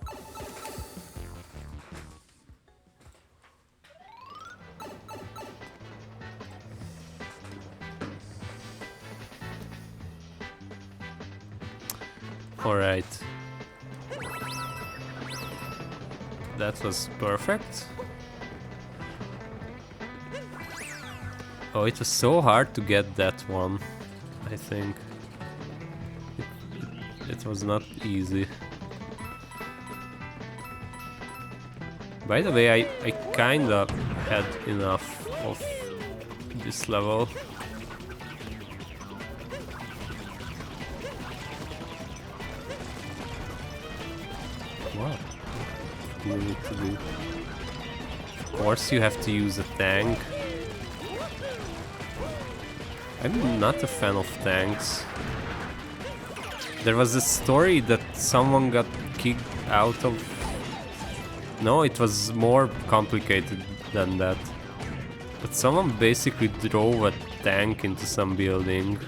All right. That was perfect. Oh, it was so hard to get that one, I think. It was not easy. By the way, I kinda had enough of this level. What do you need to do? Of course you have to use a tank. I'm not a fan of tanks. There was a story that someone got kicked out of... No, it was more complicated than that. But someone basically drove a tank into some building.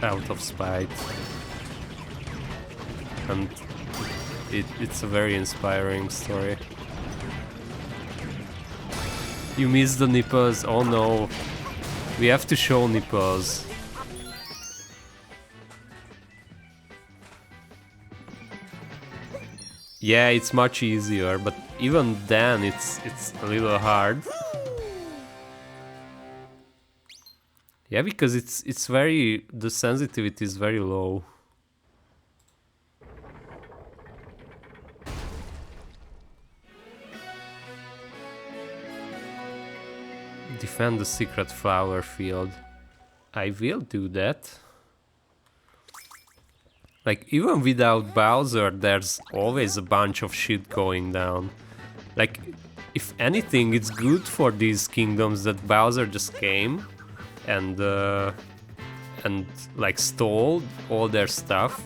Out of spite. And it's a very inspiring story. You missed the nipples, oh no. We have to show nipples. Yeah, it's much easier, but even then it's a little hard. Yeah, because it's very, the sensitivity is very low. Defend the secret flower field. I will do that. Like, even without Bowser, there's always a bunch of shit going down. Like, if anything, it's good for these kingdoms that Bowser just came and like stole all their stuff,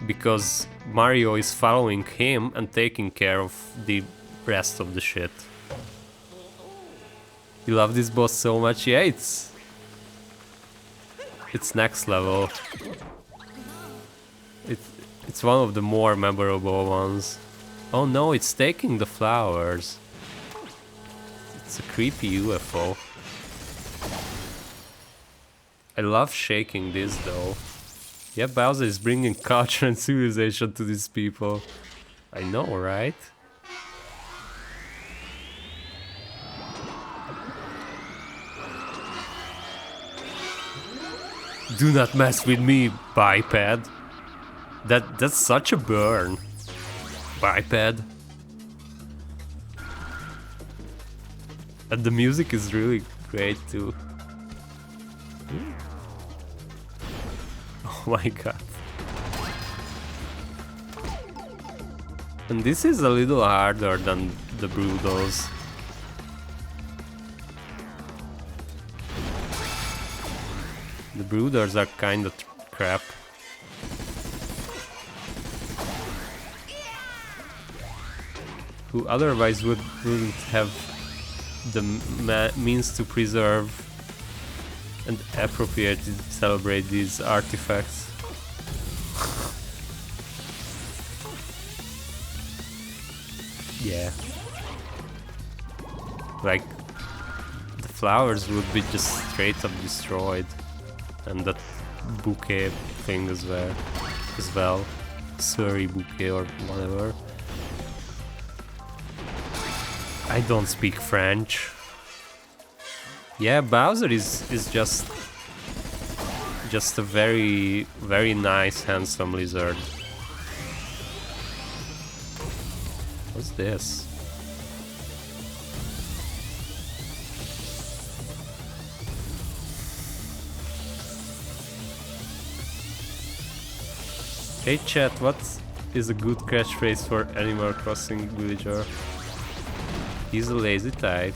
because Mario is following him and taking care of the rest of the shit. You love this boss so much? Yeah, it's next level. It's one of the more memorable ones. Oh no, it's taking the flowers. It's a creepy UFO. I love shaking this though. Yeah, Bowser is bringing culture and civilization to these people. I know, right? Do not mess with me, biped. That's such a burn. Biped. And the music is really great too. Oh my god. And this is a little harder than the Broodals. The Brooders are kinda crap. Who otherwise wouldn't have the means to preserve and appropriately celebrate these artifacts. Yeah. Like, the flowers would be just straight up destroyed. And that bouquet thing as well. Surrey bouquet or whatever. I don't speak French. Yeah, Bowser is just a very, very nice, handsome lizard. What's this? Hey chat, what is a good catchphrase for Animal Crossing villager? He's a lazy type.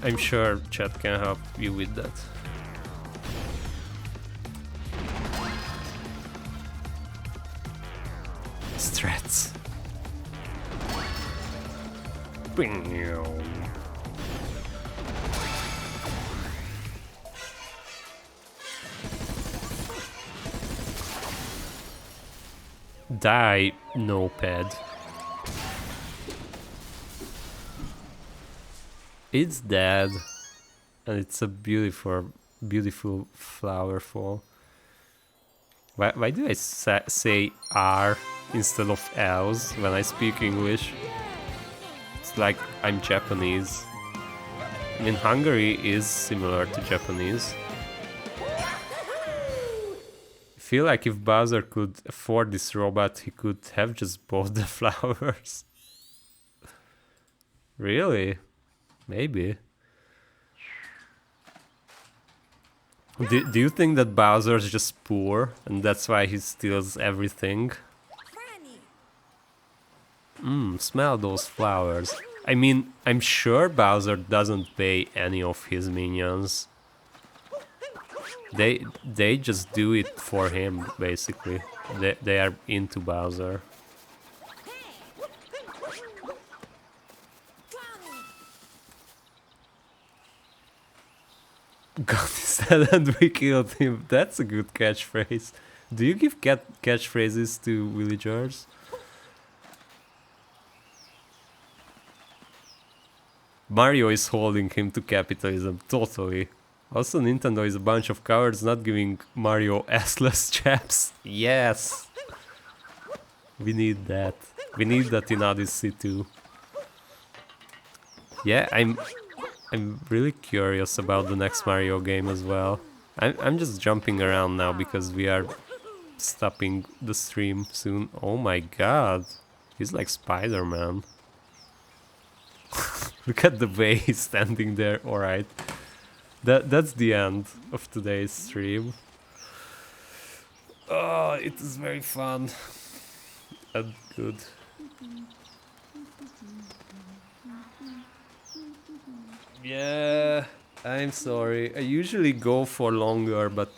I'm sure chat can help you with that. Strats. Die, notepad. It's dead, and it's a beautiful, beautiful flower fall. Why do I say R instead of L's when I speak English? It's like I'm Japanese. I mean, Hungary is similar to Japanese. I feel like if Bowser could afford this robot, he could have just bought the flowers. Really? Maybe. Do you think that Bowser's just poor and that's why he steals everything? Smell those flowers. I mean, I'm sure Bowser doesn't pay any of his minions. They just do it for him, basically. They are into Bowser. God is dead and we killed him. That's a good catchphrase. Do you give catchphrases to villagers? Mario is holding him to capitalism, totally. Also, Nintendo is a bunch of cowards not giving Mario assless chaps. Yes! We need that. We need that in Odyssey too. Yeah, I'm really curious about the next Mario game as well. I'm just jumping around now because we are stopping the stream soon. Oh my god, he's like Spider-Man. Look at the way he's standing there. Alright, that's the end of today's stream. Oh, it is very fun and good. Yeah, I'm sorry. I usually go for longer, but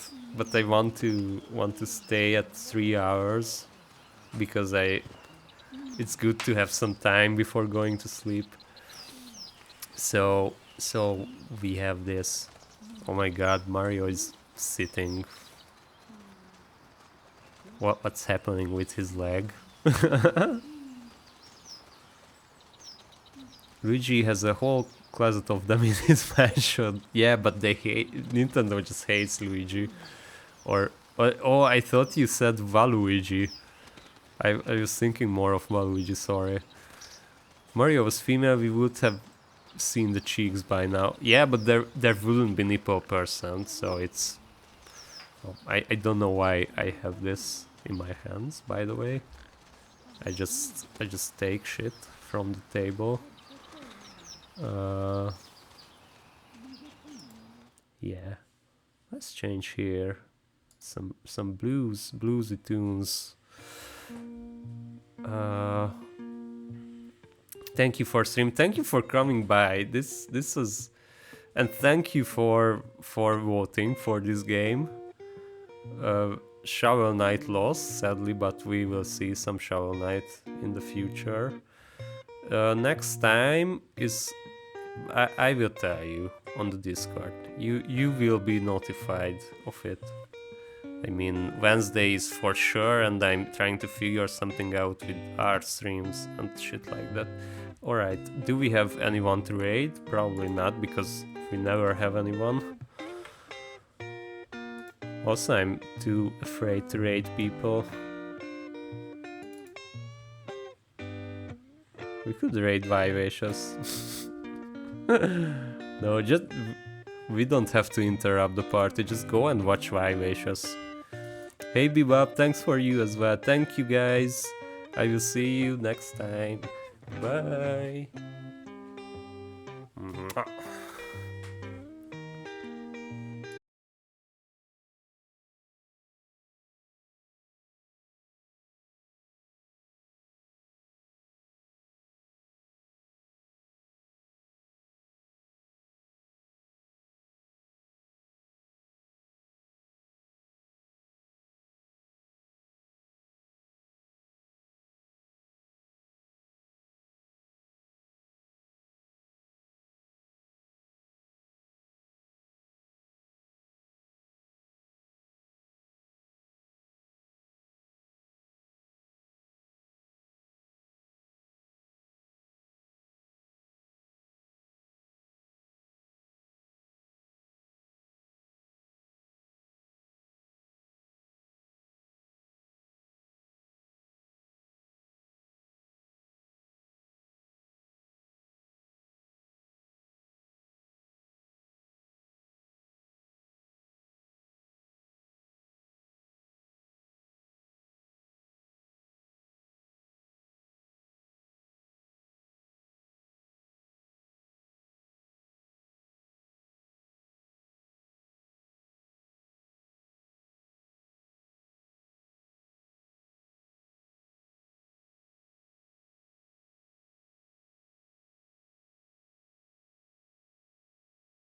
I want to stay at 3 hours because it's good to have some time before going to sleep. So we have this. Oh my god, Mario is sitting. What's happening with his leg? Luigi has a whole closet of them in his mansion. Yeah, but Nintendo just hates Luigi. Or oh, I thought you said Waluigi. I was thinking more of Waluigi, sorry. Mario was female, we would have seen the cheeks by now. Yeah, but there wouldn't be nipple %, so it's... Oh, I don't know why I have this in my hands, by the way. I just take shit from the table. Yeah. Let's change here. Some bluesy tunes. Thank you for stream. Thank you for coming by. This was, and thank you for voting for this game. Shovel Knight lost, sadly, but we will see some Shovel Knight in the future. Next time is, I will tell you on the Discord. You will be notified of it. I mean, Wednesday is for sure, and I'm trying to figure something out with our streams and shit like that. Alright, do we have anyone to raid? Probably not, because we never have anyone. Also, I'm too afraid to raid people. We could raid Vivacious. No, just... We don't have to interrupt the party, just go and watch Vivacious. Hey Bebop, thanks for you as well. Thank you guys. I will see you next time. Bye.